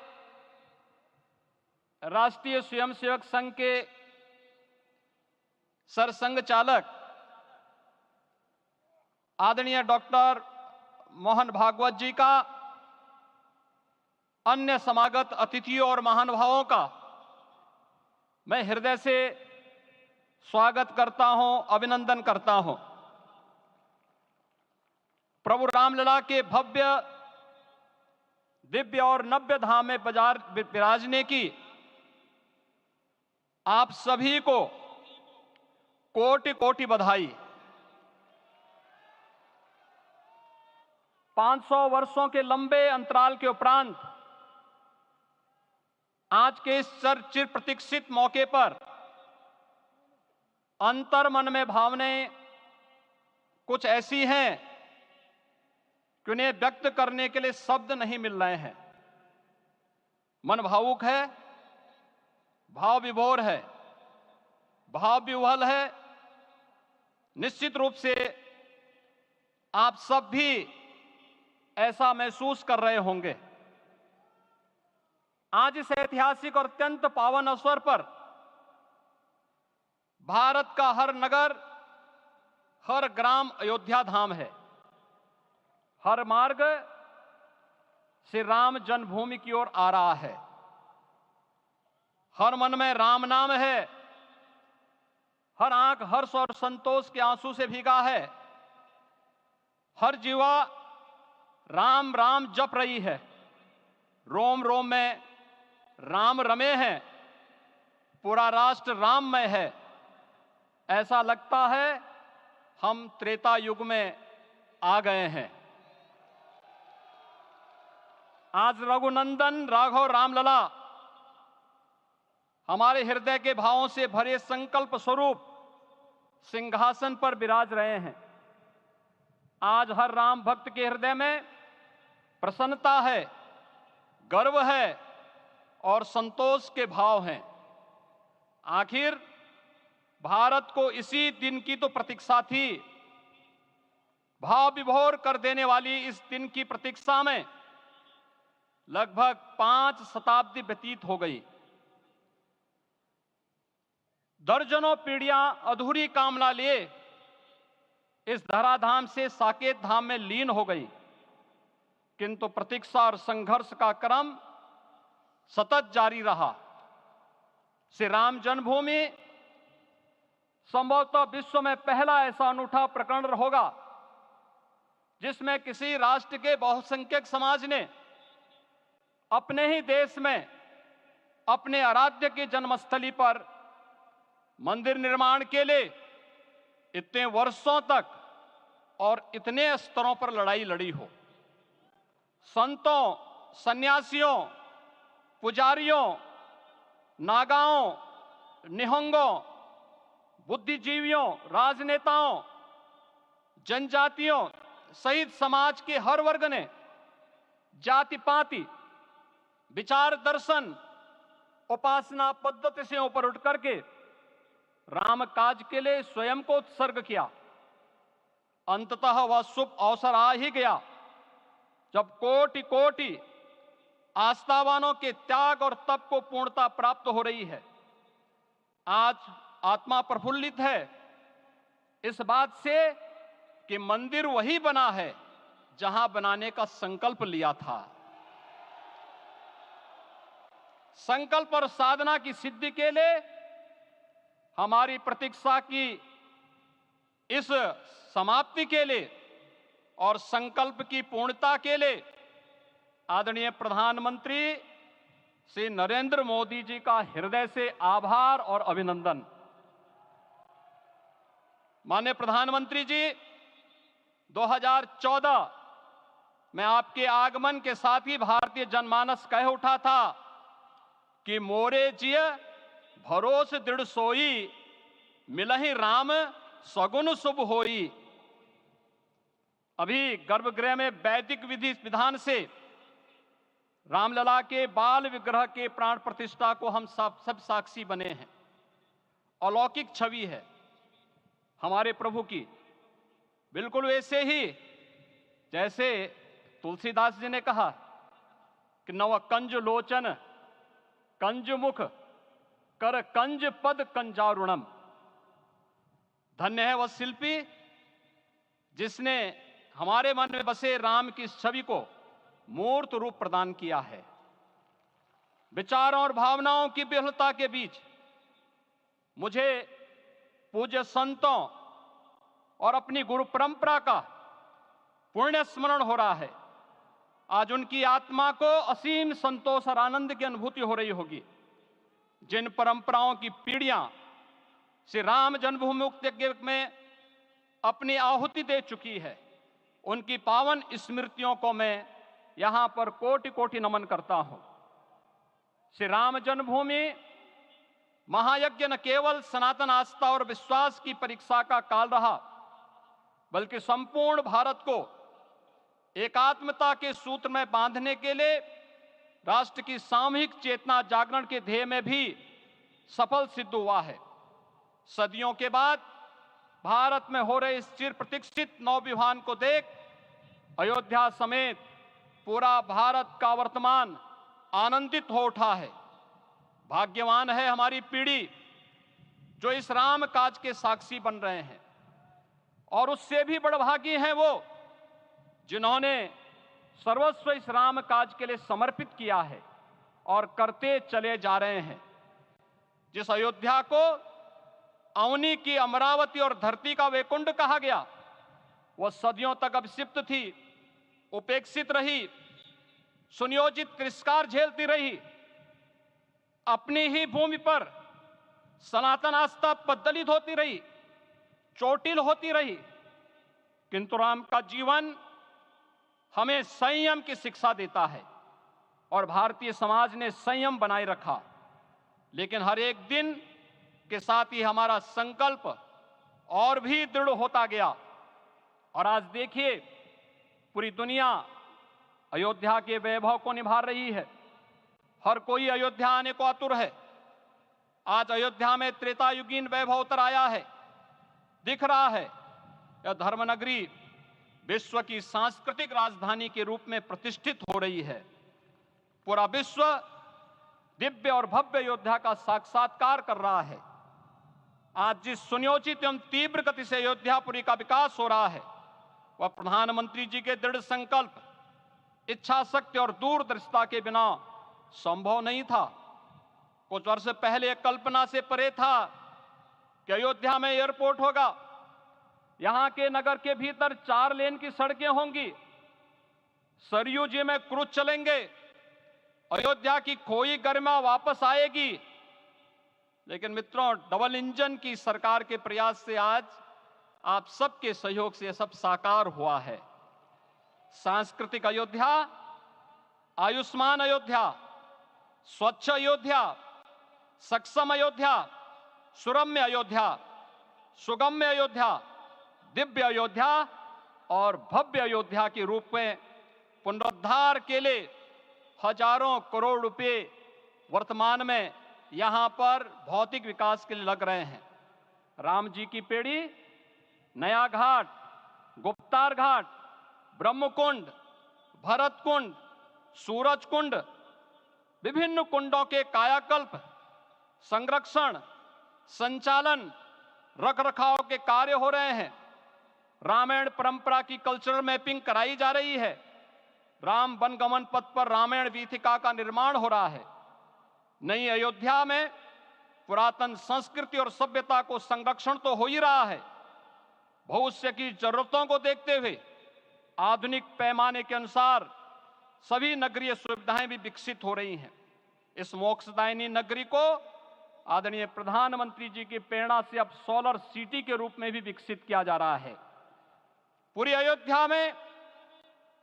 राष्ट्रीय स्वयंसेवक संघ के सरसंघ चालक आदरणीय डॉक्टर मोहन भागवत जी का, अन्य समागत अतिथियों और महानुभावों का मैं हृदय से स्वागत करता हूं, अभिनंदन करता हूं। प्रभु रामलला के भव्य दिव्य और नव्य धाम में विराजने की आप सभी को कोटि कोटि बधाई। 500 वर्षों के लंबे अंतराल के उपरांत आज के इस चिर प्रतीक्षित मौके पर अंतर मन में भावनाएं कुछ ऐसी हैं कि उन्हें व्यक्त करने के लिए शब्द नहीं मिल रहे हैं। मन भावुक है, भाव विभोर है, भाव विह्वल है। निश्चित रूप से आप सब भी ऐसा महसूस कर रहे होंगे। आज इस ऐतिहासिक और अत्यंत पावन अवसर पर भारत का हर नगर, हर ग्राम अयोध्या धाम है। हर मार्ग श्री राम जन्मभूमि की ओर आ रहा है। हर मन में राम नाम है, हर आंख हर्ष और संतोष के आंसू से भीगा है। हर जीवा राम राम जप रही है। रोम रोम में राम रमे हैं, पूरा राष्ट्र राममय है। ऐसा लगता है हम त्रेता युग में आ गए हैं। आज रघुनंदन राघव रामलला हमारे हृदय के भावों से भरे संकल्प स्वरूप सिंहासन पर विराज रहे हैं। आज हर राम भक्त के हृदय में प्रसन्नता है, गर्व है और संतोष के भाव हैं। आखिर भारत को इसी दिन की तो प्रतीक्षा थी। भाव विभोर कर देने वाली इस दिन की प्रतीक्षा में लगभग 5 शताब्दी व्यतीत हो गई। दर्जनों पीढ़ियां अधूरी कामना लिए इस धराधाम से साकेत धाम में लीन हो गई, किंतु प्रतीक्षा और संघर्ष का क्रम सतत जारी रहा। श्री राम जन्मभूमि संभवतः विश्व में पहला ऐसा अनूठा प्रकरण होगा जिसमें किसी राष्ट्र के बहुसंख्यक समाज ने अपने ही देश में अपने आराध्य की जन्मस्थली पर मंदिर निर्माण के लिए इतने वर्षों तक और इतने स्तरों पर लड़ाई लड़ी हो। संतों, सन्यासियों, पुजारियों, नागाओं, निहंगों, बुद्धिजीवियों, राजनेताओं, जनजातियों सहित समाज के हर वर्ग ने जाति पाति, विचार दर्शन, उपासना पद्धति से ऊपर उठ करके राम काज के लिए स्वयं को उत्सर्ग किया। अंततः वह शुभ अवसर आ ही गया जब कोटि कोटि आस्थावानों के त्याग और तप को पूर्णता प्राप्त हो रही है। आज आत्मा प्रफुल्लित है इस बात से कि मंदिर वही बना है जहां बनाने का संकल्प लिया था। संकल्प और साधना की सिद्धि के लिए हमारी प्रतीक्षा की इस समाप्ति के लिए और संकल्प की पूर्णता के लिए आदरणीय प्रधानमंत्री श्री नरेंद्र मोदी जी का हृदय से आभार और अभिनंदन। माननीय प्रधानमंत्री जी, 2014 में आपके आगमन के साथ ही भारतीय जनमानस कह उठा था कि मोरे जिय भरोस दृढ़ सोई, मिलहि राम सगुन शुभ होई। अभी गर्भगृह में वैदिक विधि विधान से रामलला के बाल विग्रह के प्राण प्रतिष्ठा को हम सब साक्षी बने हैं। अलौकिक छवि है हमारे प्रभु की, बिल्कुल वैसे ही जैसे तुलसीदास जी ने कहा कि नव कंज लोचन कंज मुख कर कंज पद कंजारुणम। धन्य है वह शिल्पी जिसने हमारे मन में बसे राम की छवि को मूर्त रूप प्रदान किया है। विचारों और भावनाओं की विहलता के बीच मुझे पूज्य संतों और अपनी गुरु परंपरा का पुण्य स्मरण हो रहा है। आज उनकी आत्मा को असीम संतोष और आनंद की अनुभूति हो रही होगी। जिन परंपराओं की पीढ़ियां श्री राम जन्मभूमि मुक्ति यज्ञ में अपनी आहुति दे चुकी है, उनकी पावन स्मृतियों को मैं यहां पर कोटि कोटि नमन करता हूं। श्री राम जन्मभूमि महायज्ञ न केवल सनातन आस्था और विश्वास की परीक्षा का काल रहा, बल्कि संपूर्ण भारत को एकात्मता के सूत्र में बांधने के लिए राष्ट्र की सामूहिक चेतना जागरण के ध्येय में भी सफल सिद्ध हुआ है। सदियों के बाद भारत में हो रहे इस चिर प्रतीक्षित नवविवाह को देख अयोध्या समेत पूरा भारत का वर्तमान आनंदित हो उठा है। भाग्यवान है हमारी पीढ़ी जो इस राम काज के साक्षी बन रहे हैं, और उससे भी बड़भागी हैं वो जिन्होंने सर्वस्व इस राम काज के लिए समर्पित किया है और करते चले जा रहे हैं। जिस अयोध्या को अवनी की अमरावती और धरती का वैकुंठ कहा गया, वह सदियों तक अभिषिप्त थी, उपेक्षित रही, सुनियोजित तिरस्कार झेलती रही। अपनी ही भूमि पर सनातन आस्था पद्दलित होती रही, चोटिल होती रही, किंतु राम का जीवन हमें संयम की शिक्षा देता है और भारतीय समाज ने संयम बनाए रखा। लेकिन हर एक दिन के साथ ही हमारा संकल्प और भी दृढ़ होता गया और आज देखिए पूरी दुनिया अयोध्या के वैभव को निभा रही है। हर कोई अयोध्या आने को आतुर है। आज अयोध्या में त्रेतायुगीन वैभव उतर आया है, दिख रहा है। यह धर्मनगरी विश्व की सांस्कृतिक राजधानी के रूप में प्रतिष्ठित हो रही है। पूरा विश्व दिव्य और भव्य अयोध्या का साक्षात्कार कर रहा है। आज जिस सुनियोजित एवं तीव्र गति से अयोध्यापुरी का विकास हो रहा है, वह प्रधानमंत्री जी के दृढ़ संकल्प, इच्छा शक्ति और दूरदर्शिता के बिना संभव नहीं था। कुछ वर्ष पहले कल्पना से परे था कि अयोध्या में एयरपोर्ट होगा, यहां के नगर के भीतर 4 लेन की सड़कें होंगी, सरयू जी में क्रूज चलेंगे, अयोध्या की खोई गरिमा वापस आएगी। लेकिन मित्रों, डबल इंजन की सरकार के प्रयास से आज आप सबके सहयोग से यह सब साकार हुआ है। सांस्कृतिक अयोध्या, आयुष्मान अयोध्या, स्वच्छ अयोध्या, सक्षम अयोध्या, सुरम्य अयोध्या, सुगम्य अयोध्या, दिव्य अयोध्या और भव्य अयोध्या के रूप में पुनरुद्धार के लिए हजारों करोड़ रुपए वर्तमान में यहां पर भौतिक विकास के लिए लग रहे हैं। राम जी की पेड़ी, नया घाट, गुप्तार घाट, ब्रह्मकुंड, भरत कुंड, सूरज कुंड, विभिन्न कुंडों के कायाकल्प, संरक्षण, संचालन, रखरखाव के कार्य हो रहे हैं। रामायण परंपरा की कल्चरल मैपिंग कराई जा रही है। राम वनगमन पथ पर रामायण वीथिका का निर्माण हो रहा है। नई अयोध्या में पुरातन संस्कृति और सभ्यता को संरक्षण तो हो ही रहा है, भविष्य की जरूरतों को देखते हुए आधुनिक पैमाने के अनुसार सभी नगरीय सुविधाएं भी विकसित हो रही हैं। इस मोक्षदायिनी नगरी को आदरणीय प्रधानमंत्री जी की प्रेरणा से अब सोलर सिटी के रूप में भी विकसित किया जा रहा है। पूरी अयोध्या में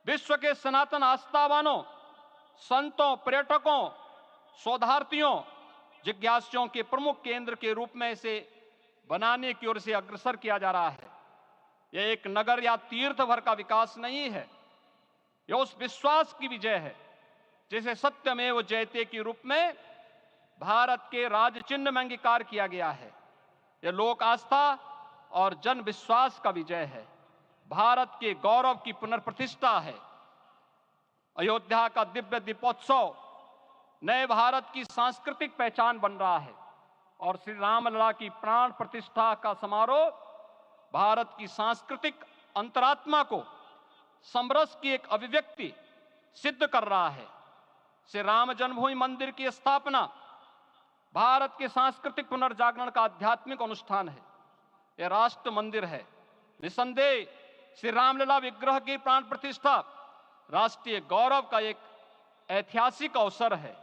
विश्व के सनातन आस्थावानों, संतों, पर्यटकों, शोधार्थियों, जिज्ञासुओं के प्रमुख केंद्र के रूप में इसे बनाने की ओर से अग्रसर किया जा रहा है। यह एक नगर या तीर्थ भर का विकास नहीं है, यह उस विश्वास की विजय है जिसे सत्यमेव जयते के रूप में भारत के राज चिन्ह में अंगीकार किया गया है। यह लोक आस्था और जन विश्वास का विजय है, भारत के गौरव की पुनर्प्रतिष्ठा है। अयोध्या का दिव्य दीपोत्सव नए भारत की सांस्कृतिक पहचान बन रहा है और श्री रामलला की प्राण प्रतिष्ठा का समारोह भारत की सांस्कृतिक अंतरात्मा को समरस की एक अभिव्यक्ति सिद्ध कर रहा है। श्री राम जन्मभूमि मंदिर की स्थापना भारत के सांस्कृतिक पुनर्जागरण का आध्यात्मिक अनुष्ठान है। यह राष्ट्र मंदिर है। निसंदेह श्री रामलला विग्रह की प्राण प्रतिष्ठा राष्ट्रीय गौरव का एक ऐतिहासिक अवसर है।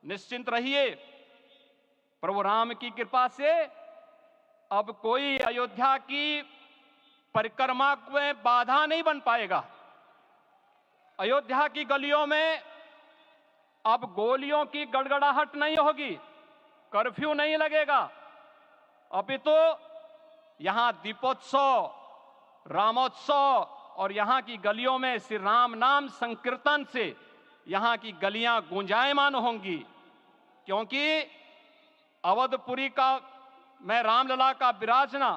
निश्चिंत रहिए, प्रभु राम की कृपा से अब कोई अयोध्या की परिक्रमा में बाधा नहीं बन पाएगा। अयोध्या की गलियों में अब गोलियों की गड़गड़ाहट नहीं होगी, कर्फ्यू नहीं लगेगा। अभी तो यहां दीपोत्सव, रामोत्सव और यहां की गलियों में श्री राम नाम संकीर्तन से यहां की गलियां गुंजायमान होंगी, क्योंकि अवधपुरी का में रामलला का विराजना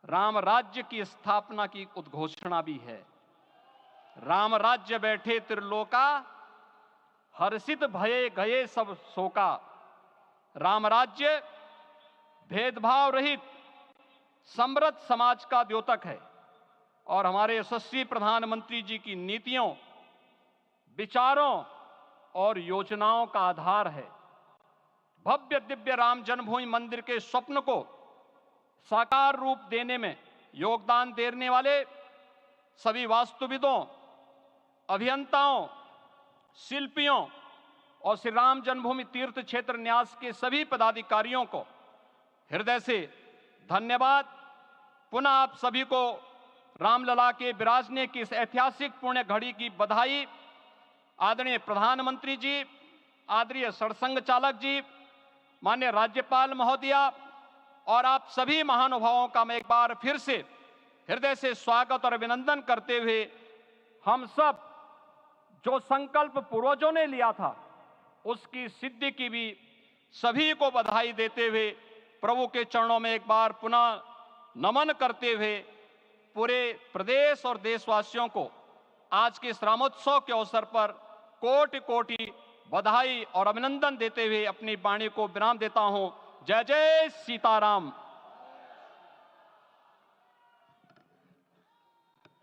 राम राज्य की स्थापना की उद्घोषणा भी है। राम राज्य बैठे त्रिलोका, हर्षित भये गए सब शोका। राम राज्य भेदभाव रहित समृद्ध समाज का द्योतक है और हमारे यशस्वी प्रधानमंत्री जी की नीतियों, विचारों और योजनाओं का आधार है। भव्य दिव्य राम जन्मभूमि मंदिर के स्वप्न को साकार रूप देने में योगदान देने वाले सभी वास्तुविदों, अभियंताओं, शिल्पियों और श्री राम जन्मभूमि तीर्थ क्षेत्र न्यास के सभी पदाधिकारियों को हृदय से धन्यवाद पुनः आप सभी को रामलला के विराजने की इस ऐतिहासिक पुण्य घड़ी की बधाई। आदरणीय प्रधानमंत्री जी, आदरणीय सरसंघ चालक जी, माननीय राज्यपाल महोदया और आप सभी महानुभावों का मैं एक बार फिर से हृदय से स्वागत और अभिनंदन करते हुए हम सब जो संकल्प पूर्वजों ने लिया था उसकी सिद्धि की भी सभी को बधाई देते हुए प्रभु के चरणों में एक बार पुनः नमन करते हुए पूरे प्रदेश और देशवासियों को आज के इस रामोत्सव के अवसर पर कोटि कोटि बधाई और अभिनंदन देते हुए अपनी वाणी को विराम देता हूं। जय जय सीताराम।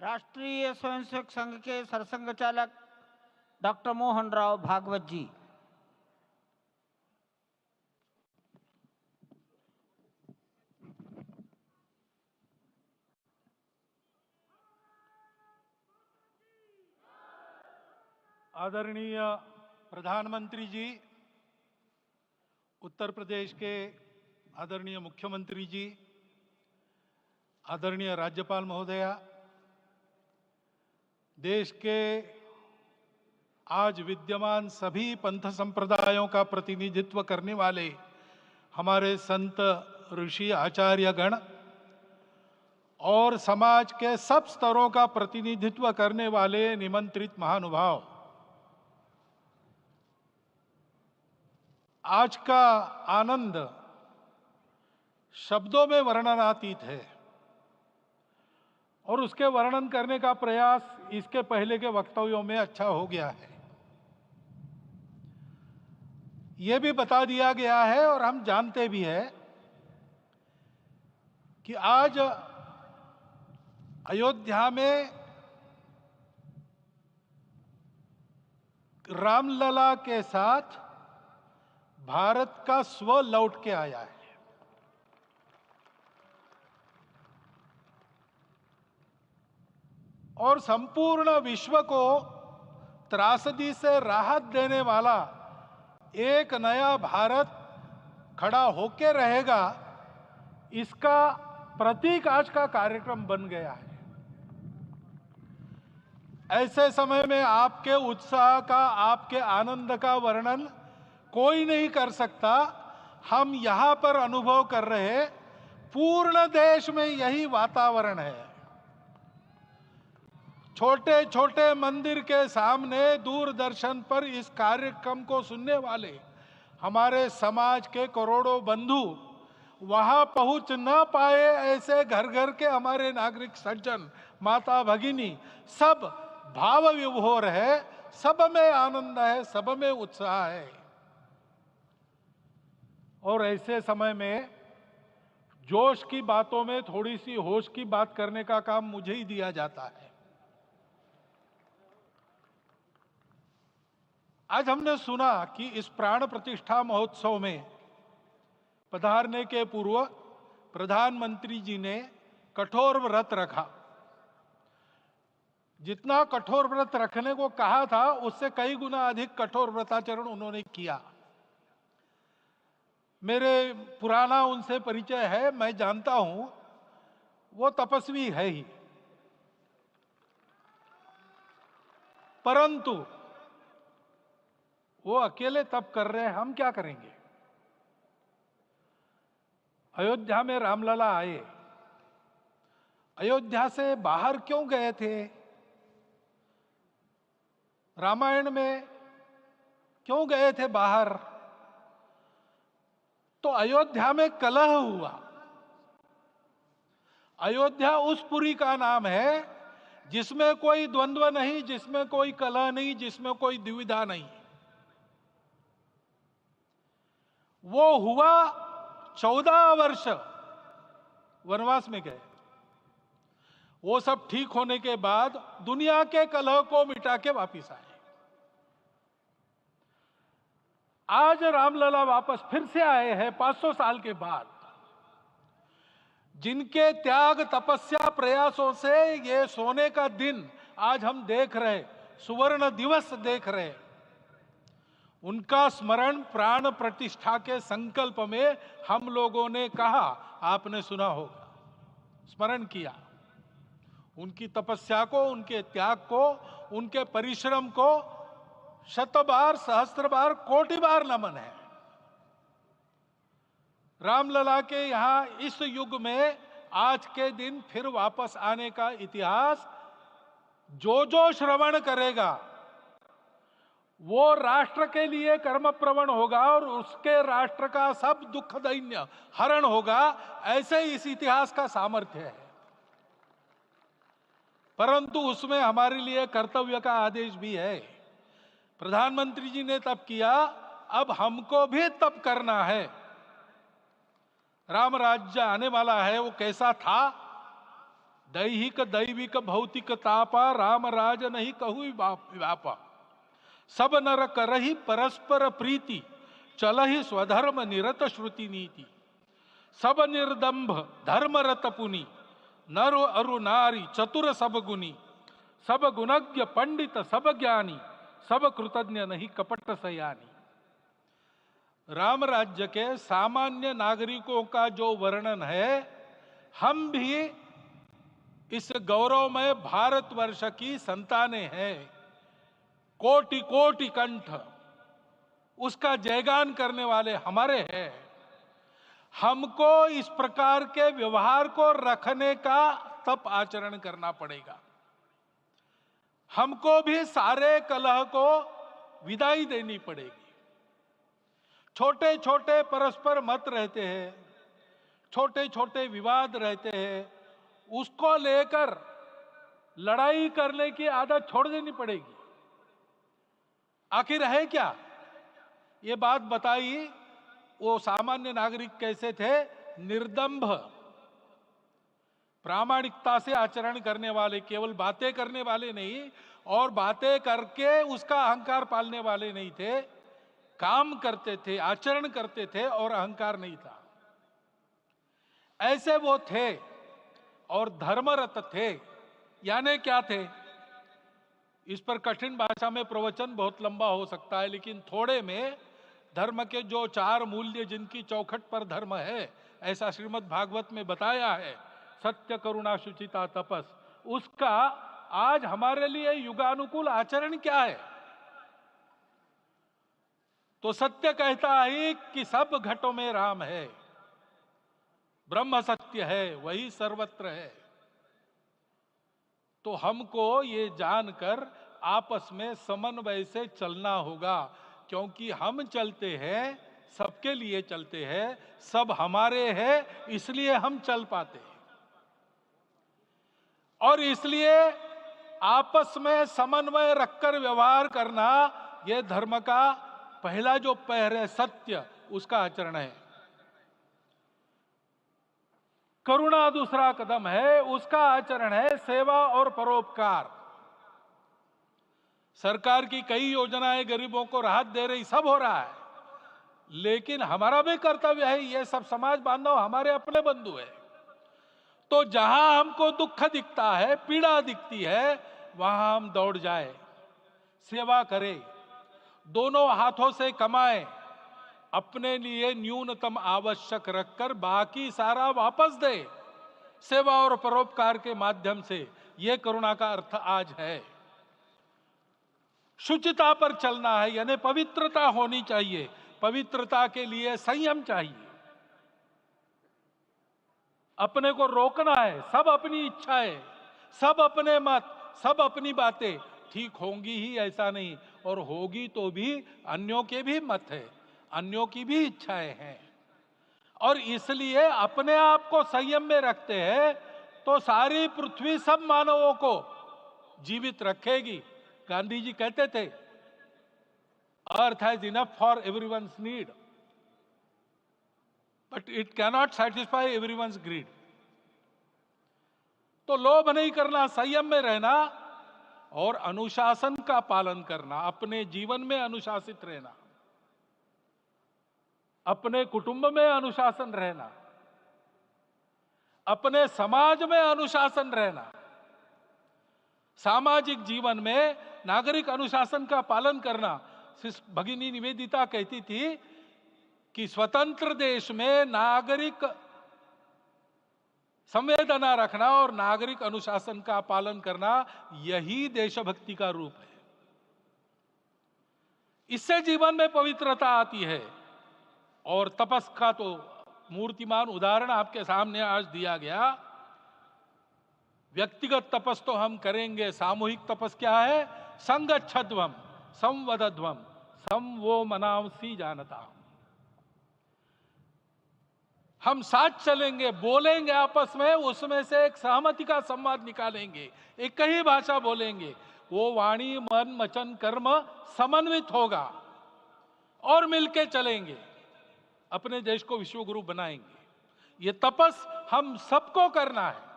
राष्ट्रीय स्वयंसेवक संघ के सरसंघ चालक डॉक्टर मोहन राव भागवत जी। आदरणीय प्रधानमंत्री जी, उत्तर प्रदेश के आदरणीय मुख्यमंत्री जी, आदरणीय राज्यपाल महोदया, देश के आज विद्यमान सभी पंथ संप्रदायों का प्रतिनिधित्व करने वाले हमारे संत ऋषि आचार्य गण और समाज के सब स्तरों का प्रतिनिधित्व करने वाले निमंत्रित महानुभाव, आज का आनंद शब्दों में वर्णनातीत है और उसके वर्णन करने का प्रयास इसके पहले के वक्तव्यों में अच्छा हो गया है। यह भी बता दिया गया है और हम जानते भी हैं कि आज अयोध्या में रामलला के साथ भारत का स्व लौट के आया है। और संपूर्ण विश्व को त्रासदी से राहत देने वाला एक नया भारत खड़ा होके रहेगा, इसका प्रतीक आज का कार्यक्रम बन गया है। ऐसे समय में आपके उत्साह का, आपके आनंद का वर्णन कोई नहीं कर सकता। हम यहां पर अनुभव कर रहे, पूर्ण देश में यही वातावरण है। छोटे छोटे मंदिर के सामने दूरदर्शन पर इस कार्यक्रम को सुनने वाले हमारे समाज के करोड़ों बंधु वहां पहुंच न पाए, ऐसे घर घर के हमारे नागरिक सज्जन, माता भगिनी सब भाव विभोर है, सब में आनंद है, सब में उत्साह है। और ऐसे समय में जोश की बातों में थोड़ी सी होश की बात करने का काम मुझे ही दिया जाता है। आज हमने सुना कि इस प्राण प्रतिष्ठा महोत्सव में पधारने के पूर्व प्रधानमंत्री जी ने कठोर व्रत रखा। जितना कठोर व्रत रखने को कहा था उससे कई गुना अधिक कठोर व्रताचरण उन्होंने किया। मेरे पुराना उनसे परिचय है, मैं जानता हूं वो तपस्वी है ही, परंतु वो अकेले तप कर रहे हैं, हम क्या करेंगे। अयोध्या में रामलला आए, अयोध्या से बाहर क्यों गए थे, रामायण में क्यों गए थे बाहर, तो अयोध्या में कलह हुआ। अयोध्या उस पुरी का नाम है जिसमें कोई द्वंद्व नहीं, जिसमें कोई कलह नहीं, जिसमें कोई दुविधा नहीं। वो हुआ 14 वर्ष वनवास में गए। वो सब ठीक होने के बाद दुनिया के कलह को मिटा के वापिस आए। आज रामलला वापस फिर से आए हैं 500 साल के बाद। जिनके त्याग, तपस्या, प्रयासों से ये सोने का दिन आज हम देख रहे, सुवर्ण दिवस देख रहे, उनका स्मरण प्राण प्रतिष्ठा के संकल्प में हम लोगों ने कहा, आपने सुना होगा, स्मरण किया। उनकी तपस्या को, उनके त्याग को, उनके परिश्रम को शत बार, सहस्त्र बार, कोटि बार नमन है। रामलला के यहां इस युग में आज के दिन फिर वापस आने का इतिहास जो जो श्रवण करेगा वो राष्ट्र के लिए कर्म प्रवण होगा और उसके राष्ट्र का सब दुख दैन्य हरण होगा। ऐसे इस इतिहास का सामर्थ्य है। परंतु उसमें हमारे लिए कर्तव्य का आदेश भी है। प्रधानमंत्री जी ने तप किया, अब हमको भी तप करना है। राम राज्य आने वाला है, वो कैसा था? दैहिक दैविक भौतिक तापा, राम राज नहीं कहु व्यापा। सब नर करहि परस्पर प्रीति, चलहि स्वधर्म निरत श्रुति नीति। सब निर्दंभ धर्म रत पुनि, नर अरु नारी चतुर सब गुनी। सब गुणज्ञ पंडित सब ज्ञानी, सब कृतज्ञ नहीं कपट सयानी। राम राज्य के सामान्य नागरिकों का जो वर्णन है, हम भी इस गौरवमय भारतवर्ष की संतानें हैं। कोटि कोटि कंठ उसका जयगान करने वाले हमारे हैं। हमको इस प्रकार के व्यवहार को रखने का तप आचरण करना पड़ेगा। हमको भी सारे कलह को विदाई देनी पड़ेगी। छोटे छोटे परस्पर मत रहते हैं, छोटे छोटे विवाद रहते हैं, उसको लेकर लड़ाई करने की आदत छोड़ देनी पड़ेगी। आखिर है क्या? ये बात बताई, वो सामान्य नागरिक कैसे थे? निर्दंभ, प्रामाणिकता से आचरण करने वाले, केवल बातें करने वाले नहीं और बातें करके उसका अहंकार पालने वाले नहीं थे। काम करते थे, आचरण करते थे और अहंकार नहीं था। ऐसे वो थे और धर्मरत थे। यानी क्या थे? इस पर कठिन भाषा में प्रवचन बहुत लंबा हो सकता है, लेकिन थोड़े में धर्म के जो 4 मूल्य जिनकी चौखट पर धर्म है, ऐसा श्रीमद् भागवत में बताया है, सत्य करुणा शुचिता तपस, उसका आज हमारे लिए युगानुकूल आचरण क्या है? तो सत्य कहता है कि सब घटों में राम है, ब्रह्म सत्य है, वही सर्वत्र है। तो हमको ये जानकर आपस में समन्वय से चलना होगा, क्योंकि हम चलते हैं, सबके लिए चलते हैं, सब हमारे हैं, इसलिए हम चल पाते हैं। और इसलिए आपस में समन्वय रखकर व्यवहार करना, यह धर्म का पहला जो पैर है, सत्य, उसका आचरण है। करुणा दूसरा कदम है, उसका आचरण है सेवा और परोपकार। सरकार की कई योजनाएं गरीबों को राहत दे रही, सब हो रहा है, लेकिन हमारा भी कर्तव्य है, ये सब समाज बांधव हमारे अपने बंधु है। तो जहां हमको दुख दिखता है, पीड़ा दिखती है, वहां हम दौड़ जाए, सेवा करें, दोनों हाथों से कमाएं, अपने लिए न्यूनतम आवश्यक रखकर बाकी सारा वापस दे, सेवा और परोपकार के माध्यम से। यह करुणा का अर्थ आज है। शुचिता पर चलना है, यानी पवित्रता होनी चाहिए। पवित्रता के लिए संयम चाहिए, अपने को रोकना है। सब अपनी इच्छाएं, सब अपने मत, सब अपनी बातें ठीक होंगी ही ऐसा नहीं, और होगी तो भी अन्यों के भी मत है, अन्यों की भी इच्छाएं हैं। और इसलिए अपने आप को संयम में रखते हैं तो सारी पृथ्वी सब मानवों को जीवित रखेगी। गांधी जी कहते थे, earth has enough for everyone's need, but it cannot satisfy everyone's greed. तो लोभ नहीं करना, संयम में रहना और अनुशासन का पालन करना, अपने जीवन में अनुशासित रहना, अपने कुटुंब में अनुशासन रहना, अपने समाज में अनुशासन रहना। सामाजिक जीवन में नागरिक अनुशासन का पालन करना। भगिनी निवेदिता कहती थी कि स्वतंत्र देश में नागरिक संवेदना रखना और नागरिक अनुशासन का पालन करना, यही देशभक्ति का रूप है। इससे जीवन में पवित्रता आती है। और तपस का तो मूर्तिमान उदाहरण आपके सामने आज दिया गया। व्यक्तिगत तपस तो हम करेंगे, सामूहिक तपस क्या है? संगच्छध्वम संवदध्वम सम वो मनांसी जानता। हम साथ चलेंगे, बोलेंगे आपस में, उसमें से एक सहमति का संवाद निकालेंगे, एक ही भाषा बोलेंगे, वो वाणी मन वचन कर्म समन्वित होगा और मिलके चलेंगे, अपने देश को विश्व गुरु बनाएंगे। ये तपस हम सबको करना है।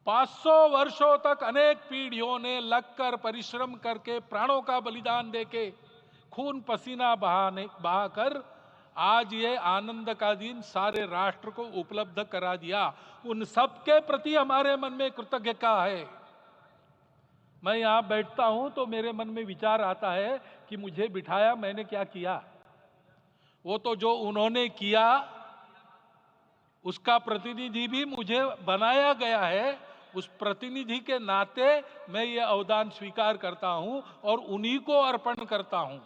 500 वर्षों तक अनेक पीढ़ियों ने लगकर परिश्रम करके, प्राणों का बलिदान देके, खून पसीना बहाकर आज ये आनंद का दिन सारे राष्ट्र को उपलब्ध करा दिया। उन सब के प्रति हमारे मन में कृतज्ञता है। मैं यहां बैठता हूं तो मेरे मन में विचार आता है कि मुझे बिठाया, मैंने क्या किया? वो तो जो उन्होंने किया उसका प्रतिनिधि भी मुझे बनाया गया है। उस प्रतिनिधि के नाते मैं ये अवदान स्वीकार करता हूं और उन्हीं को अर्पण करता हूं।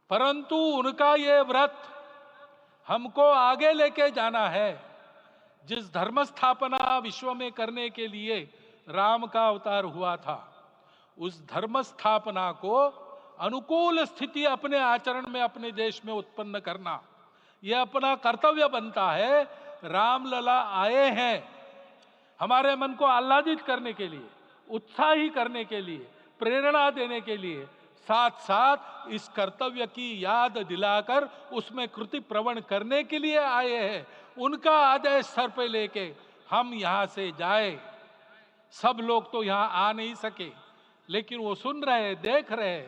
परंतु उनका ये व्रत हमको आगे लेके जाना है। जिस धर्म स्थापना विश्व में करने के लिए राम का अवतार हुआ था, उस धर्म स्थापना को अनुकूल स्थिति अपने आचरण में, अपने देश में उत्पन्न करना, यह अपना कर्तव्य बनता है। रामलला आए हैं हमारे मन को आह्लादित करने के लिए, उत्साही करने के लिए, प्रेरणा देने के लिए, साथ साथ इस कर्तव्य की याद दिलाकर उसमें कृति प्रवण करने के लिए आए हैं। उनका आदेश सर पे लेके हम यहां से जाए। सब लोग तो यहां आ नहीं सके, लेकिन वो सुन रहे, देख रहे।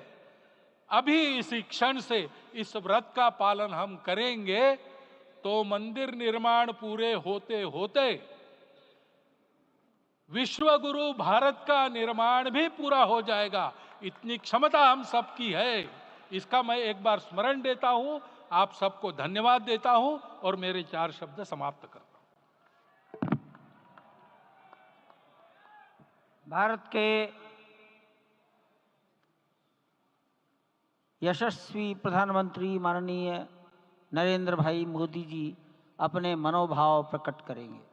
अभी इसी क्षण से इस व्रत का पालन हम करेंगे तो मंदिर निर्माण पूरे होते होते विश्व गुरु भारत का निर्माण भी पूरा हो जाएगा। इतनी क्षमता हम सबकी है। इसका मैं एक बार स्मरण देता हूं, आप सबको धन्यवाद देता हूं और मेरे 4 शब्द समाप्त करता हूं। भारत के यशस्वी प्रधानमंत्री माननीय नरेंद्र भाई मोदी जी अपने मनोभाव प्रकट करेंगे।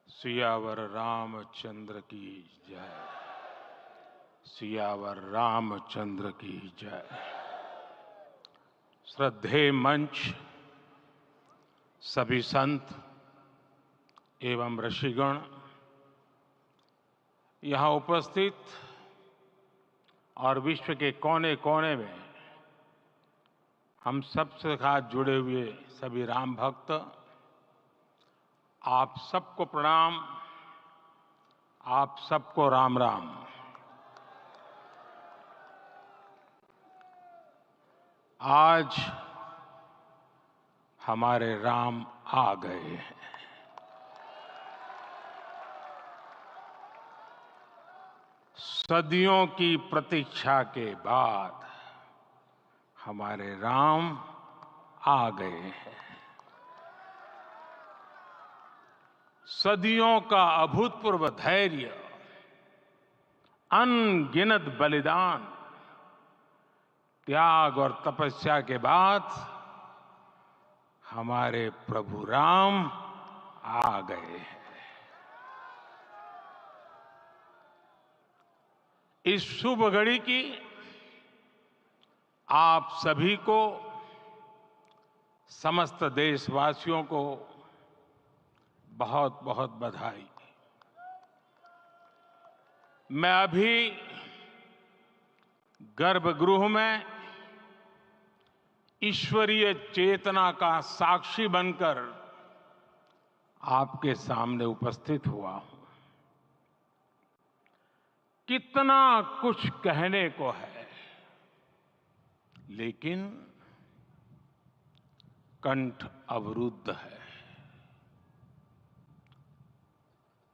सियावर रामचंद्र की जय। सियावर रामचंद्र की जय। श्रद्धेय मंच, सभी संत एवं ऋषिगण, यहाँ उपस्थित और विश्व के कोने कोने में हम सबसे साथ जुड़े हुए सभी राम भक्त, आप सबको प्रणाम, आप सबको राम राम। आज हमारे राम आ गए हैं। सदियों की प्रतीक्षा के बाद हमारे राम आ गए हैं। सदियों का अभूतपूर्व धैर्य, अनगिनत बलिदान, त्याग और तपस्या के बाद हमारे प्रभु राम आ गए हैं। इस शुभ घड़ी की आप सभी को, समस्त देशवासियों को बहुत बहुत बधाई। मैं अभी गर्भगृह में ईश्वरीय चेतना का साक्षी बनकर आपके सामने उपस्थित हुआ हूं। कितना कुछ कहने को है, लेकिन कंठ अवरुद्ध है।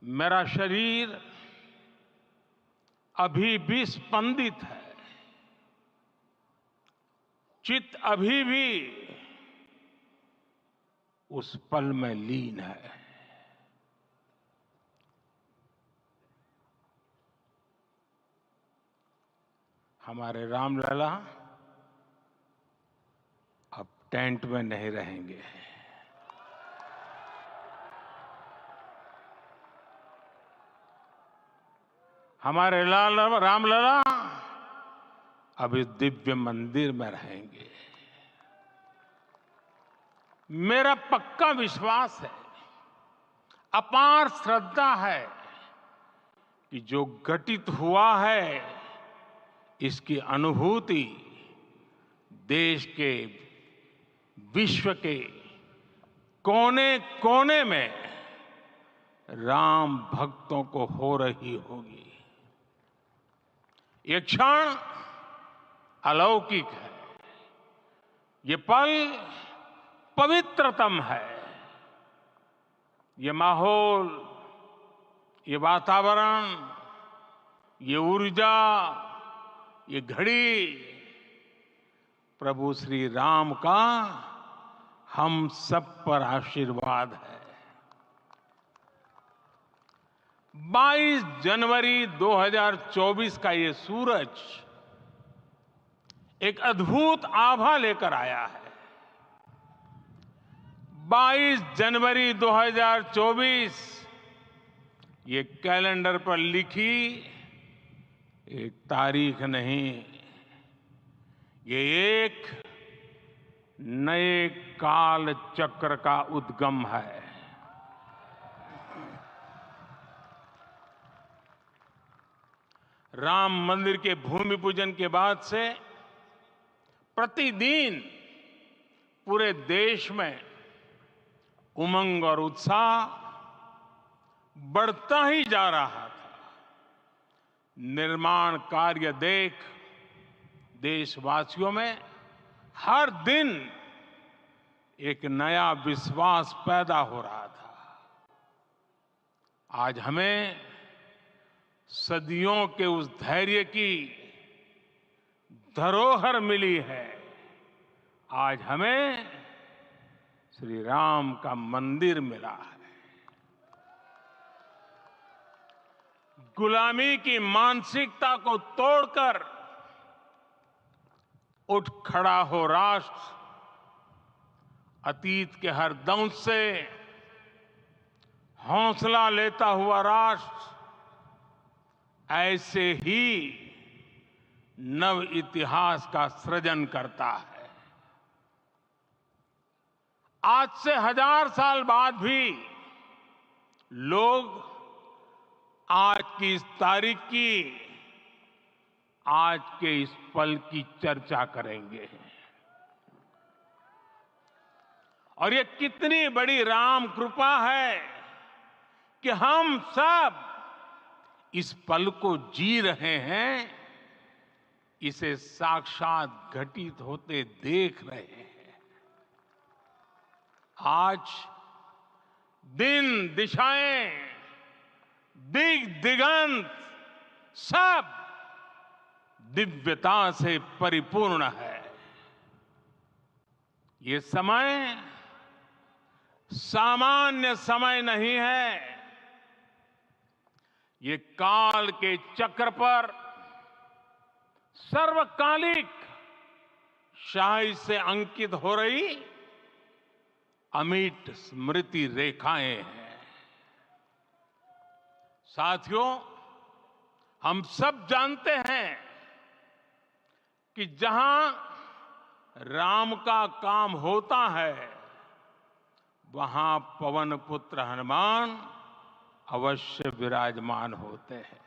मेरा शरीर अभी भी स्पंदित है, चित्त अभी भी उस पल में लीन है। हमारे रामलला अब टेंट में नहीं रहेंगे। हमारे रामलला अब इस दिव्य मंदिर में रहेंगे। मेरा पक्का विश्वास है, अपार श्रद्धा है कि जो घटित हुआ है इसकी अनुभूति देश के, विश्व के कोने कोने में राम भक्तों को हो रही होगी। ये क्षण अलौकिक है, ये पल पवित्रतम है। ये माहौल, ये वातावरण, ये ऊर्जा, ये घड़ी प्रभु श्री राम का हम सब पर आशीर्वाद है। 22 जनवरी 2024 का ये सूरज एक अद्भुत आभा लेकर आया है। 22 जनवरी 2024 ये कैलेंडर पर लिखी एक तारीख नहीं, ये एक नए काल चक्र का उद्गम है। राम मंदिर के भूमि पूजन के बाद से प्रतिदिन पूरे देश में उमंग और उत्साह बढ़ता ही जा रहा था। निर्माण कार्य देख देशवासियों में हर दिन एक नया विश्वास पैदा हो रहा था। आज हमें सदियों के उस धैर्य की धरोहर मिली है। आज हमें श्री राम का मंदिर मिला है। गुलामी की मानसिकता को तोड़कर उठ खड़ा हो राष्ट्र, अतीत के हर दंश से हौसला लेता हुआ राष्ट्र ऐसे ही नव इतिहास का सृजन करता है। आज से 1000 साल बाद भी लोग आज की इस तारीख की, आज के इस पल की चर्चा करेंगे। और ये कितनी बड़ी राम कृपा है कि हम सब इस पल को जी रहे हैं, इसे साक्षात घटित होते देख रहे हैं। आज दिन, दिशाएं, दिगंत सब दिव्यता से परिपूर्ण है। ये समय सामान्य समय नहीं है। ये काल के चक्र पर सर्वकालिक शाही से अंकित हो रही अमिट स्मृति रेखाएं हैं। साथियों, हम सब जानते हैं कि जहां राम का काम होता है वहां पवन पुत्र हनुमान अवश्य विराजमान होते हैं।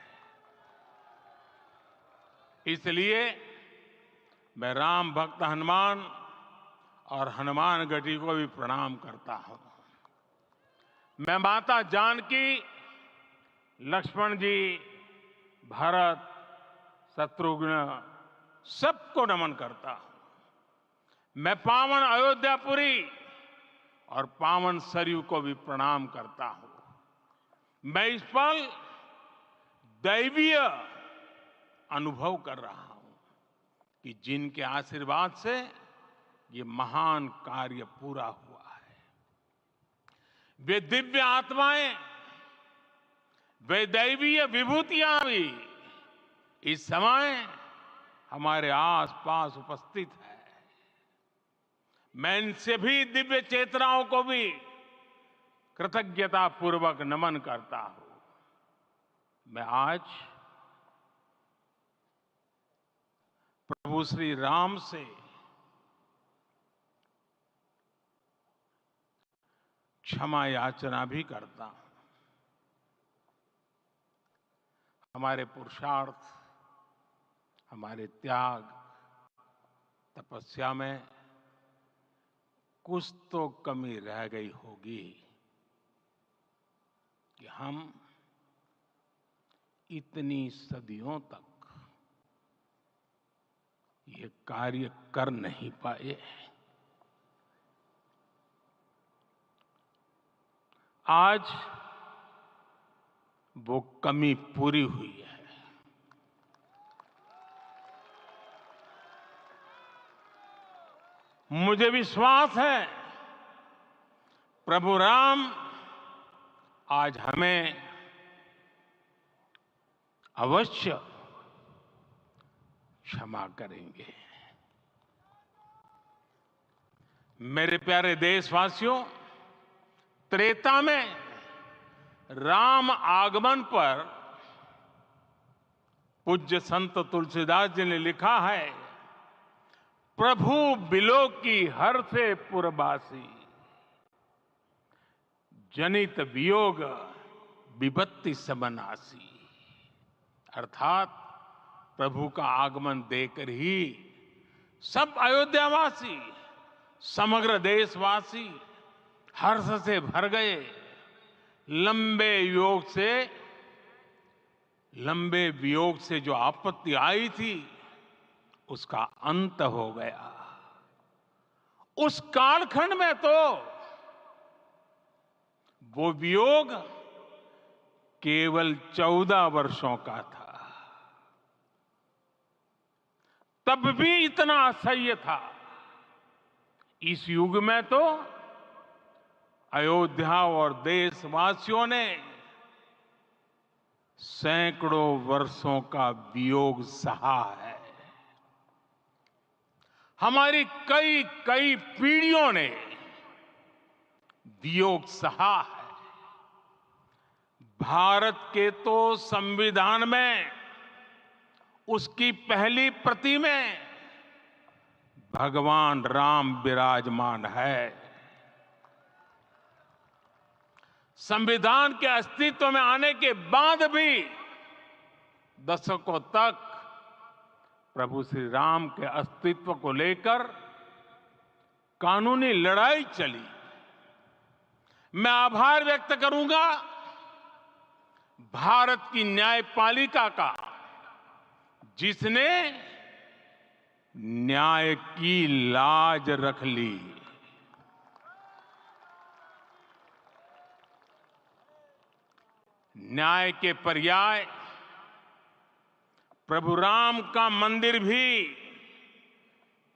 इसलिए मैं राम भक्त हनुमान और हनुमान गढ़ी को भी प्रणाम करता हूं। मैं माता जानकी, लक्ष्मण जी, भरत, शत्रुघ्न सबको नमन करता हूं। मैं पावन अयोध्यापुरी और पावन सरयू को भी प्रणाम करता हूं। मैं इस पल दैवीय अनुभव कर रहा हूं कि जिनके आशीर्वाद से ये महान कार्य पूरा हुआ है, वे दिव्य आत्माएं, वे दैवीय विभूतियां भी इस समय हमारे आसपास उपस्थित है। मैं इनसे भी दिव्य चेतनाओं को भी कृतज्ञता पूर्वक नमन करता हूं। मैं आज प्रभु श्री राम से क्षमा याचना भी करता हूं। हमारे पुरुषार्थ, हमारे त्याग, तपस्या में कुछ तो कमी रह गई होगी कि हम इतनी सदियों तक ये कार्य कर नहीं पाए। आज वो कमी पूरी हुई है। मुझे विश्वास है प्रभु राम आज हमें अवश्य क्षमा करेंगे। मेरे प्यारे देशवासियों, त्रेता में राम आगमन पर पूज्य संत तुलसीदास जी ने लिखा है, प्रभु बिलो की हर से पुरबासी, जनित वियोग विपत्ति समनासी। अर्थात प्रभु का आगमन देकर ही सब अयोध्यावासी, समग्र देशवासी हर्ष से भर गए। लंबे वियोग से जो आपत्ति आई थी उसका अंत हो गया। उस कालखंड में तो वो वियोग केवल 14 वर्षों का था, तब भी इतना असह्य था। इस युग में तो अयोध्या और देशवासियों ने सैकड़ों वर्षों का वियोग सहा है। हमारी कई कई पीढ़ियों ने वियोग सहा है। भारत के तो संविधान में उसकी पहली प्रति में भगवान राम विराजमान है। संविधान के अस्तित्व में आने के बाद भी दशकों तक प्रभु श्री राम के अस्तित्व को लेकर कानूनी लड़ाई चली। मैं आभार व्यक्त करूंगा भारत की न्यायपालिका का, जिसने न्याय की लाज रख ली। न्याय के पर्याय प्रभु राम का मंदिर भी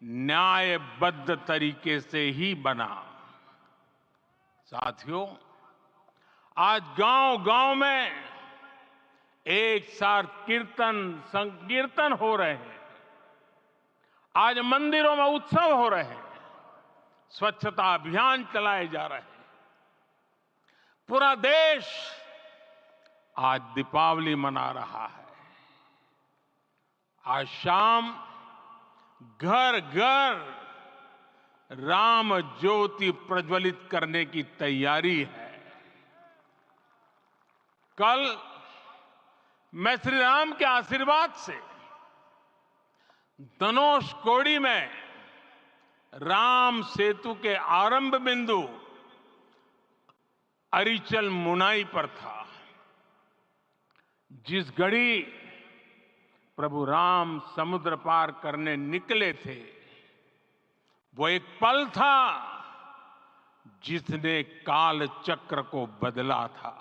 न्यायबद्ध तरीके से ही बना। साथियों, आज गांव-गांव में एक साथ कीर्तन संकीर्तन हो रहे हैं। आज मंदिरों में उत्सव हो रहे हैं, स्वच्छता अभियान चलाए जा रहे हैं। पूरा देश आज दीपावली मना रहा है। आज शाम घर घर राम ज्योति प्रज्वलित करने की तैयारी है। कल मैं श्री राम के आशीर्वाद से धनुषकोडी में राम सेतु के आरंभ बिंदु अरिचल मुनाई पर था। जिस घड़ी प्रभु राम समुद्र पार करने निकले थे, वो एक पल था जिसने काल चक्र को बदला था।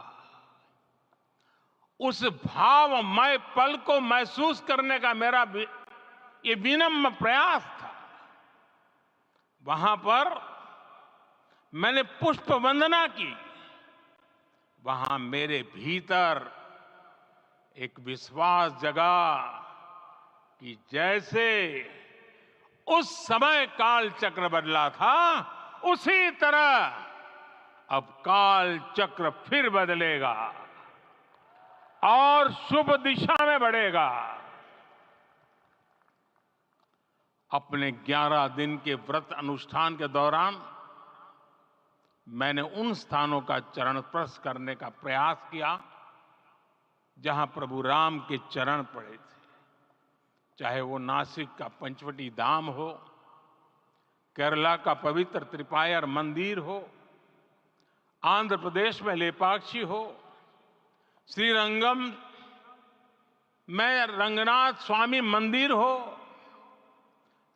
उस भावमय पल को महसूस करने का मेरा ये विनम्र प्रयास था। वहां पर मैंने पुष्प वंदना की। वहां मेरे भीतर एक विश्वास जगा कि जैसे उस समय काल चक्र बदला था, उसी तरह अब काल चक्र फिर बदलेगा और शुभ दिशा में बढ़ेगा। अपने 11 दिन के व्रत अनुष्ठान के दौरान मैंने उन स्थानों का चरण स्पर्श करने का प्रयास किया जहां प्रभु राम के चरण पड़े थे। चाहे वो नासिक का पंचवटी धाम हो, केरला का पवित्र त्रिपायर मंदिर हो, आंध्र प्रदेश में लेपाक्षी हो, श्रीरंगम में रंगनाथ स्वामी मंदिर हो,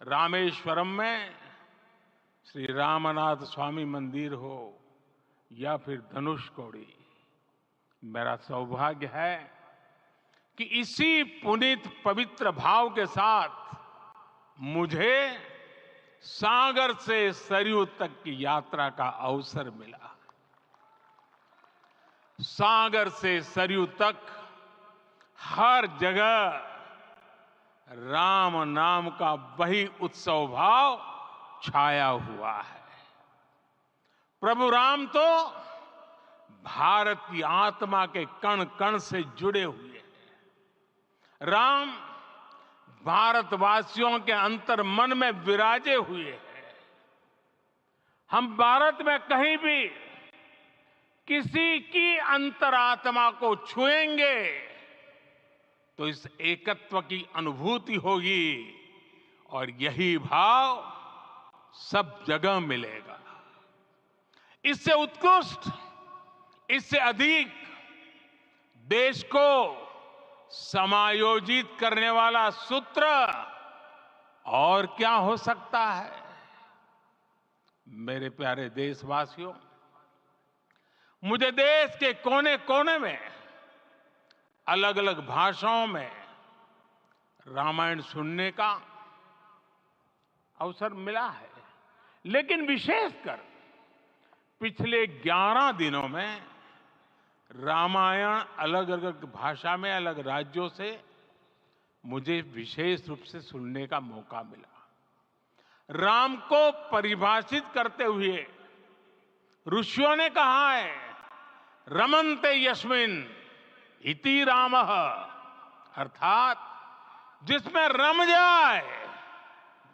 रामेश्वरम में श्री रामनाथ स्वामी मंदिर हो, या फिर धनुषकोडी। मेरा सौभाग्य है कि इसी पुनीत पवित्र भाव के साथ मुझे सागर से सरयू तक की यात्रा का अवसर मिला। सागर से सरयू तक हर जगह राम नाम का वही उत्सव भाव छाया हुआ है। प्रभु राम तो भारत की आत्मा के कण कण से जुड़े हुए हैं। राम भारतवासियों के अंतर मन में विराजे हुए हैं। हम भारत में कहीं भी किसी की अंतरात्मा को छुएंगे तो इस एकत्व की अनुभूति होगी और यही भाव सब जगह मिलेगा। इससे उत्कृष्ट, इससे अधिक देश को समायोजित करने वाला सूत्र और क्या हो सकता है। मेरे प्यारे देशवासियों, मुझे देश के कोने कोने में अलग अलग भाषाओं में रामायण सुनने का अवसर मिला है, लेकिन विशेषकर पिछले 11 दिनों में रामायण अलग अलग भाषा में अलग राज्यों से मुझे विशेष रूप से सुनने का मौका मिला। राम को परिभाषित करते हुए ऋषियों ने कहा है, रमन्ते यस्मिन् इति रामः, अर्थात जिसमें रम जाए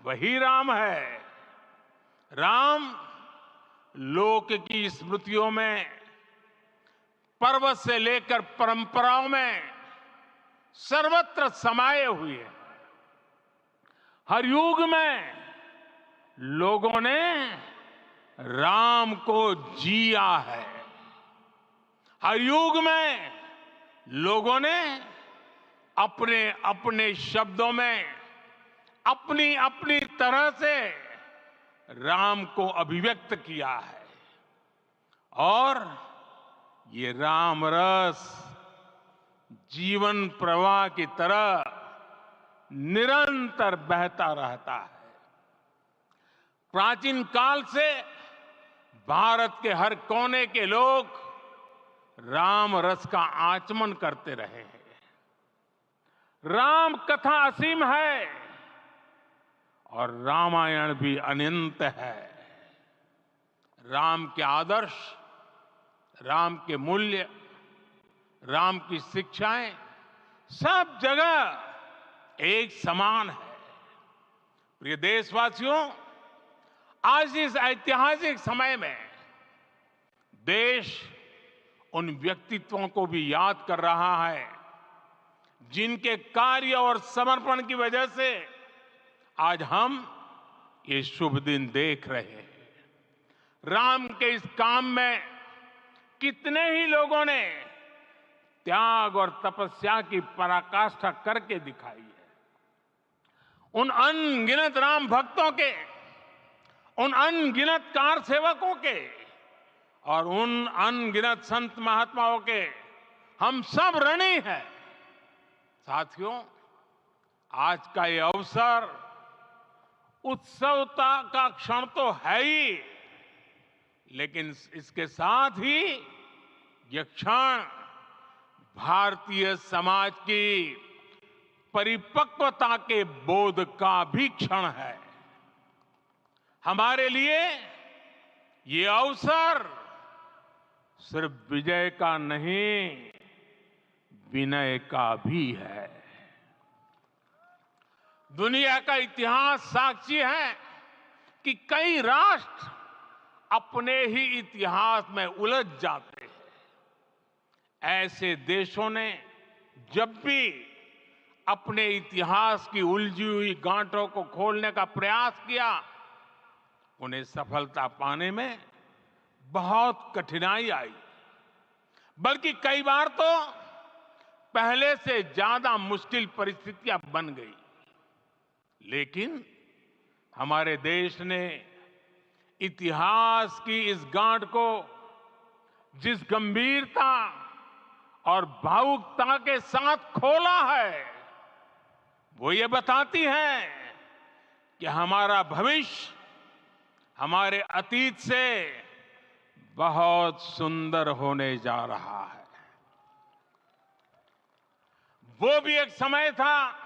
वही राम है। राम लोक की स्मृतियों में, पर्वत से लेकर परंपराओं में सर्वत्र समाये हुए हैं। हर युग में लोगों ने राम को जिया है। हर युग में लोगों ने अपने अपने शब्दों में अपनी अपनी तरह से राम को अभिव्यक्त किया है और ये राम रस जीवन प्रवाह की तरह निरंतर बहता रहता है। प्राचीन काल से भारत के हर कोने के लोग राम रस का आचमन करते रहे हैं। राम कथा असीम है और रामायण भी अनंत है। राम के आदर्श, राम के मूल्य, राम की शिक्षाएं सब जगह एक समान है। प्रिय देशवासियों, आज इस ऐतिहासिक समय में देश उन व्यक्तित्वों को भी याद कर रहा है जिनके कार्य और समर्पण की वजह से आज हम ये शुभ दिन देख रहे हैं। राम के इस काम में कितने ही लोगों ने त्याग और तपस्या की पराकाष्ठा करके दिखाई है। उन अनगिनत राम भक्तों के, उन अनगिनत कार सेवकों के और उन अनगिनत संत महात्माओं के हम सब ऋणी हैं। साथियों, आज का ये अवसर उत्सवता का क्षण तो है ही, लेकिन इसके साथ ही यह क्षण भारतीय समाज की परिपक्वता के बोध का भी क्षण है। हमारे लिए ये अवसर सिर्फ विजय का नहीं, विनय का भी है। दुनिया का इतिहास साक्षी है कि कई राष्ट्र अपने ही इतिहास में उलझ जाते हैं। ऐसे देशों ने जब भी अपने इतिहास की उलझी हुई गांठों को खोलने का प्रयास किया, उन्हें सफलता पाने में बहुत कठिनाई आई, बल्कि कई बार तो पहले से ज्यादा मुश्किल परिस्थितियां बन गई। लेकिन हमारे देश ने इतिहास की इस गांठ को जिस गंभीरता और भावुकता के साथ खोला है, वो ये बताती है कि हमारा भविष्य हमारे अतीत से बहुत सुंदर होने जा रहा है। वो भी एक समय था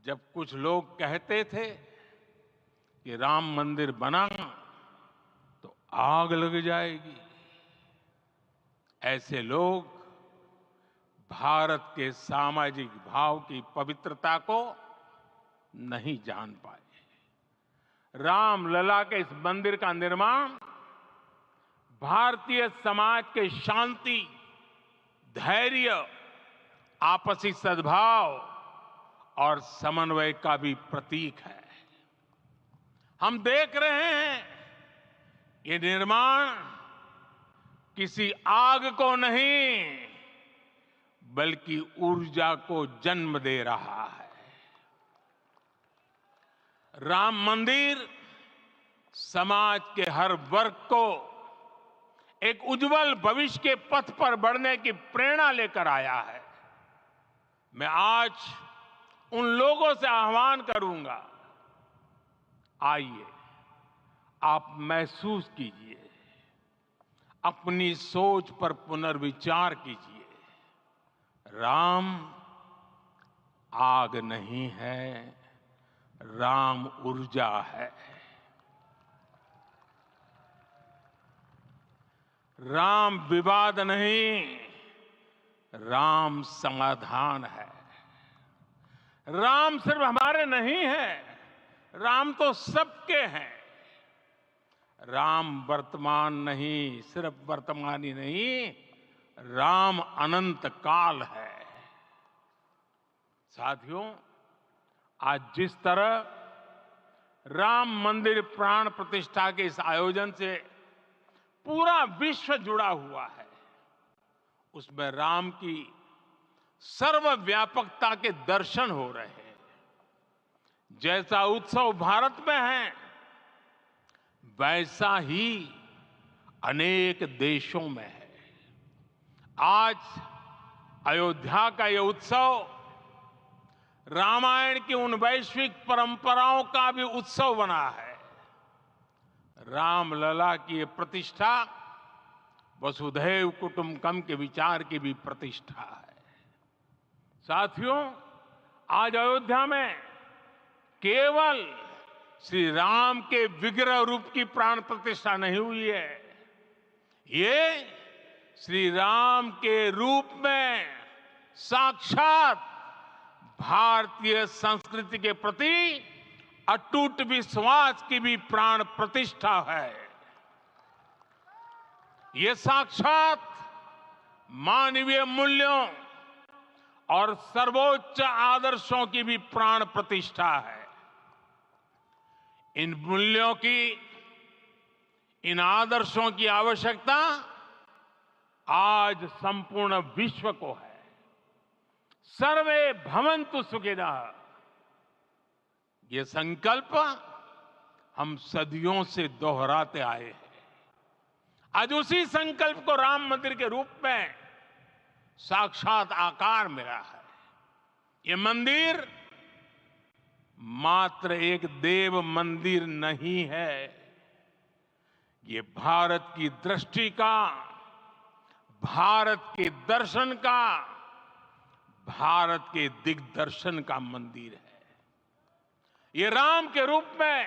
जब कुछ लोग कहते थे कि राम मंदिर बना तो आग लग जाएगी। ऐसे लोग भारत के सामाजिक भाव की पवित्रता को नहीं जान पाए। रामलला के इस मंदिर का निर्माण भारतीय समाज के शांति, धैर्य, आपसी सद्भाव और समन्वय का भी प्रतीक है। हम देख रहे हैं ये निर्माण किसी आग को नहीं, बल्कि ऊर्जा को जन्म दे रहा है। राम मंदिर समाज के हर वर्ग को एक उज्जवल भविष्य के पथ पर बढ़ने की प्रेरणा लेकर आया है। मैं आज उन लोगों से आह्वान करूंगा, आइए आप महसूस कीजिए, अपनी सोच पर पुनर्विचार कीजिए। राम आग नहीं है, राम ऊर्जा है। राम विवाद नहीं, राम समाधान है। राम सिर्फ हमारे नहीं है, राम तो सबके हैं। राम वर्तमान नहीं, सिर्फ वर्तमान ही नहीं, राम अनंत काल है। साथियों, आज जिस तरह राम मंदिर प्राण प्रतिष्ठा के इस आयोजन से पूरा विश्व जुड़ा हुआ है, उसमें राम की सर्वव्यापकता के दर्शन हो रहे हैं। जैसा उत्सव भारत में है, वैसा ही अनेक देशों में है। आज अयोध्या का यह उत्सव रामायण की उन वैश्विक परंपराओं का भी उत्सव बना है। रामलला की ये प्रतिष्ठा वसुधैव कुटुंबकम के विचार की भी प्रतिष्ठा है। साथियों, आज अयोध्या में केवल श्री राम के विग्रह रूप की प्राण प्रतिष्ठा नहीं हुई है, ये श्री राम के रूप में साक्षात भारतीय संस्कृति के प्रति अटूट विश्वास की भी प्राण प्रतिष्ठा है। ये साक्षात मानवीय मूल्यों और सर्वोच्च आदर्शों की भी प्राण प्रतिष्ठा है। इन मूल्यों की, इन आदर्शों की आवश्यकता आज संपूर्ण विश्व को है। सर्वे भवन्तु सुखिनः, ये संकल्प हम सदियों से दोहराते आए हैं। आज उसी संकल्प को राम मंदिर के रूप में साक्षात आकार मिला है। ये मंदिर मात्र एक देव मंदिर नहीं है, ये भारत की दृष्टि का, भारत के दर्शन का, भारत के दिग्दर्शन का मंदिर है। ये राम के रूप में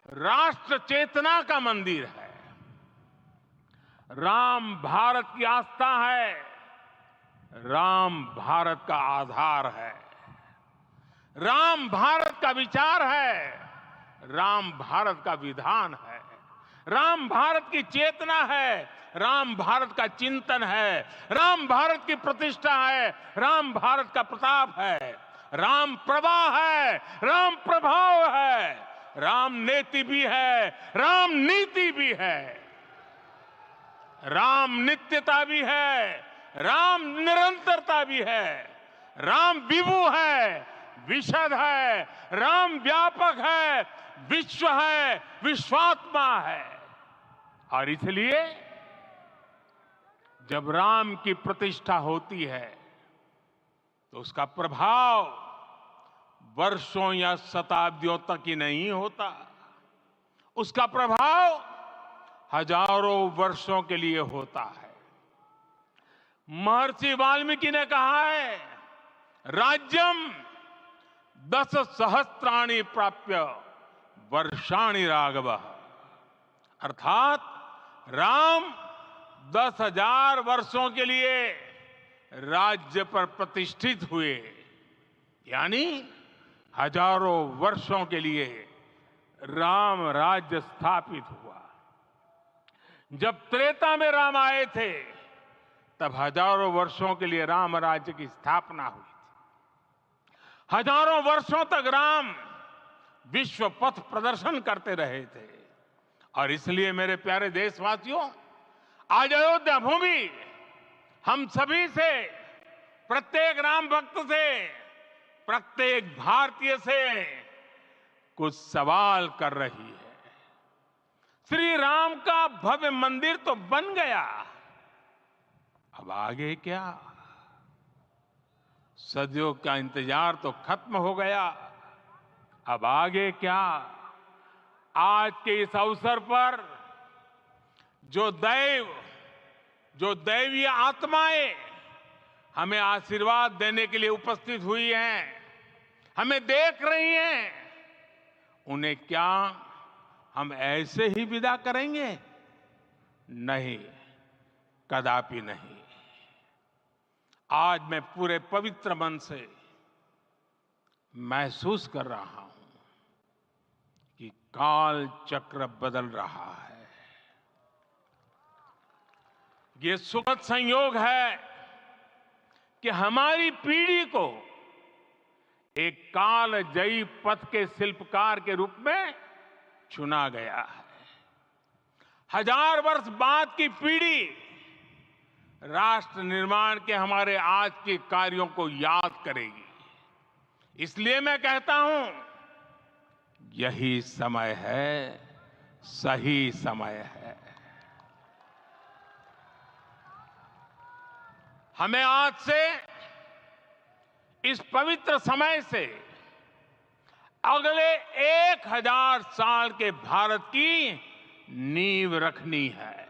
राष्ट्र चेतना का मंदिर है। राम भारत की आस्था है, राम भारत का आधार है, राम भारत का विचार है, राम भारत का विधान है, राम भारत की चेतना है, राम भारत का चिंतन है, राम भारत की प्रतिष्ठा है, राम भारत का प्रताप है, राम प्रवाह है, राम प्रभाव है, राम नेति भी है, राम नीति भी है, राम नित्यता भी है, राम निरंतरता भी है, राम विभु है, विशद है, राम व्यापक है, विश्व है, विश्वात्मा है। और इसलिए जब राम की प्रतिष्ठा होती है तो उसका प्रभाव वर्षों या शताब्दियों तक ही नहीं होता, उसका प्रभाव हजारों वर्षों के लिए होता है। महर्षि वाल्मीकि ने कहा है, राज्यम 10 सहस्त्राणि प्राप्य वर्षाणि राघव, अर्थात राम 10,000 वर्षों के लिए राज्य पर प्रतिष्ठित हुए, यानी हजारों वर्षों के लिए राम राज्य स्थापित हुआ। जब त्रेता में राम आए थे तब हजारों वर्षों के लिए राम राज्य की स्थापना हुई थी। हजारों वर्षों तक राम विश्व पथ प्रदर्शन करते रहे थे। और इसलिए मेरे प्यारे देशवासियों, आज अयोध्या भूमि हम सभी से, प्रत्येक राम भक्त से, प्रत्येक भारतीय से कुछ सवाल कर रही है। श्री राम का भव्य मंदिर तो बन गया, अब आगे क्या? सदियों का इंतजार तो खत्म हो गया, अब आगे क्या? आज के इस अवसर पर जो दैवीय आत्माएं हमें आशीर्वाद देने के लिए उपस्थित हुई हैं, हमें देख रही हैं, उन्हें क्या हम ऐसे ही विदा करेंगे? नहीं, कदापि नहीं। आज मैं पूरे पवित्र मन से महसूस कर रहा हूं कि काल चक्र बदल रहा है। ये सुखद संयोग है कि हमारी पीढ़ी को एक कालजयी पथ के शिल्पकार के रूप में चुना गया है। 1000 वर्ष बाद की पीढ़ी राष्ट्र निर्माण के हमारे आज के कार्यों को याद करेगी। इसलिए मैं कहता हूं, यही समय है, सही समय है। हमें आज से, इस पवित्र समय से अगले 1000 साल के भारत की नींव रखनी है।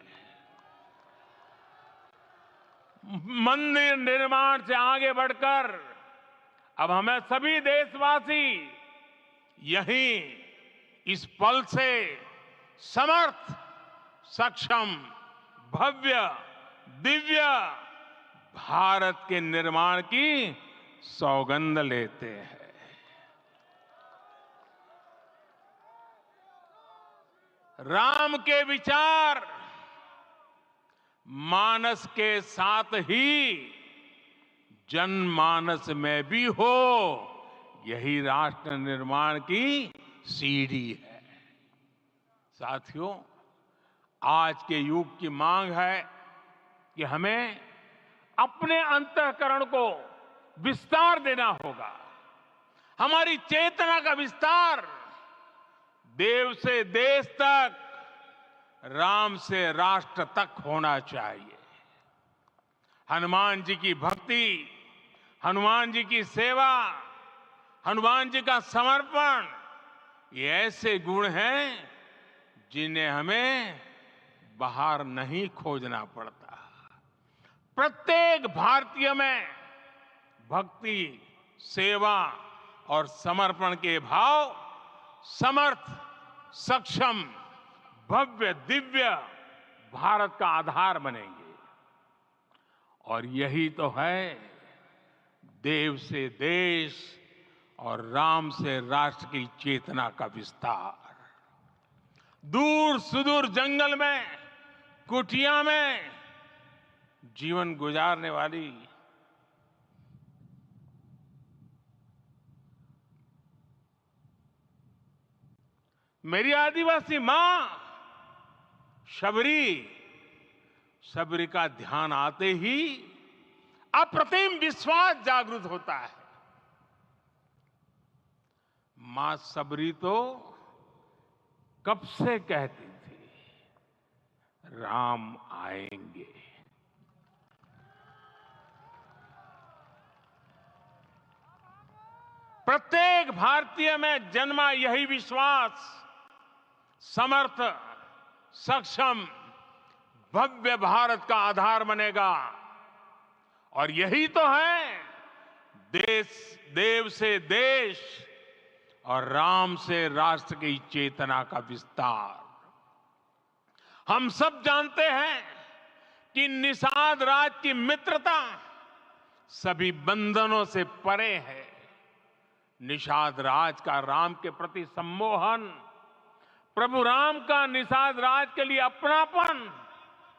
मंदिर निर्माण से आगे बढ़कर अब हमें सभी देशवासी यहीं इस पल से समर्थ, सक्षम, भव्य, दिव्य भारत के निर्माण की सौगंध लेते हैं। राम के विचार मानस के साथ ही जनमानस में भी हो, यही राष्ट्र निर्माण की सीढ़ी है। साथियों, आज के युग की मांग है कि हमें अपने अंतःकरण को विस्तार देना होगा। हमारी चेतना का विस्तार देव से देश तक, राम से राष्ट्र तक होना चाहिए। हनुमान जी की भक्ति, हनुमान जी की सेवा, हनुमान जी का समर्पण, ये ऐसे गुण हैं जिन्हें हमें बाहर नहीं खोजना पड़ता। प्रत्येक भारतीय में भक्ति, सेवा और समर्पण के भाव समर्थ, सक्षम, भव्य, दिव्य भारत का आधार बनेंगे। और यही तो है देव से देश और राम से राष्ट्र की चेतना का विस्तार। दूर सुदूर जंगल में, कुटिया में जीवन गुजारने वाली मेरी आदिवासी मां शबरी का ध्यान आते ही अप्रतिम विश्वास जागृत होता है। मां शबरी तो कब से कहती थी, राम आएंगे। प्रत्येक भारतीय में जन्मा यही विश्वास समर्थ, सक्षम, भव्य भारत का आधार बनेगा। और यही तो है देव से देश और राम से राष्ट्र की चेतना का विस्तार। हम सब जानते हैं कि निषाद राज की मित्रता सभी बंधनों से परे है। निषाद राज का राम के प्रति सम्मोहन, प्रभु राम का निषाद राज के लिए अपनापन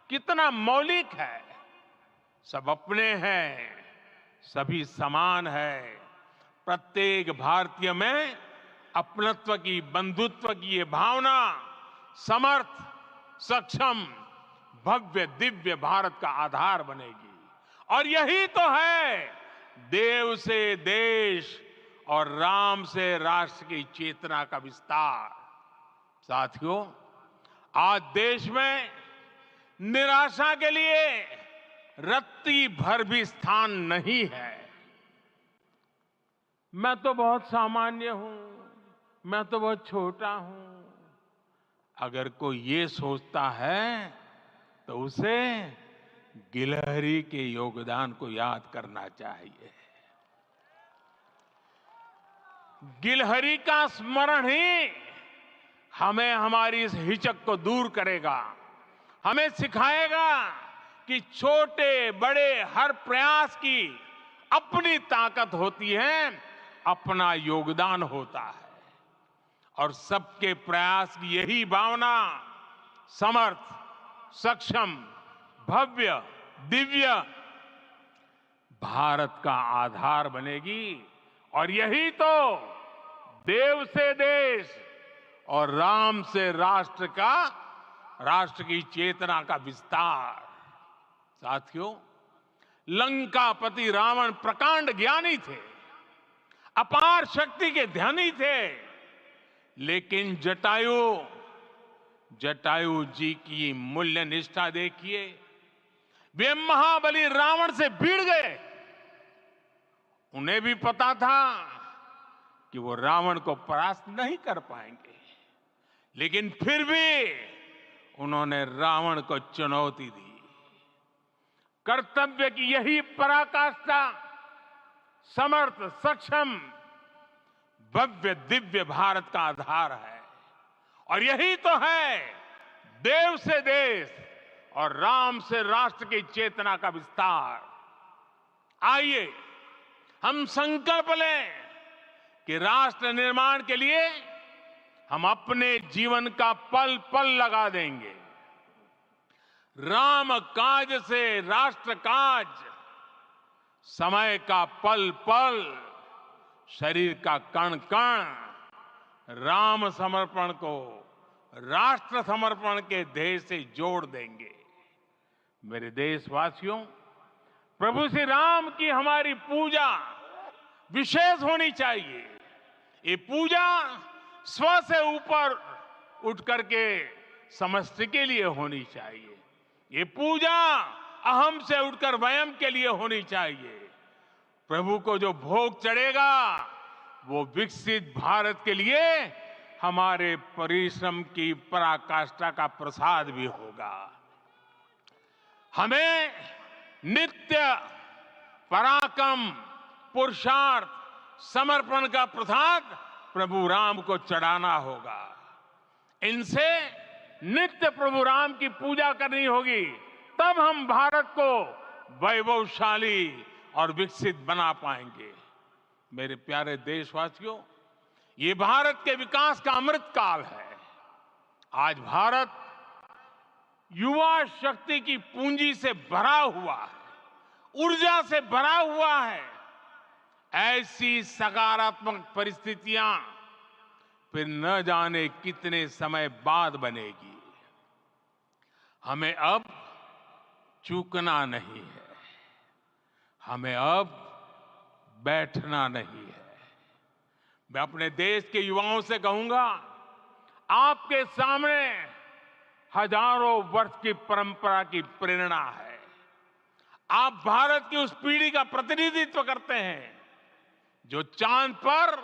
कितना मौलिक है। सब अपने हैं, सभी समान है। प्रत्येक भारतीय में अपनत्व की, बंधुत्व की ये भावना समर्थ, सक्षम, भव्य, दिव्य भारत का आधार बनेगी। और यही तो है देव से देश और राम से राष्ट्र की चेतना का विस्तार। साथियों, आज देश में निराशा के लिए रत्ती भर भी स्थान नहीं है। मैं तो बहुत सामान्य हूं, मैं तो बहुत छोटा हूं। अगर कोई ये सोचता है तो उसे गिलहरी के योगदान को याद करना चाहिए। गिलहरी का स्मरण ही हमें हमारी इस हिचक को दूर करेगा, हमें सिखाएगा कि छोटे बड़े हर प्रयास की अपनी ताकत होती है, अपना योगदान होता है। और सबके प्रयास की यही भावना समर्थ, सक्षम, भव्य, दिव्य भारत का आधार बनेगी। और यही तो देव से देश और राम से राष्ट्र की चेतना का विस्तार। साथियों, लंकापति रावण प्रकांड ज्ञानी थे, अपार शक्ति के धनी थे, लेकिन जटायु जी की मूल्य निष्ठा देखिए। वे महाबली रावण से भिड़ गए। उन्हें भी पता था कि वो रावण को परास्त नहीं कर पाएंगे, लेकिन फिर भी उन्होंने रावण को चुनौती दी। कर्तव्य की यही पराकाष्ठा समर्थ, सक्षम, भव्य, दिव्य भारत का आधार है। और यही तो है देव से देश और राम से राष्ट्र की चेतना का विस्तार। आइए हम संकल्प लें कि राष्ट्र निर्माण के लिए हम अपने जीवन का पल पल लगा देंगे। राम काज से राष्ट्र काज, समय का पल पल, शरीर का कण कण राम समर्पण को राष्ट्र समर्पण के ध्येय से जोड़ देंगे। मेरे देशवासियों, प्रभु श्री राम की हमारी पूजा विशेष होनी चाहिए। ये पूजा स्व से ऊपर उठ करके समष्टि के लिए होनी चाहिए। ये पूजा अहम से उठकर वयम के लिए होनी चाहिए। प्रभु को जो भोग चढ़ेगा वो विकसित भारत के लिए हमारे परिश्रम की पराकाष्ठा का प्रसाद भी होगा। हमें नित्य पराक्रम, पुरुषार्थ, समर्पण का प्रसाद प्रभु राम को चढ़ाना होगा। इनसे नित्य प्रभु राम की पूजा करनी होगी, तब हम भारत को वैभवशाली और विकसित बना पाएंगे। मेरे प्यारे देशवासियों, ये भारत के विकास का अमृत काल है। आज भारत युवा शक्ति की पूंजी से भरा हुआ है, ऊर्जा से भरा हुआ है। ऐसी सकारात्मक परिस्थितियां फिर न जाने कितने समय बाद बनेगी। हमें अब चूकना नहीं है, हमें अब बैठना नहीं है। मैं अपने देश के युवाओं से कहूंगा, आपके सामने हजारों वर्ष की परंपरा की प्रेरणा है। आप भारत की उस पीढ़ी का प्रतिनिधित्व करते हैं जो चांद पर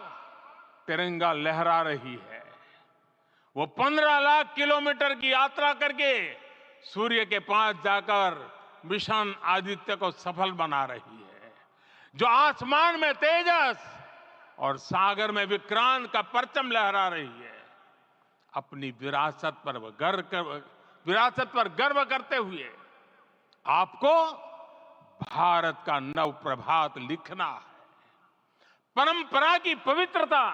तिरंगा लहरा रही है। वो 15 लाख किलोमीटर की यात्रा करके सूर्य के पास जाकर मिशन आदित्य को सफल बना रही है। जो आसमान में तेजस और सागर में विक्रांत का परचम लहरा रही है। अपनी विरासत पर गर्व करते हुए आपको भारत का नव प्रभात लिखना है। परंपरा की पवित्रता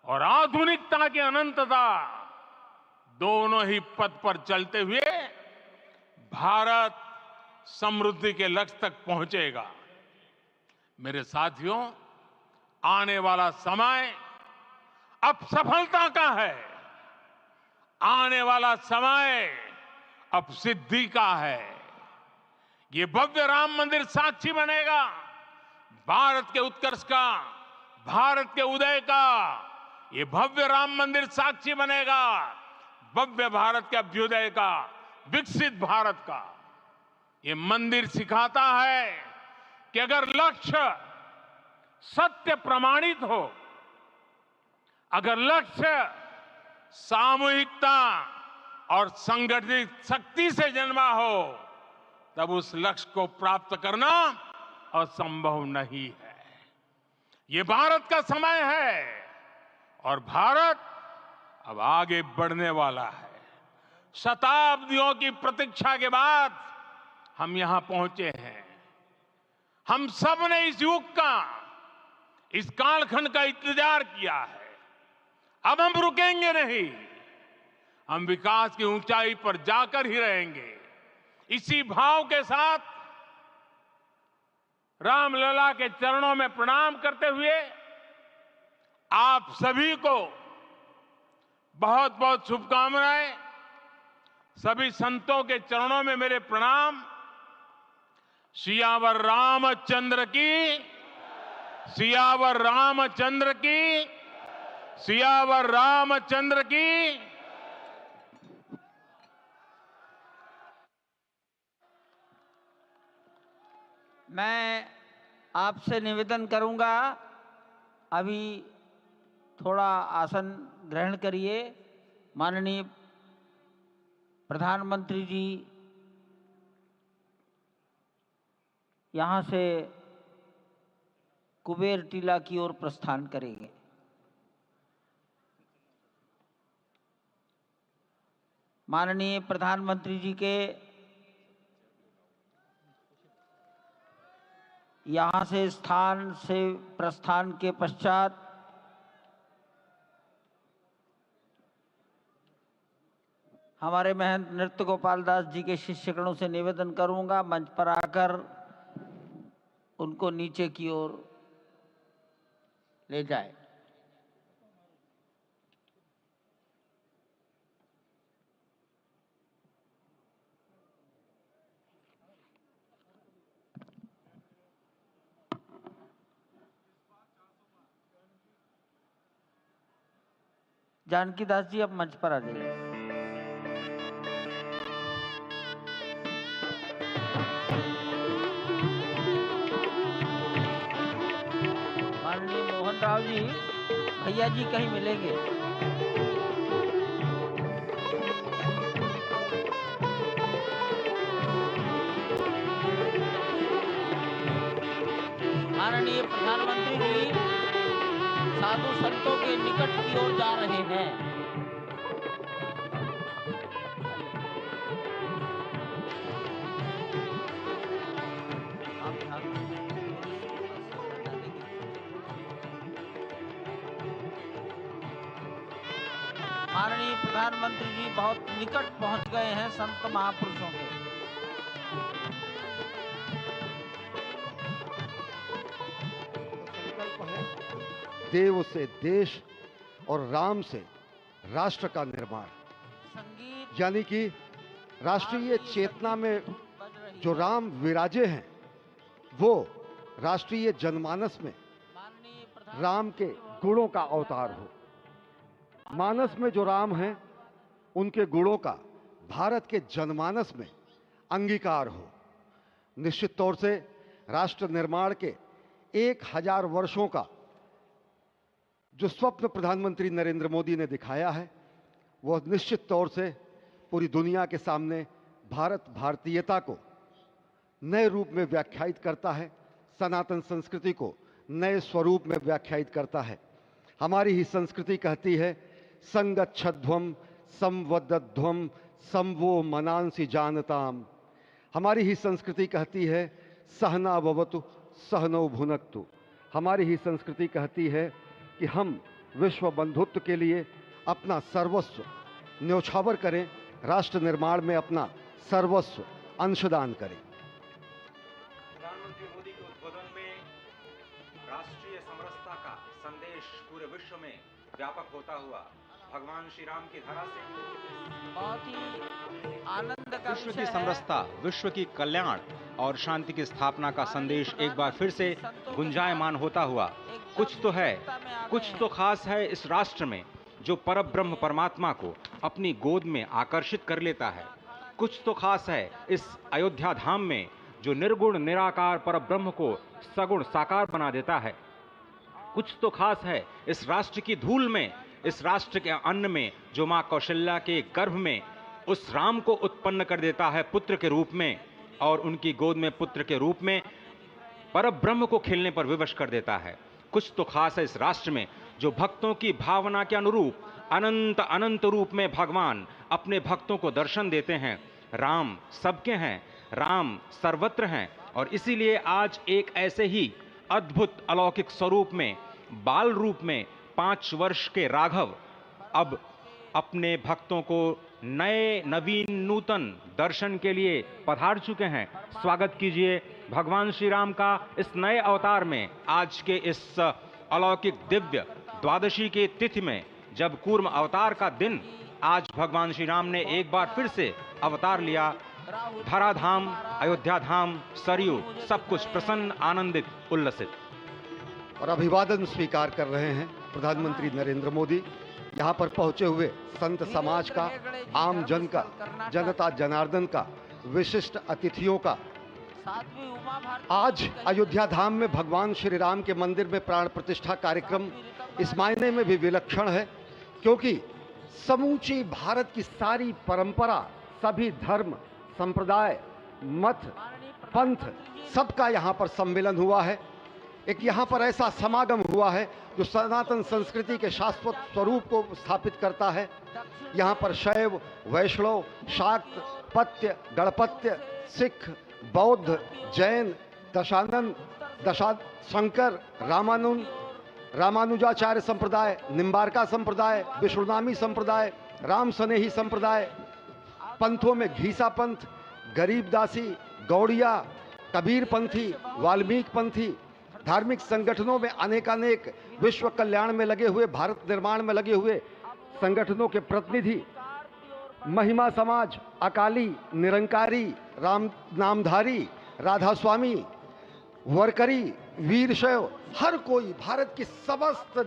और आधुनिकता की अनंतता दोनों ही पथ पर चलते हुए भारत समृद्धि के लक्ष्य तक पहुंचेगा। मेरे साथियों, आने वाला समय अब सफलता का है। आने वाला समय अब सिद्धि का है। ये भव्य राम मंदिर साक्षी बनेगा भारत के उत्कर्ष का, भारत के उदय का। ये भव्य राम मंदिर साक्षी बनेगा भव्य भारत के अभ्युदय का, विकसित भारत का। ये मंदिर सिखाता है कि अगर लक्ष्य सत्य प्रमाणित हो, अगर लक्ष्य सामूहिकता और संगठित शक्ति से जन्मा हो, तब उस लक्ष्य को प्राप्त करना असंभव नहीं है। ये भारत का समय है और भारत अब आगे बढ़ने वाला है। शताब्दियों की प्रतीक्षा के बाद हम यहां पहुंचे हैं। हम सब ने इस युग का, इस कालखंड का इंतजार किया है। अब हम रुकेंगे नहीं, हम विकास की ऊंचाई पर जाकर ही रहेंगे। इसी भाव के साथ रामलला के चरणों में प्रणाम करते हुए आप सभी को बहुत बहुत शुभकामनाएं। सभी संतों के चरणों में मेरे प्रणाम। सियावर रामचंद्र की, सियावर रामचंद्र की, सियावर रामचंद्र की। मैं आपसे निवेदन करूंगा, अभी थोड़ा आसन ग्रहण करिए। माननीय प्रधानमंत्री जी यहाँ से कुबेर टीला की ओर प्रस्थान करेंगे। माननीय प्रधानमंत्री जी के यहाँ से स्थान से प्रस्थान के पश्चात हमारे महंत नृत्य गोपाल दास जी के शिष्यगणों से निवेदन करूंगा, मंच पर आकर उनको नीचे की ओर ले जाए। जानकी दास जी, अब मंच पर आ जाइए। राव जी, भैया जी कहीं मिलेंगे। माननीय प्रधानमंत्री जी साधु संतों के निकट की ओर जा रहे हैं। माननीय प्रधानमंत्री जी बहुत निकट पहुंच गए हैं संत महापुरुषों के। संकल्प है देव से देश और राम से राष्ट्र का निर्माण, यानी कि राष्ट्रीय चेतना में जो राम विराजे हैं वो राष्ट्रीय जनमानस में राम के गुणों का अवतार हो। मानस में जो राम हैं उनके गुणों का भारत के जनमानस में अंगीकार हो। निश्चित तौर से राष्ट्र निर्माण के 1000 वर्षों का जो स्वप्न प्रधानमंत्री नरेंद्र मोदी ने दिखाया है वह निश्चित तौर से पूरी दुनिया के सामने भारत भारतीयता को नए रूप में व्याख्यायित करता है, सनातन संस्कृति को नए स्वरूप में व्याख्यायित करता है। हमारी ही संस्कृति कहती है संगच्छध्वम संवदध्वम संवो मनांसि जानताम। हमारी ही संस्कृति कहती है सहना भवतु सहनो भुनक्तु। हमारी ही संस्कृति कहती है कि हम विश्व बंधुत्व के लिए अपना सर्वस्व न्यौछावर करें, राष्ट्र निर्माण में अपना सर्वस्व अंशदान करें। प्रधानमंत्री मोदी के उद्बोधन में राष्ट्रीय समरसता का संदेश पूरे विश्व में व्यापक होता हुआ भगवान श्री राम की धरा से बहुत ही आनंद का विश्व की समरसता, विश्व की कल्याण और शांति की स्थापना का संदेश एक बार फिर से गुंजायमान होता हुआ कुछ तो है, कुछ तो खास है इस राष्ट्र में जो परब्रह्म परमात्मा को अपनी गोद में आकर्षित कर लेता है। कुछ तो खास है इस अयोध्या धाम में जो निर्गुण निराकार परब्रह्म को सगुण साकार बना देता है। कुछ तो खास है इस राष्ट्र की धूल में, इस राष्ट्र के अन्न में जो मां कौशल्या के गर्भ में उस राम को उत्पन्न कर देता है पुत्र के रूप में, और उनकी गोद में पुत्र के रूप में परब्रह्म को खिलने पर विवश कर देता है। कुछ तो खास है इस राष्ट्र में जो भक्तों की भावना के अनुरूप अनंत अनंत रूप में भगवान अपने भक्तों को दर्शन देते हैं। राम सबके हैं, राम सर्वत्र हैं, और इसीलिए आज एक ऐसे ही अद्भुत अलौकिक स्वरूप में, बाल रूप में 5 वर्ष के राघव अब अपने भक्तों को नए नवीन नूतन दर्शन के लिए पधार चुके हैं। स्वागत कीजिए भगवान श्री राम का इस नए अवतार में। आज के इस अलौकिक दिव्य द्वादशी की तिथि में, जब कूर्म अवतार का दिन, आज भगवान श्री राम ने एक बार फिर से अवतार लिया। धराधाम, अयोध्या धाम, सरयू, सब कुछ प्रसन्न, आनंदित, उल्लसित। और अभिवादन स्वीकार कर रहे हैं प्रधानमंत्री नरेंद्र मोदी। यहाँ पर पहुंचे हुए संत समाज का, आम जन का, जनता जनार्दन का, विशिष्ट अतिथियों का। आज अयोध्या धाम में भगवान श्री राम के मंदिर में प्राण प्रतिष्ठा कार्यक्रम इस मायने में भी विलक्षण है क्योंकि समूची भारत की सारी परंपरा, सभी धर्म, संप्रदाय, मत, पंथ, सबका यहाँ पर सम्मिलन हुआ है। एक यहाँ पर ऐसा समागम हुआ है जो सनातन संस्कृति के शाश्वत स्वरूप को स्थापित करता है। यहाँ पर शैव, वैष्णव, शाक्त, पत्य, गणपत्य, सिख, बौद्ध, जैन, दशानंद, शंकर, रामानुजाचार्य संप्रदाय, निम्बारका संप्रदाय, विष्णुनामी संप्रदाय, राम स्नेही संप्रदाय, पंथों में घीसा पंथ, गरीबदासी, गौड़िया, कबीर पंथी, वाल्मीकि पंथी, धार्मिक संगठनों में अनेकानेक विश्व कल्याण में लगे हुए, भारत निर्माण में लगे हुए संगठनों के प्रतिनिधि, महिमा समाज, अकाली, निरंकारी, राम नामधारी, राधा स्वामी, वरकरी, वीरशैव, हर कोई भारत की समस्त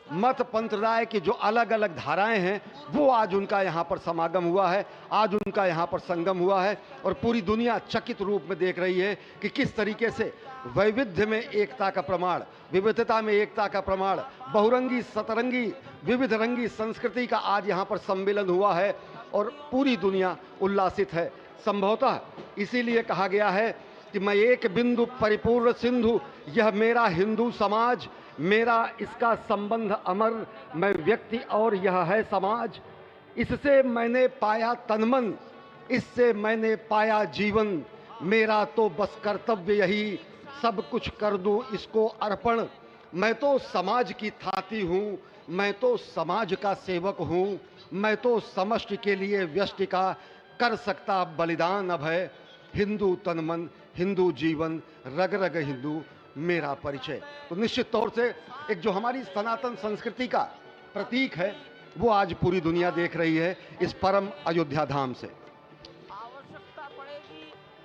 मत पंथराय की जो अलग अलग धाराएं हैं वो आज उनका यहाँ पर समागम हुआ है, आज उनका यहाँ पर संगम हुआ है। और पूरी दुनिया चकित रूप में देख रही है कि किस तरीके से वैविध्य में एकता का प्रमाण, विविधता में एकता का प्रमाण, बहुरंगी सतरंगी विविध रंगी संस्कृति का आज यहाँ पर सम्मेलन हुआ है और पूरी दुनिया उल्लासित है। संभवतः इसीलिए कहा गया है कि मैं एक बिंदु परिपूर्ण सिंधु, यह मेरा हिंदू समाज, मेरा इसका संबंध अमर, मैं व्यक्ति और यह है समाज। इससे मैंने पाया तनमन, इससे मैंने पाया जीवन, मेरा तो बस कर्तव्य यही, सब कुछ कर दूं इसको अर्पण। मैं तो समाज की थाती हूँ, मैं तो समाज का सेवक हूँ, मैं तो समष्टि के लिए व्यष्टि का कर सकता बलिदान अब है। हिंदू तनमन, हिंदू जीवन, रग रग हिंदू मेरा परिचय। तो निश्चित तौर से एक जो हमारी सनातन संस्कृति का प्रतीक है वो आज पूरी दुनिया देख रही है इस परम अयोध्या धाम से।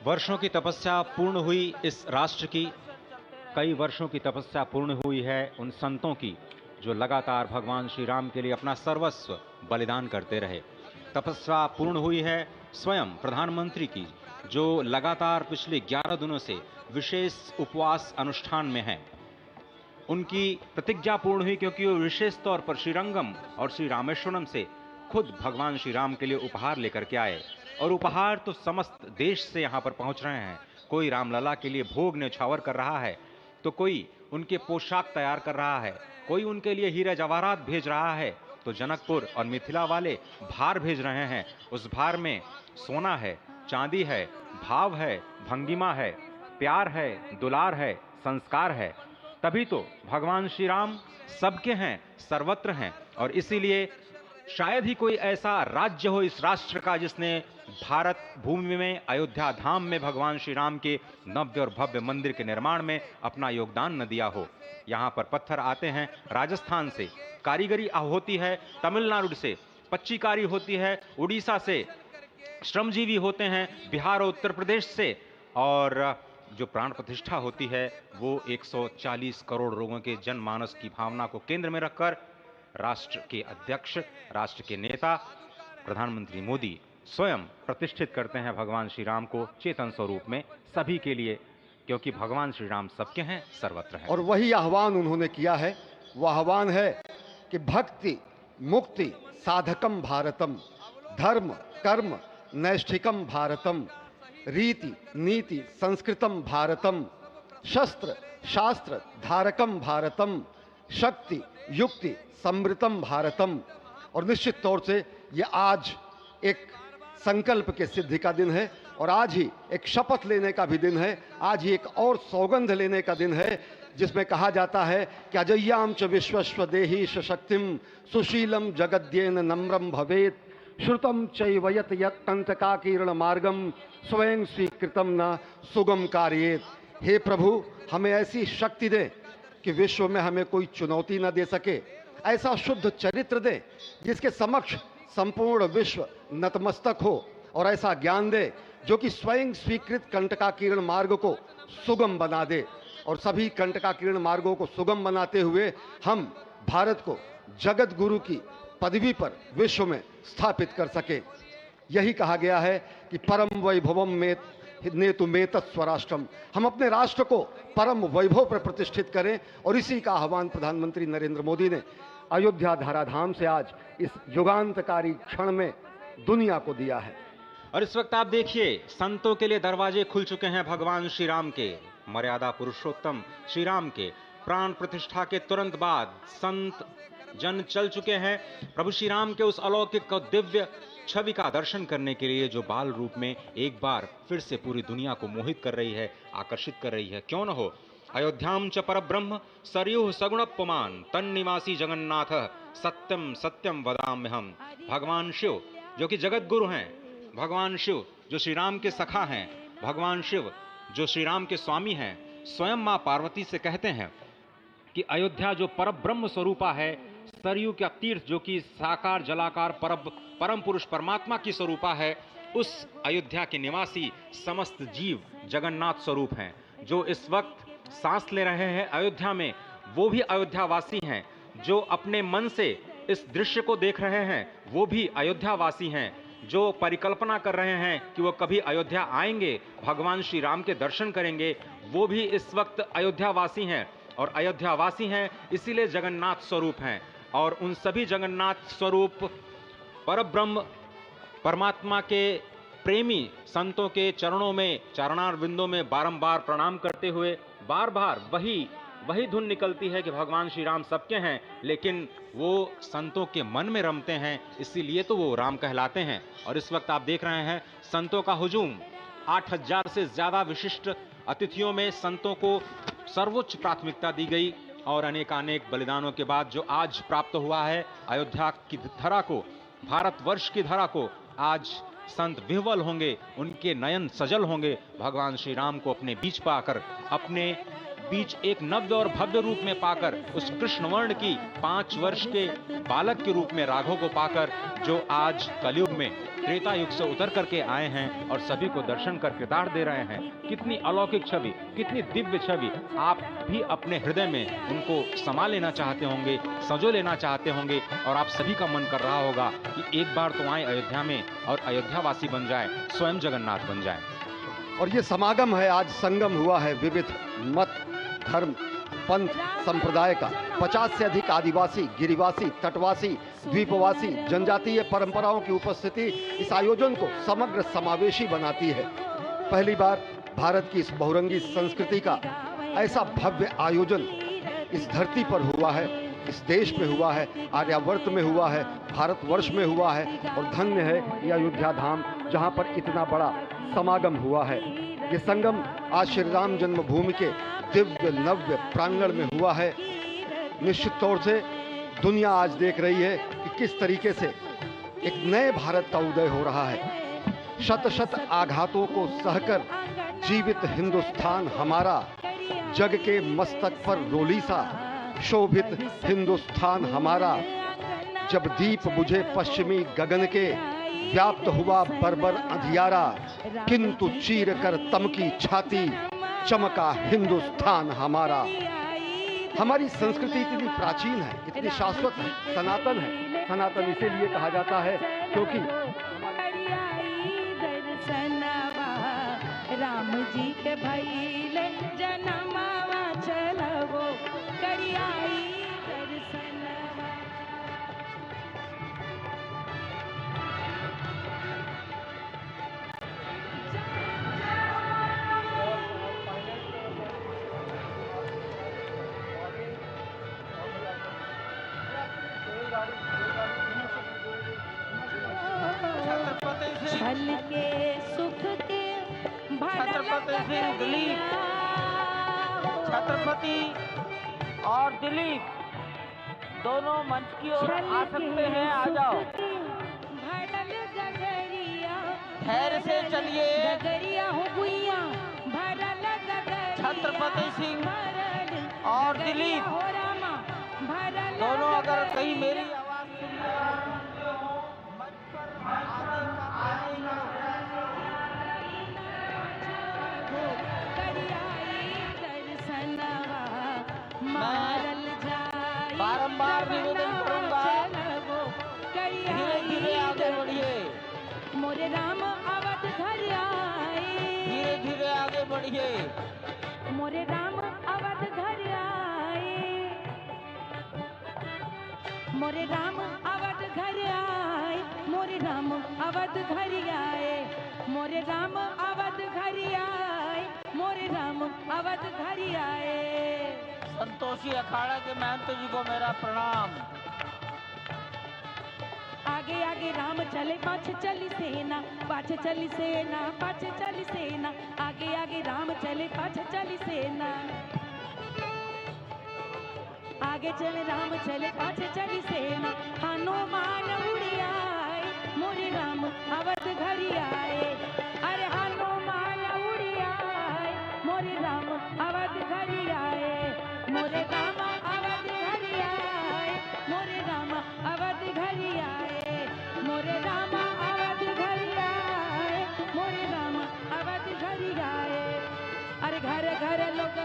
वर्षों की तपस्या पूर्ण हुई इस राष्ट्र की, कई वर्षों की तपस्या पूर्ण हुई है उन संतों की जो लगातार भगवान श्री राम के लिए अपना सर्वस्व बलिदान करते रहे। तपस्या पूर्ण हुई है स्वयं प्रधानमंत्री की जो लगातार पिछले 11 दिनों से विशेष उपवास अनुष्ठान में हैं। उनकी प्रतिज्ञा पूर्ण हुई क्योंकि वो विशेष तौर पर श्रीरंगम और श्री रामेश्वरम से खुद भगवान श्री राम के लिए उपहार लेकर के आए और उपहार तो समस्त देश से यहाँ पर पहुँच रहे हैं। कोई रामलला के लिए भोग न्यौछावर कर रहा है, तो कोई उनके पोशाक तैयार कर रहा है, कोई उनके लिए हीरा जवाहरात भेज रहा है, तो जनकपुर और मिथिला वाले भार भेज रहे हैं। उस भार में सोना है, चांदी है, भाव है, भंगिमा है, प्यार है, दुलार है, संस्कार है। तभी तो भगवान श्री राम सबके हैं, सर्वत्र हैं। और इसीलिए शायद ही कोई ऐसा राज्य हो इस राष्ट्र का जिसने भारत भूमि में अयोध्या धाम में भगवान श्री राम के नव्य और भव्य मंदिर के निर्माण में अपना योगदान न दिया हो। यहाँ पर पत्थर आते हैं राजस्थान से, कारीगरी होती है तमिलनाडु से, पच्चीकारी होती है उड़ीसा से, श्रमजीवी होते हैं बिहार और उत्तर प्रदेश से, और जो प्राण प्रतिष्ठा होती है वो 140 करोड़ लोगों के जनमानस की भावना को केंद्र में रखकर राष्ट्र के अध्यक्ष, राष्ट्र के नेता प्रधानमंत्री मोदी स्वयं प्रतिष्ठित करते हैं भगवान श्री राम को चेतन स्वरूप में सभी के लिए, क्योंकि भगवान श्री राम सबके हैं, सर्वत्र हैं। और वही आह्वान उन्होंने किया है, वह आह्वान है कि भक्ति मुक्ति साधकम भारतम, धर्म कर्म नैष्ठिकम भारतम, रीति नीति संस्कृतम भारतम, शस्त्र शास्त्र धारकम भारतम, शक्ति युक्ति समृतम भारतम। और निश्चित तौर से ये आज एक संकल्प के सिद्धि का दिन है और आज ही एक शपथ लेने का भी दिन है, आज ही एक और सौगंध लेने का दिन है जिसमें कहा जाता है कि अजय्याम च विश्वस्व देहि शक्तिम सुशीलम जगद्येन नम्रम भवेत, श्रुतम चैवयत यत् कंटकाकीर्ण मार्गम स्वयं स्वीकृतम न सुगम कार्येत। हे प्रभु, हमें ऐसी शक्ति दे कि विश्व में हमें कोई चुनौती न दे सके, ऐसा शुद्ध चरित्र दे जिसके समक्ष संपूर्ण विश्व नतमस्तक हो, और ऐसा ज्ञान दे जो कि स्वयं स्वीकृत कंटकाकीर्ण मार्ग को सुगम बना दे। और सभी कंटकाकीर्ण मार्गों को सुगम बनाते हुए हम भारत को जगत गुरु की पदवी पर विश्व में स्थापित कर सके। यही कहा गया है कि परम वैभवम में नेतु मेतत् स्वराष्ट्रम, हम अपने राष्ट्र को परम वैभव पर प्रतिष्ठित करें। और इसी का आह्वान प्रधानमंत्री नरेंद्र मोदी ने अयोध्या धराधाम से आज इस युगांतकारी क्षण में दुनिया को दिया है। और इस वक्त आप देखिए संतों के लिए दरवाजे खुल चुके हैं भगवान श्री राम के, मर्यादा पुरुषोत्तम श्री राम के प्राण प्रतिष्ठा के तुरंत बाद संत जन चल चुके हैं प्रभु श्री राम के उस अलौकिक दिव्य छवि का दर्शन करने के लिए जो बाल रूप में एक बार फिर से पूरी दुनिया को मोहित कर रही है, आकर्षित कर रही है। क्यों न हो, अयोध्याम च परब्रह्म सरयुः सगुणप्पमान तन्निवासी जगन्नाथ सत्यम सत्यम वदाम्यहम्। भगवान शिव जो कि जगत गुरु हैं, भगवान शिव जो श्री राम के सखा हैं, भगवान शिव जो श्री राम के स्वामी हैं, स्वयं मां पार्वती से कहते हैं कि अयोध्या जो परब्रह्म स्वरूपा है, सरयू का तीर्थ जो कि साकार जलाकार परम पुरुष परमात्मा की स्वरूपा है, उस अयोध्या के निवासी समस्त जीव जगन्नाथ स्वरूप हैं। जो इस वक्त सांस ले रहे हैं अयोध्या में, वो भी अयोध्यावासी हैं। जो अपने मन से इस दृश्य को देख रहे हैं वो भी अयोध्यावासी हैं, जो परिकल्पना कर रहे हैं कि वो कभी अयोध्या आएंगे, भगवान श्री राम के दर्शन करेंगे, वो भी इस वक्त अयोध्यावासी हैं। और अयोध्यावासी हैं इसीलिए जगन्नाथ स्वरूप हैं। और उन सभी जगन्नाथ स्वरूप परब्रह्म परमात्मा के प्रेमी संतों के चरणों में, चरणार बिंदों में बारंबार प्रणाम करते हुए बार बार वही धुन निकलती है कि भगवान श्री राम सबके हैं, लेकिन वो संतों के मन में रमते हैं, इसीलिए तो वो राम कहलाते हैं। और इस वक्त आप देख रहे हैं संतों का हुजूम, 8000 से ज्यादा विशिष्ट अतिथियों में संतों को सर्वोच्च प्राथमिकता दी गई। और अनेकानेक बलिदानों के बाद जो आज प्राप्त हुआ है अयोध्या की धरा को, भारतवर्ष की धरा को, आज संत विह्वल होंगे, उनके नयन सजल होंगे, भगवान श्री राम को अपने बीच पाकर, अपने बीच एक नव्य और भव्य रूप में पाकर, उस कृष्ण वर्ण की 5 वर्ष के बालक के रूप में राघव को पाकर, जो आज कलयुग में त्रेता युग से उतर करके आए हैं और सभी को दर्शन कर कृतार्थ दे रहे हैं। कितनी अलौकिक छवि, कितनी दिव्य छवि। आप भी अपने हृदय में उनको समा लेना चाहते होंगे, सजो लेना चाहते होंगे, और आप सभी का मन कर रहा होगा कि एक बार तो आए अयोध्या में और अयोध्यावासी बन जाए, स्वयं जगन्नाथ बन जाए। और ये समागम है, आज संगम हुआ है विविध मत, धर्म, पंथ, संप्रदाय का। 50 से अधिक आदिवासी, गिरिवासी, तटवासी, द्वीपवासी, जनजातीय परंपराओं की उपस्थिति इस आयोजन को समग्र समावेशी बनाती है। पहली बार भारत की इस बहुरंगी संस्कृति का ऐसा भव्य आयोजन इस धरती पर हुआ है, इस देश में हुआ है, आर्यावर्त में हुआ है, भारतवर्ष में हुआ है। और धन्य है ये अयोध्या धाम जहाँ पर इतना बड़ा समागम हुआ है। ये संगम आज श्री राम जन्मभूमि के दिव्य नव्य प्रांगण में हुआ है। निश्चित तौर से दुनिया आज देख रही है कि किस तरीके से एक नए भारत का उदय हो रहा है। शत शत आघातों को सहकर जीवित हिंदुस्तान हमारा, जग के मस्तक पर रोली सा शोभित हिंदुस्तान हमारा। जब दीप बुझे पश्चिमी गगन के, व्याप्त हुआ बर्बर अंधियारा, किंतु चीर कर तमकी छाती, चमका हिंदुस्तान हमारा। हमारी संस्कृति इतनी प्राचीन है, इतनी शाश्वत है, सनातन है। सनातन इसीलिए कहा जाता है क्योंकि राम जी के भैले जनमावा चलवो करियाई दर्शनवा। छल के सुख के छत्रपति सिंह दिलीप, छत्रपति और दिलीप दोनों मंच की ओर आ सकते हैं, आ जाओ। ठहर से चलिए। छत्रपति सिंह और दिलीप दोनों अगर कहीं मेरी आवाज सुन रहे हो, मंच पर आने का बारंबार निवेदन करूंगा, धीरे धीरे आगे बढ़िए। मोरे राम अवध घर आए, धीरे धीरे आगे बढ़िए। मोरे राम अवध घर आए, मोरे राम अवध घर आए, मोरे राम अवध घर आए, मोरे राम अवध घर आए, मोरे राम अवध घर आए। संतोषी अखाड़ा के महंत जी को मेरा प्रणाम। आगे आगे राम चले, पाछे चली सेना, पाछे चली सेना, पाछे चली सेना। आगे आगे राम चले, पाछे चली सेना। आगे चले राम चले, पाछे चली सेना। हनुमान उड़ी आए, मोरे राम अवध घर आए। अरे हनुमान उड़ी आए, मोरे राम अवध घर आए। मोरे राम अवध घर आए, मोरे राम अवध घर आए, मोरे राम अवध घर आए, मोरे राम अवध घर आए। अरे घर घर लोग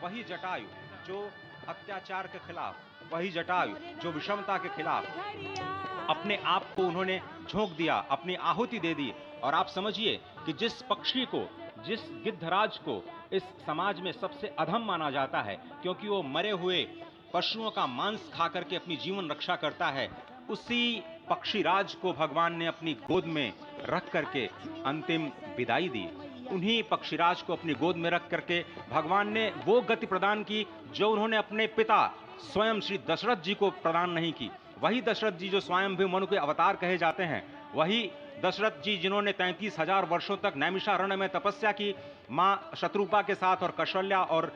वही जटायु जो अत्याचार के खिलाफ, वही जटायु जो विषमता के खिलाफ अपने आप को उन्होंने झोंक दिया, अपनी आहुति दे दी। और आप समझिए कि जिस पक्षी को, जिस गिद्धराज को इस समाज में सबसे अधम माना जाता है क्योंकि वो मरे हुए पशुओं का मांस खा करके अपनी जीवन रक्षा करता है, उसी पक्षीराज को भगवान ने अपनी गोद में रख करके अंतिम विदाई दी। उन्हीं पक्षीराज को अपनी गोद में रख करके भगवान ने वो गति प्रदान की जो उन्होंने अपने पिता स्वयं श्री दशरथ जी को प्रदान नहीं की। वही दशरथ जी जो स्वयं भी मनु के अवतार कहे जाते हैं, वही दशरथ जी जिन्होंने 33,000 वर्षों तक नैमिषारण्य में तपस्या की, मां शत्रुपा के साथ और कौशल्या और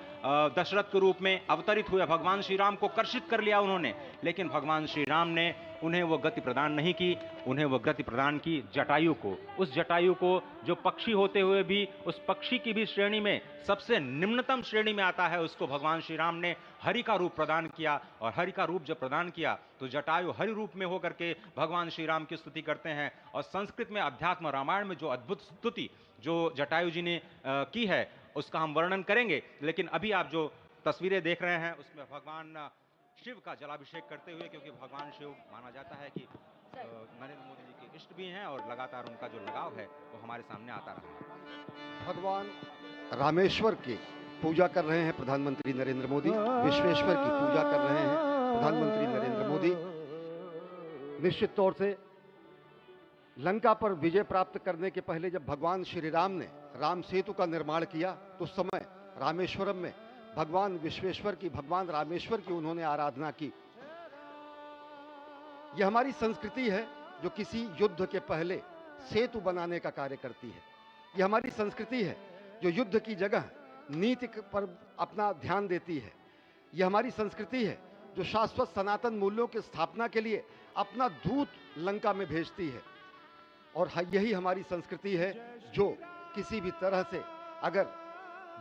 दशरथ के रूप में अवतरित हुए भगवान श्री राम को कर्षित कर लिया उन्होंने, लेकिन भगवान श्री राम ने उन्हें वो गति प्रदान नहीं की, उन्हें वो गति प्रदान की जटायु को। उस जटायु को जो पक्षी होते हुए भी उस पक्षी की भी श्रेणी में सबसे निम्नतम श्रेणी में आता है, उसको भगवान श्री राम ने हरि का रूप प्रदान किया। और हरि का रूप जब प्रदान किया तो जटायु हरि रूप में होकर के भगवान श्री राम की स्तुति करते हैं। और संस्कृत में अध्यात्म रामायण में जो अद्भुत स्तुति जो जटायु जी ने की है उसका हम वर्णन करेंगे, लेकिन अभी आप जो तस्वीरें देख रहे हैं उसमें भगवान शिव का जलाभिषेक करते हुए, क्योंकि भगवान शिव माना जाता है कि नरेंद्र मोदी जी के इष्ट भी हैं और लगातार उनका जो लगाव है वो हमारे सामने आता रहा है। भगवान रामेश्वर की पूजा कर रहे हैं प्रधानमंत्री नरेंद्र मोदी, विश्वेश्वर की पूजा कर रहे हैं प्रधानमंत्री नरेंद्र मोदी। निश्चित तौर से लंका पर विजय प्राप्त करने के पहले जब भगवान श्री राम ने राम सेतु का निर्माण किया तो उस समय रामेश्वरम में भगवान विश्वेश्वर की, भगवान रामेश्वर की उन्होंने आराधना की। यह हमारी संस्कृति है जो किसी युद्ध के पहले सेतु बनाने का कार्य करती है। यह हमारी संस्कृति है जो युद्ध की जगह नीति पर अपना ध्यान देती है। यह हमारी संस्कृति है जो शाश्वत सनातन मूल्यों की स्थापना के लिए अपना दूत लंका में भेजती है। और यही हमारी संस्कृति है जो किसी भी तरह से अगर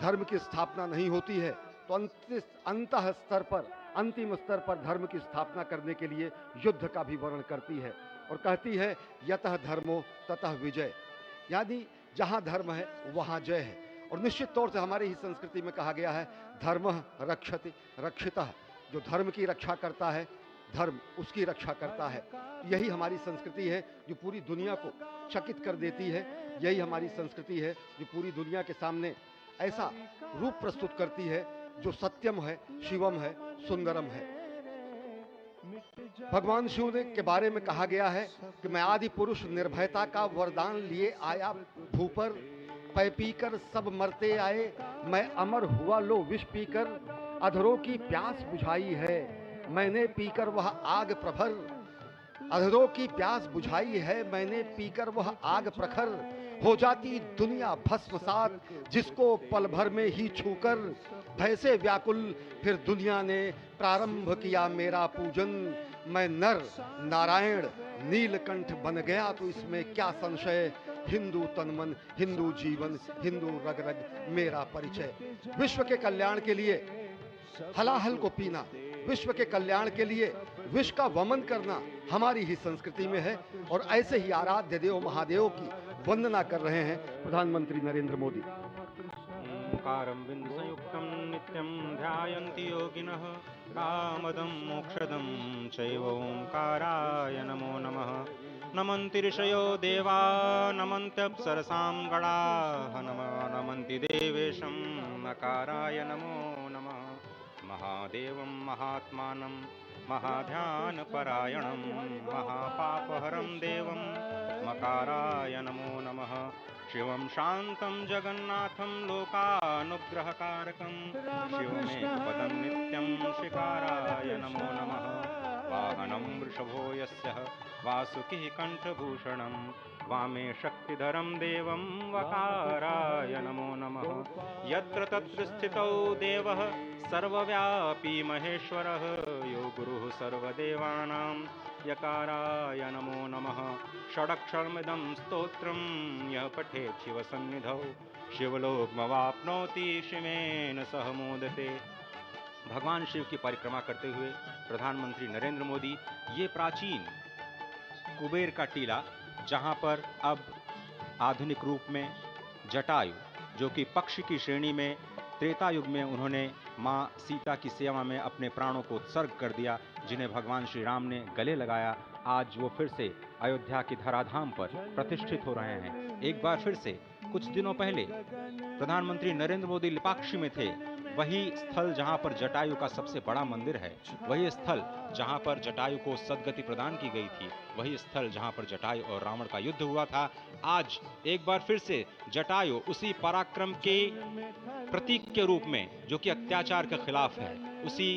धर्म की स्थापना नहीं होती है तो अंतः स्तर पर, अंतिम स्तर पर धर्म की स्थापना करने के लिए युद्ध का भी वर्णन करती है और कहती है यतः धर्मो ततः विजय, यानी जहां धर्म है वहां जय है। और निश्चित तौर से हमारी ही संस्कृति में कहा गया है धर्मः रक्षति रक्षितः, जो धर्म की रक्षा करता है धर्म उसकी रक्षा करता है। यही हमारी संस्कृति है जो पूरी दुनिया को चकित कर देती है। यही हमारी संस्कृति है जो पूरी दुनिया के सामने ऐसा रूप प्रस्तुत करती है जो सत्यम है, शिवम है, सुंदरम है। भगवान शिव ने के बारे में कहा गया है कि मैं आदि पुरुष निर्भयता का वरदान लिए आया भूपर, पै पीकर सब मरते आए, मैं अमर हुआ लो विष पीकर, अधरों की प्यास बुझाई है मैंने पीकर वह आग प्रखर, अधरों की प्यास बुझाई है मैंने पीकर वह आग प्रखर, हो जाती दुनिया भस्मसात जिसको पल भर में ही छूकर, भय से व्याकुल फिर दुनिया ने प्रारंभ किया मेरा पूजन, मैं नर नारायण नीलकंठ बन गया तो इसमें क्या संशय, हिंदू तन मन हिंदू जीवन हिंदू रग रग मेरा परिचय। विश्व के कल्याण के लिए हलाहल को पीना, विश्व के कल्याण के लिए विष का वमन करना हमारी ही संस्कृति में है। और ऐसे ही आराध्य देव महादेव की वंदना कर रहे हैं प्रधानमंत्री नरेंद्र मोदी। ओंकारं बिंदुसंयुक्तं नित्यं ध्यायन्ति योगिनः, कामदं मोक्षदं चैव ओंकाराय नमो नमः। नमन्ति ऋषयो देवा नमन्त्यप्सरसां गणाः, नमन्ति देवेशं नकाराय नमो नमः। महादेवं महात्मानं महाध्यानपरायणं महापापहरं देवं मकाराय नमो नमः। शिवं शान्तं जगन्नाथं लोकानुग्रहकारकं, शिवमेकपदं नित्यं शिकाराय नमो नमः। वाहनं वृषभो यस्य वासुकिः कण्ठभूषणं, वामे शक्तिधरं देवं वकाराय नमो नमः। यत्र तत्र स्थितौ देवः सर्वव्यापी महेश्वरः, यो गुरुः सर्वदेवानां यकाराय नमो नमः। षडक्षरमिदं स्तोत्रं यः पठेत् शिवसन्निधौ, शिवलोकमवाप्नोति शिवेन सह मोदते। भगवान शिव की परिक्रमा करते हुए प्रधानमंत्री नरेंद्र मोदी ये प्राचीन कुबेर का टीला, जहां पर अब आधुनिक रूप में जटायु जो कि पक्षी की श्रेणी में त्रेता युग में उन्होंने मां सीता की सेवा में अपने प्राणों को उत्सर्ग कर दिया, जिन्हें भगवान श्री राम ने गले लगाया, आज वो फिर से अयोध्या की धराधाम पर प्रतिष्ठित हो रहे हैं। एक बार फिर से कुछ दिनों पहले प्रधानमंत्री नरेंद्र मोदी लिपाक्षी में थे, वही स्थल जहां पर जटायु का सबसे बड़ा मंदिर है, वही स्थल जहां पर जटायु को सद्गति प्रदान की गई थी, वही स्थल जहां पर जटायु और रावण का युद्ध हुआ था, आज एक बार फिर से जटायु उसी पराक्रम के प्रतीक के रूप में जो कि अत्याचार के खिलाफ है, उसी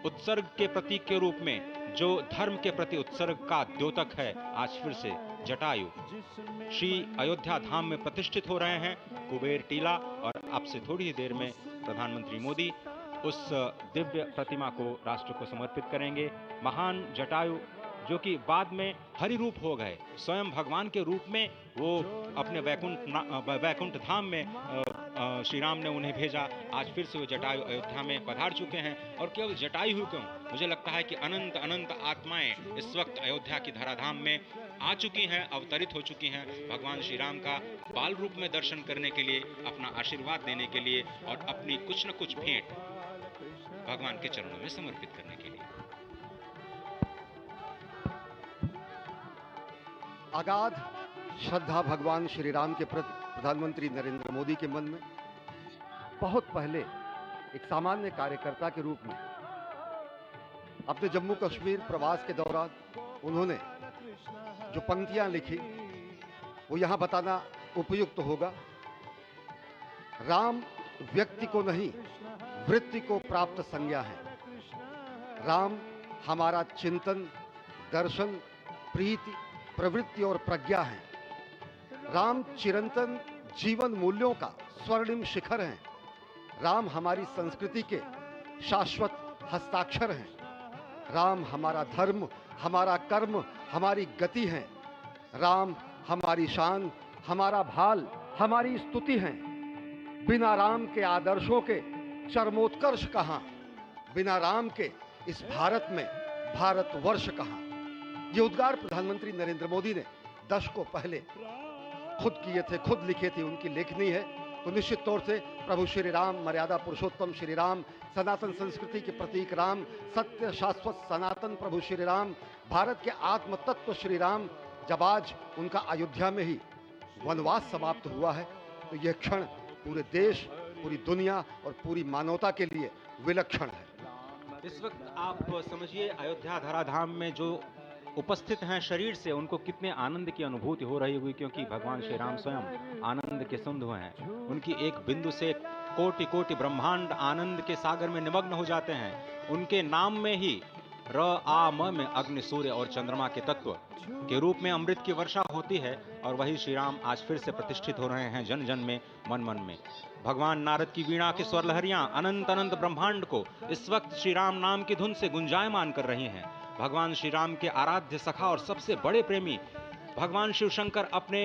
उत्सर्ग के प्रतीक के रूप में जो धर्म के प्रति उत्सर्ग का द्योतक है, आज फिर से जटायु श्री अयोध्या धाम में प्रतिष्ठित हो रहे हैं, कुबेर टीला। और अब से थोड़ी ही देर में प्रधानमंत्री मोदी उस दिव्य प्रतिमा को राष्ट्र को समर्पित करेंगे। महान जटायु जो कि बाद में हरि रूप हो गए, स्वयं भगवान के रूप में वो अपने वैकुंठ धाम में श्री राम ने उन्हें भेजा। आज फिर से वो जटायु अयोध्या में पधार चुके हैं। और केवल जटायु ही क्यों, मुझे लगता है कि अनंत अनंत आत्माएं इस वक्त अयोध्या की धराधाम में आ चुकी हैं, अवतरित हो चुकी हैं, भगवान श्री राम का बाल रूप में दर्शन करने के लिए, अपना आशीर्वाद देने के लिए और अपनी कुछ न कुछ भेंट भगवान के चरणों में समर्पित करने के लिए। अगाध श्रद्धा भगवान श्री राम के प्रति प्रधानमंत्री नरेंद्र मोदी के मन में बहुत पहले एक सामान्य कार्यकर्ता के रूप में अपने जम्मू कश्मीर प्रवास के दौरान उन्होंने जो पंक्तियां लिखी वो यहां बताना उपयुक्त होगा। राम व्यक्ति को नहीं वृत्ति को प्राप्त संज्ञा है। राम हमारा चिंतन, दर्शन, प्रीति, प्रवृत्ति और प्रज्ञा है। राम चिरंतन जीवन मूल्यों का स्वर्णिम शिखर है। राम हमारी संस्कृति के शाश्वत हस्ताक्षर हैं। राम हमारा धर्म, हमारा कर्म, हमारी गति है। राम हमारी शान, हमारा भाल, हमारी स्तुति है। बिना राम के आदर्शों के चरमोत्कर्ष कहां, बिना राम के इस भारत में भारतवर्ष कहां। ये उद्गार प्रधानमंत्री नरेंद्र मोदी ने दशकों पहले खुद किए थे, खुद लिखे थे, उनकी लेखनी है। तो निश्चित तौर से प्रभु श्री राम, मर्यादा पुरुषोत्तम श्री राम, सनातन संस्कृति के प्रतीक राम, सत्य शाश्वत सनातन प्रभु श्री राम, भारत के आत्म तत्व श्री राम, जब आज उनका अयोध्या में ही वनवास समाप्त हुआ है, तो यह क्षण पूरे देश, पूरी दुनिया और पूरी मानवता के लिए विलक्षण है। इस वक्त आप समझिए अयोध्या धराधाम में जो उपस्थित हैं शरीर से, उनको कितने आनंद की अनुभूति हो रही होगी, क्योंकि भगवान श्री राम स्वयं आनंद के सिंधु हैं। उनकी एक बिंदु से कोटि कोटि ब्रह्मांड आनंद के सागर में निमग्न हो जाते हैं। उनके नाम में ही र आ म में अग्नि, सूर्य और चंद्रमा के तत्व के रूप में अमृत की वर्षा होती है। और वही श्री राम आज फिर से प्रतिष्ठित हो रहे हैं जन जन में, मन मन में। भगवान नारद की वीणा की स्वर लहरियां अनंत अनंत ब्रह्मांड को इस वक्त श्री राम नाम की धुन से गुंजायमान कर रही हैं। भगवान श्री राम के आराध्य सखा और सबसे बड़े प्रेमी भगवान शिव शंकर अपने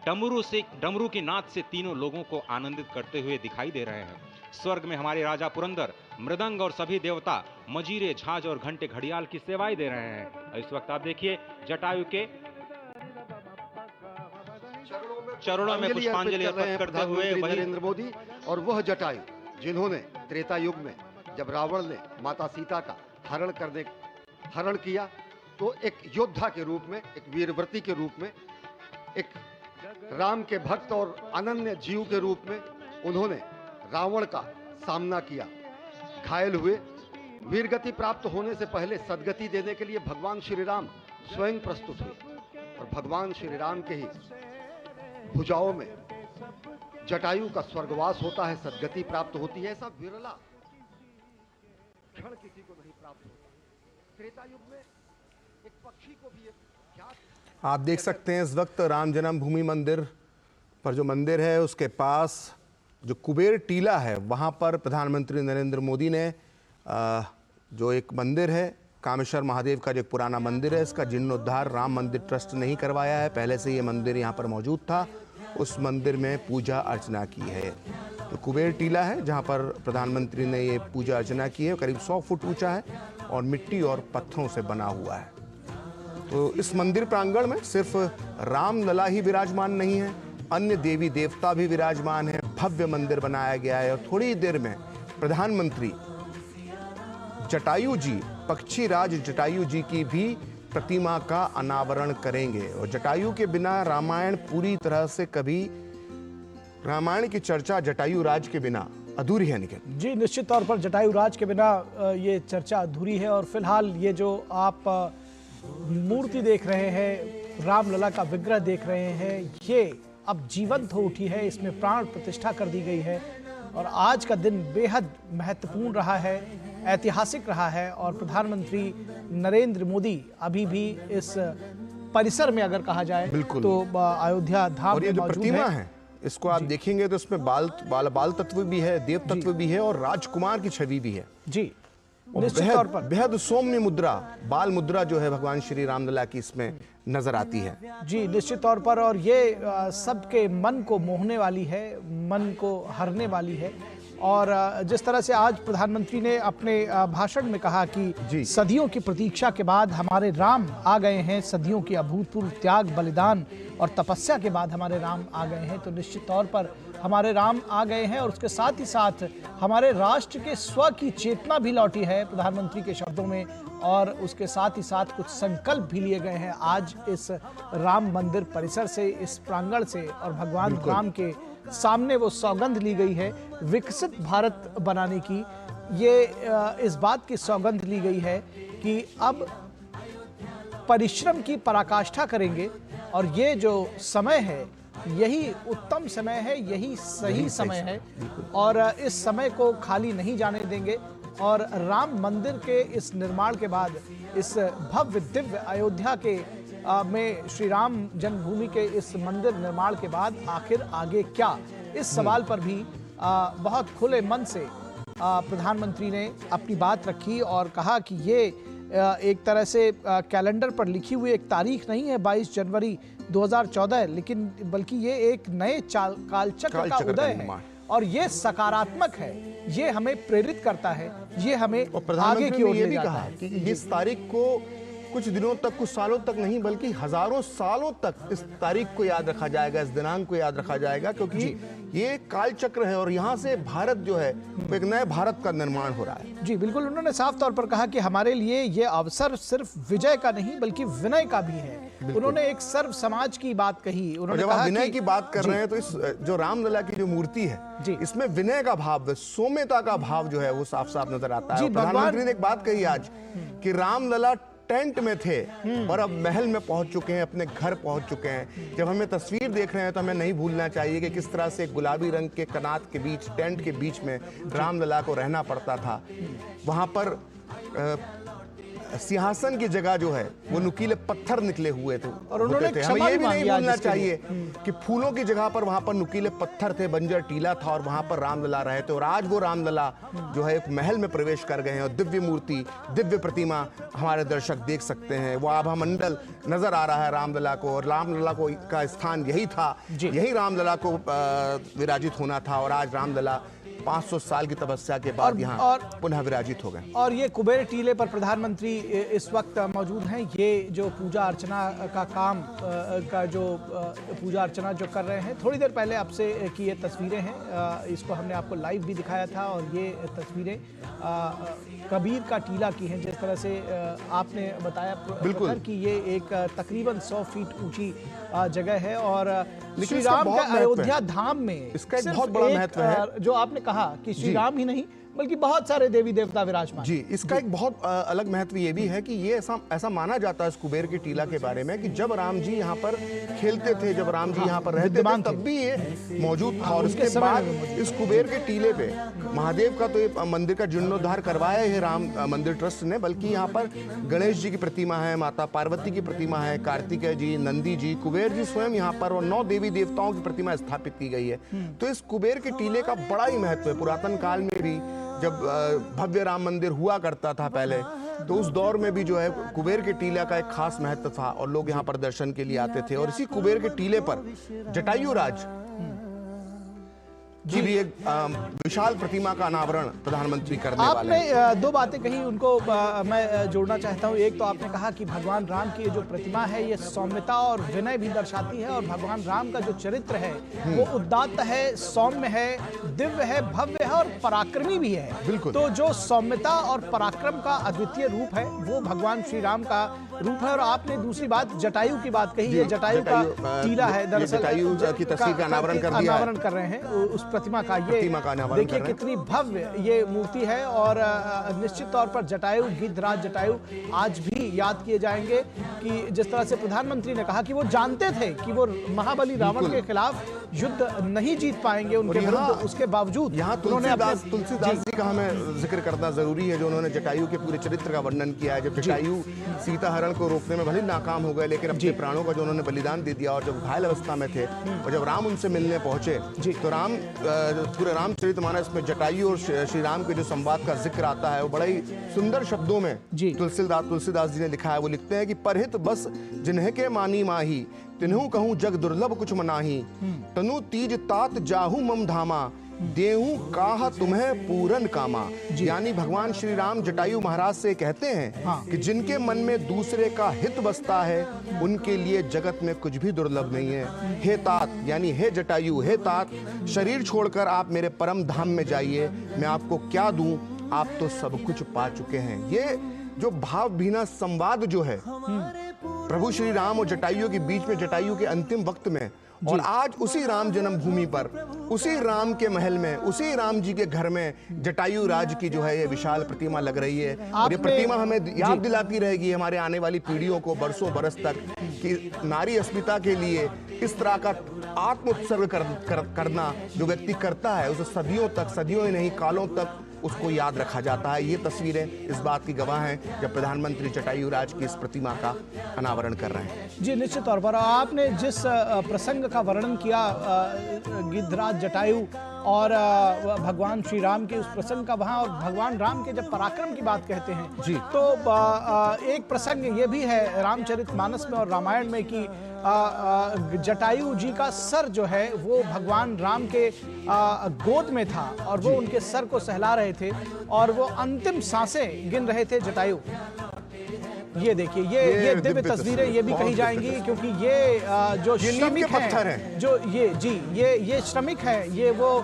डमरू की नाद से तीनों लोगों को आनंदित करते हुए दिखाई दे रहे हैं। स्वर्ग में हमारे राजा पुरंदर मृदंग और सभी देवता मजीरे, झांझ और घंटे घड़ियाल की सेवाएं दे रहे हैं। इस वक्त आप देखिए जटायु के चरणों में पुष्पांजलि अर्पित करते हुए नरेंद्र मोदी और वह जटायु जिन्होंने त्रेता युग में जब रावण ने माता सीता का हरण किया, तो एक योद्धा के रूप में, एक वीरव्रती के रूप में, एक राम के भक्त और अनन्य जीव के रूप में उन्होंने रावण का सामना किया। घायल हुए, वीरगति प्राप्त होने से पहले सद्गति देने के लिए भगवान श्री राम स्वयं प्रस्तुत हुए। और भगवान श्री राम के ही भुजाओं में जटायु का स्वर्गवास होता है, सद्गति प्राप्त होती है। ऐसा विरला क्षण किसी को नहीं प्राप्त होता। त्रेता युग में एक पक्षी को भी आप देख सकते हैं इस वक्त राम जन्मभूमि मंदिर पर जो मंदिर है उसके पास जो कुबेर टीला है, वहाँ पर प्रधानमंत्री नरेंद्र मोदी ने जो एक मंदिर है कामेश्वर महादेव का, जो एक पुराना मंदिर है, इसका जीर्णोद्धार राम मंदिर ट्रस्ट नहीं करवाया है, पहले से ये मंदिर यहाँ पर मौजूद था। उस मंदिर में पूजा अर्चना की है। तो कुबेर टीला है जहाँ पर प्रधानमंत्री ने ये पूजा अर्चना की है, करीब 100 फुट ऊंचा है और मिट्टी और पत्थरों से बना हुआ है। तो इस मंदिर प्रांगण में सिर्फ रामलला ही विराजमान नहीं है, अन्य देवी देवता भी विराजमान है। भव्य मंदिर बनाया गया है और थोड़ी देर में प्रधानमंत्री जटायु जी, पक्षी राज जटायु जी की भी प्रतिमा का अनावरण करेंगे। और जटायु के बिना रामायण पूरी तरह से कभी, रामायण की चर्चा जटायु राज के बिना अधूरी है। निखिल जी, निश्चित तौर पर जटायु राज के बिना ये चर्चा अधूरी है। और फिलहाल ये जो आप मूर्ति देख रहे हैं, रामलला का विग्रह देख रहे हैं, ये अब जीवंत हो उठी है, इसमें प्राण प्रतिष्ठा कर दी गई है। और आज का दिन बेहद महत्वपूर्ण रहा है, ऐतिहासिक रहा है। और प्रधानमंत्री नरेंद्र मोदी अभी भी इस परिसर में अगर कहा जाए तो अयोध्या धाम और ये जो प्रतिमा है इसको आप देखेंगे तो इसमें बाल तत्व भी है, देव तत्व भी है और राजकुमार की छवि भी है। जी, निश्चित तौर पर बेहद सौम्य मुद्रा, बाल मुद्रा जो है भगवान श्री रामलला की इसमें नजर आती है। जी, निश्चित तौर पर। और ये सबके मन को मोहने वाली है, मन को हरने वाली है। और जिस तरह से आज प्रधानमंत्री ने अपने भाषण में कहा कि सदियों की प्रतीक्षा के बाद हमारे राम आ गए हैं, सदियों की अभूतपूर्व त्याग, बलिदान और तपस्या के बाद हमारे राम आ गए हैं, तो निश्चित तौर पर हमारे राम आ गए हैं। और उसके साथ ही साथ हमारे राष्ट्र के स्व की चेतना भी लौटी है प्रधानमंत्री के शब्दों में। और उसके साथ ही साथ कुछ संकल्प भी लिए गए हैं आज इस राम मंदिर परिसर से, इस प्रांगण से। और भगवान राम के सामने वो सौगंध ली गई है विकसित भारत बनाने की। ये इस बात की सौगंध ली गई है कि अब परिश्रम की पराकाष्ठा करेंगे और ये जो समय है यही उत्तम समय है, यही सही समय है और इस समय को खाली नहीं जाने देंगे। और राम मंदिर के इस निर्माण के बाद, इस भव्य दिव्य अयोध्या के में श्री राम जन्मभूमि के इस मंदिर निर्माण के बाद आखिर आगे क्या, इस सवाल पर भी बहुत खुले मन से प्रधानमंत्री ने अपनी बात रखी और कहा कि ये एक तरह से कैलेंडर पर लिखी हुई एक तारीख नहीं है 22 जनवरी 2014, लेकिन बल्कि ये एक नए कालचक्र का उदय है और ये सकारात्मक है, ये हमें प्रेरित करता है, ये हमें आगे की ओर ले जाता है। कि इस तारीख को कुछ दिनों तक, कुछ सालों तक नहीं बल्कि हजारों सालों तक इस तारीख को याद रखा जाएगा, इस दिनांक को याद रखा जाएगा, क्योंकि ये काल चक्र है और यहाँ से भारत जो है वो एक नए भारत का निर्माण हो रहा है। जी बिल्कुल, उन्होंने साफ तौर पर कहा कि हमारे लिए ये अवसर सिर्फ विजय का नहीं बल्कि विनय का भी है। उन्होंने एक सर्व समाज की बात कही। उन्होंने जब आप विनय की बात कर रहे हैं तो इस जो रामलला की जो मूर्ति है इसमें विनय का भाव, सौम्यता का भाव जो है वो साफ साफ नजर आता है। प्रधानमंत्री ने एक बात कही आज कि रामलला टेंट में थे और अब महल में पहुंच चुके हैं, अपने घर पहुंच चुके हैं। जब हमें तस्वीर देख रहे हैं तो हमें नहीं भूलना चाहिए कि किस तरह से गुलाबी रंग के कनात के बीच, टेंट के बीच में रामलला को रहना पड़ता था। वहां पर सिंहासन की जगह जो है वो नुकीले पत्थर निकले हुए थे और उन्होंने हमें ये भी नहीं भूलना चाहिए कि फूलों की जगह पर वहां पर नुकीले पत्थर थे, बंजर टीला था और वहां पर रामलला रहे थे। और आज वो रामलला जो है एक महल में प्रवेश कर गए हैं और दिव्य मूर्ति, दिव्य प्रतिमा हमारे दर्शक देख सकते हैं। वो आभा मंडल नजर आ रहा है रामलला को और रामलला को का स्थान यही था, यही रामलला को विराजित होना था। और आज रामलला 500 साल की तपस्या के बाद यहाँ पुनः विराजित हो गए। और ये कुबेर टीले पर प्रधानमंत्री इस वक्त मौजूद हैं। ये जो पूजा अर्चना का काम का जो पूजा अर्चना जो कर रहे हैं, थोड़ी देर पहले आपसे की ये तस्वीरें हैं, इसको हमने आपको लाइव भी दिखाया था। और ये तस्वीरें कबीर का टीला की हैं, जिस तरह से आपने बताया बिल्कुल कि ये एक तकरीबन 100 फीट ऊंची जगह है। और श्री राम का अयोध्या धाम में इसका एक बहुत बड़ा महत्व है, जो आपने कहा कि श्री राम ही नहीं बल्कि बहुत सारे देवी देवता विराजमान। जी, इसका एक बहुत अलग महत्व ये भी है कि ये ऐसा माना जाता है इस कुबेर के टीला के बारे में कि जब राम जी यहाँ पर खेलते थे, जब राम जी यहाँ पर रहते थे, तब भी ये मौजूद था। और उसके बाद इस कुबेर के टीले पे महादेव का तो ये मंदिर का जीर्णोद्धार करवाया है राम मंदिर ट्रस्ट ने, बल्कि यहाँ पर गणेश जी की प्रतिमा है, माता पार्वती की प्रतिमा है, कार्तिकेय जी, नंदी जी, कुबेर जी स्वयं यहाँ पर और 9 देवी देवताओं की प्रतिमा स्थापित की गई है। तो इस कुबेर के टीले का बड़ा ही महत्व है। पुरातन काल में भी जब भव्य राम मंदिर हुआ करता था पहले, तो उस दौर में भी जो है कुबेर के टीले का एक खास महत्व था और लोग यहाँ पर दर्शन के लिए आते थे। और इसी कुबेर के टीले पर जटायु राज की भी एक विशाल प्रतिमा का अनावरण प्रधानमंत्री करने वाले हैं। आपने दो बातें कही, उनको मैं जोड़ना चाहता हूं। एक तो आपने कहा कि भगवान राम की ये जो प्रतिमा है ये सौम्यता और विनय भी दर्शाती है, और भगवान राम का जो चरित्र है वो उदात्त है, सौम्य है, दिव्य है, भव्य है और पराक्रमी भी है। बिल्कुल। तो जो सौम्यता और पराक्रम का अद्वितीय रूप है वो भगवान श्री राम का रूप है। और आपने दूसरी बात जटायु की बात कही है, जटायु का टीला है, दरअसल जटायु की तस्वीर का अनावरण कर रहे हैं उस प्रतिमा का। ये देखिए कितनी भव्य ये मूर्ति है, और निश्चित तौर पर जटायु, गिद्धराज जटायु आज भी याद किए जाएंगे। कि जिस तरह से प्रधानमंत्री ने कहा कि वो जानते थे कि वो महाबली रावण के खिलाफ युद्ध नहीं जीत पाएंगे उनके विरुद्ध, उसके बावजूद यहाँ तुलसीदास जी का हमें जिक्र करना जरूरी है, जो उन्होंने जटायु के पूरे चरित्र का वर्णन किया है। जब जटायु सीता हरण को रोकने में भले नाकाम हो गए, लेकिन अपने प्राणों का जो उन्होंने बलिदान दे दिया, और जब घायल अवस्था में थे और जब राम उनसे मिलने पहुंचे तो राम पूरे रामचरितमानस में जटायु और श्री राम के जो संवाद का जिक्र आता है वो बड़ा ही सुंदर शब्दों में तुलसीदास जी ने लिखा है। वो लिखते हैं कि परहित बस जिन्हें के मानी माही, तिन्हु कहूं जग दुर्लभ कुछ मनाही, तनु तीज तात जाहू मम धामा, देहू काह तुम्हें पूरन कामा। यानी भगवान श्री राम जटायु महाराज से कहते हैं कि जिनके मन में दूसरे का हित बसता है उनके लिए जगत में कुछ भी दुर्लभ नहीं है। हे तात, यानी हे जटायु, हे तात, शरीर छोड़कर आप मेरे परम धाम में जाइए, मैं आपको क्या दूं, आप तो सब कुछ पा चुके हैं। ये जो भाव भीना संवाद जो है प्रभु श्री राम और जटायु के बीच में, जटायु के अंतिम वक्त में, और आज उसी राम जन्मभूमि पर, उसी राम के महल में, उसी राम जी के घर में जटायु राज की जो है ये विशाल प्रतिमा लग रही है। और ये प्रतिमा हमें याद दिलाती रहेगी हमारे आने वाली पीढ़ियों को बरसों बरस तक कि नारी अस्मिता के लिए इस तरह का आत्म उत्सर्ग करना जो व्यक्ति करता है उसे सदियों तक, सदियों ही नहीं कालों तक उसको याद रखा जाता है। ये तस्वीरें इस बात की गवाह हैं जब प्रधानमंत्री जटायु राज की इस प्रतिमा का अनावरण कर रहे हैं। जी निश्चित तौर पर आपने जिस प्रसंग का वर्णन किया गिद्धराज जटायु और भगवान श्री राम के उस प्रसंग का, वहाँ और भगवान राम के जब पराक्रम की बात कहते हैं जी, तो एक प्रसंग ये भी है रामचरितमानस में और रामायण में कि जटायु जी का सर जो है वो भगवान राम के गोद में था और वो उनके सर को सहला रहे थे और वो अंतिम सांसें गिन रहे थे जटायु। ये देखिए ये दिव्य तस्वीरें ये भी कही जाएंगी, क्योंकि ये जो श्रमिक हैं, जो ये श्रमिक हैं, ये वो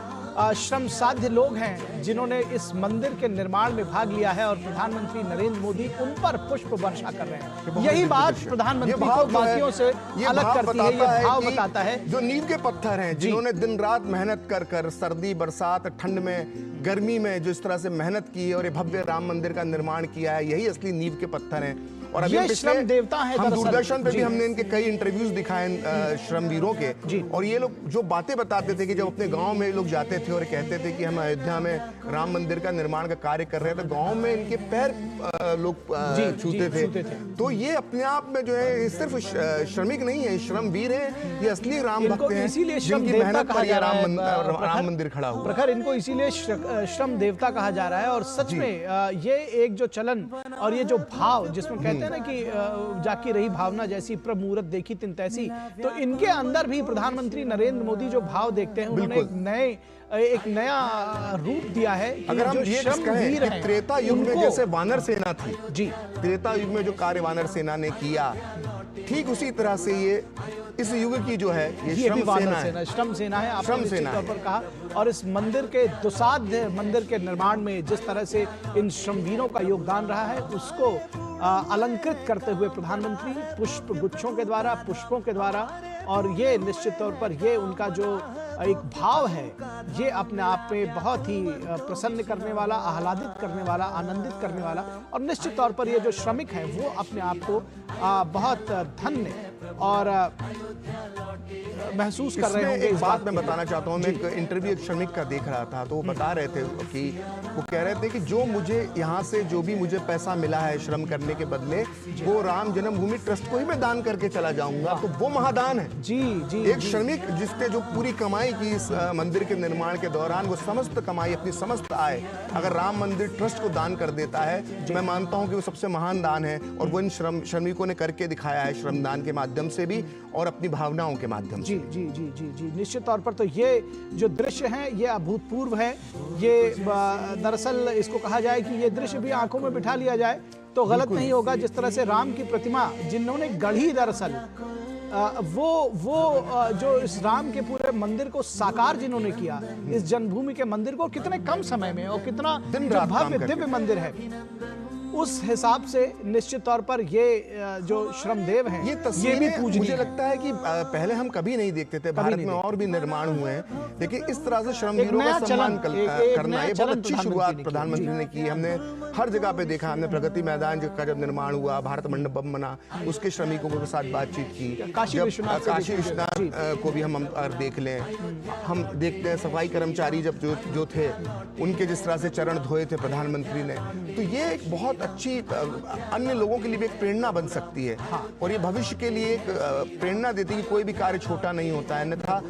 श्रम साध्य लोग हैं जिन्होंने इस मंदिर के निर्माण में भाग लिया है, और प्रधानमंत्री नरेंद्र मोदी उन पर पुष्प वर्षा कर रहे हैं। यही बात प्रधानमंत्री को बाकियों से अलग करती है, ये भाव बताता है। जो नींव के पत्थर हैं, जिन्होंने दिन रात मेहनत कर कर सर्दी बरसात ठंड में गर्मी में जो इस तरह से मेहनत की और ये भव्य राम मंदिर का निर्माण किया है, यही असली नींव के पत्थर हैं। और अभी ये श्रम देवता है, हम दूरदर्शन पे भी हमने इनके कई इंटरव्यूज दिखाए श्रमवीरों के, और ये लोग जो बातें बताते थे कि जब अपने गांव में लोग जाते थे और कहते थे कि हम अयोध्या में राम मंदिर का निर्माण का कार्य कर रहे हैं, तो गांव में इनके पैर लोग छूते थे। तो ये अपने आप में जो है सिर्फ श्रमिक नहीं है, श्रमवीर है, ये असली राम भक्त हैं, इसीलिए श्रम जिनकी देवता मेहनत कहा पर जा रहा ये राम मंदिर खड़ा हुआ। प्रखर इनको इसीलिए श्रम देवता कहा जा रहा है। और सच में ये एक जो चलन और ये जो भाव जिसमें कहते हैं ना कि जाकी रही भावना जैसी प्रमुहूर्त देखी तिन तैसी, तो इनके अंदर भी प्रधानमंत्री नरेंद्र मोदी जो भाव देखते हैं उन्होंने एक नया रूप दिया है। अगर हम ये कहें कि त्रेता युग में जैसे वानर सेना थी जी, त्रेता युग में जो कार्य वानर सेना ने किया, ठीक उसी तरह से ये इस युग की जो है ये श्रम सेना है। श्रम सेना है, आपने निश्चित तौर पर कहा। और इस मंदिर के दुसाध्य मंदिर के निर्माण में जिस तरह से इन श्रमवीरों का योगदान रहा है उसको अलंकृत करते हुए प्रधानमंत्री पुष्प गुच्छों के द्वारा, पुष्पों के द्वारा, और ये निश्चित तौर पर ये उनका जो एक भाव है ये अपने आप में बहुत ही प्रसन्न करने वाला, आह्लादित करने वाला, आनंदित करने वाला, और निश्चित तौर पर ये जो श्रमिक हैं वो अपने आप को बहुत धन्य और महसूस कर रहे होंगे। एक बात मैं बताना चाहता हूँ, मैं एक इंटरव्यू एक श्रमिक का देख रहा था, तो वो बता रहे थे कि वो कह रहे थे कि जो मुझे यहाँ से जो भी मुझे पैसा मिला है श्रम करने के बदले, वो राम जन्मभूमि ट्रस्ट को ही मैं दान करके चला जाऊंगा, तो वो महादान है। जी एक श्रमिक जिसने जो पूरी कमाई की इस मंदिर के निर्माण के दौरान, वो समस्त कमाई, अपनी समस्त आय अगर राम मंदिर ट्रस्ट को दान कर देता है, मैं मानता हूँ कि वो सबसे महान दान है, और वो इन श्रमिकों ने करके दिखाया है, श्रमदान के माध्यम से भी और अपनी भावनाओं के माध्यम से। जी जी जी जी जी निश्चित तौर पर तो ये जो दृश्य है ये अभूतपूर्व है। ये दरअसल इसको कहा जाए कि ये दृश्य भी आंखों में बिठा लिया जाए तो गलत नहीं होगा। जिस तरह से राम की प्रतिमा जिन्होंने गढ़ी, दरअसल वो जो इस राम के पूरे मंदिर को साकार जिन्होंने किया, इस जन्मभूमि के मंदिर को कितने कम समय में, और कितना भव्य दिव्य मंदिर है, उस हिसाब से निश्चित तौर पर ये जो श्रमदेव हैं ये भी पूजनीय। मुझे लगता है कि पहले हम कभी नहीं देखते थे, भारत में और भी निर्माण हुए हैं, लेकिन इस तरह से श्रमवीरों का सम्मान करना ये बहुत अच्छी शुरुआत प्रधानमंत्री ने की। हमने हर जगह पे देखा, हमने प्रगति मैदान का जब निर्माण हुआ, भारत मंडपम बना, उसके श्रमिकों के साथ बातचीत की। काशी विश्वनाथ को भी हम देख लें, हम देखते हैं सफाई कर्मचारी जब जो थे उनके जिस तरह से चरण धोए थे प्रधानमंत्री ने, तो ये एक बहुत अच्छी अन्य लोगों के लिए भी एक प्रेरणा बन सकती है। और ये भविष्य के लिए एक प्रेरणा देती है कि कोई भी कार्य छोटा नहीं होता है। अन्यथा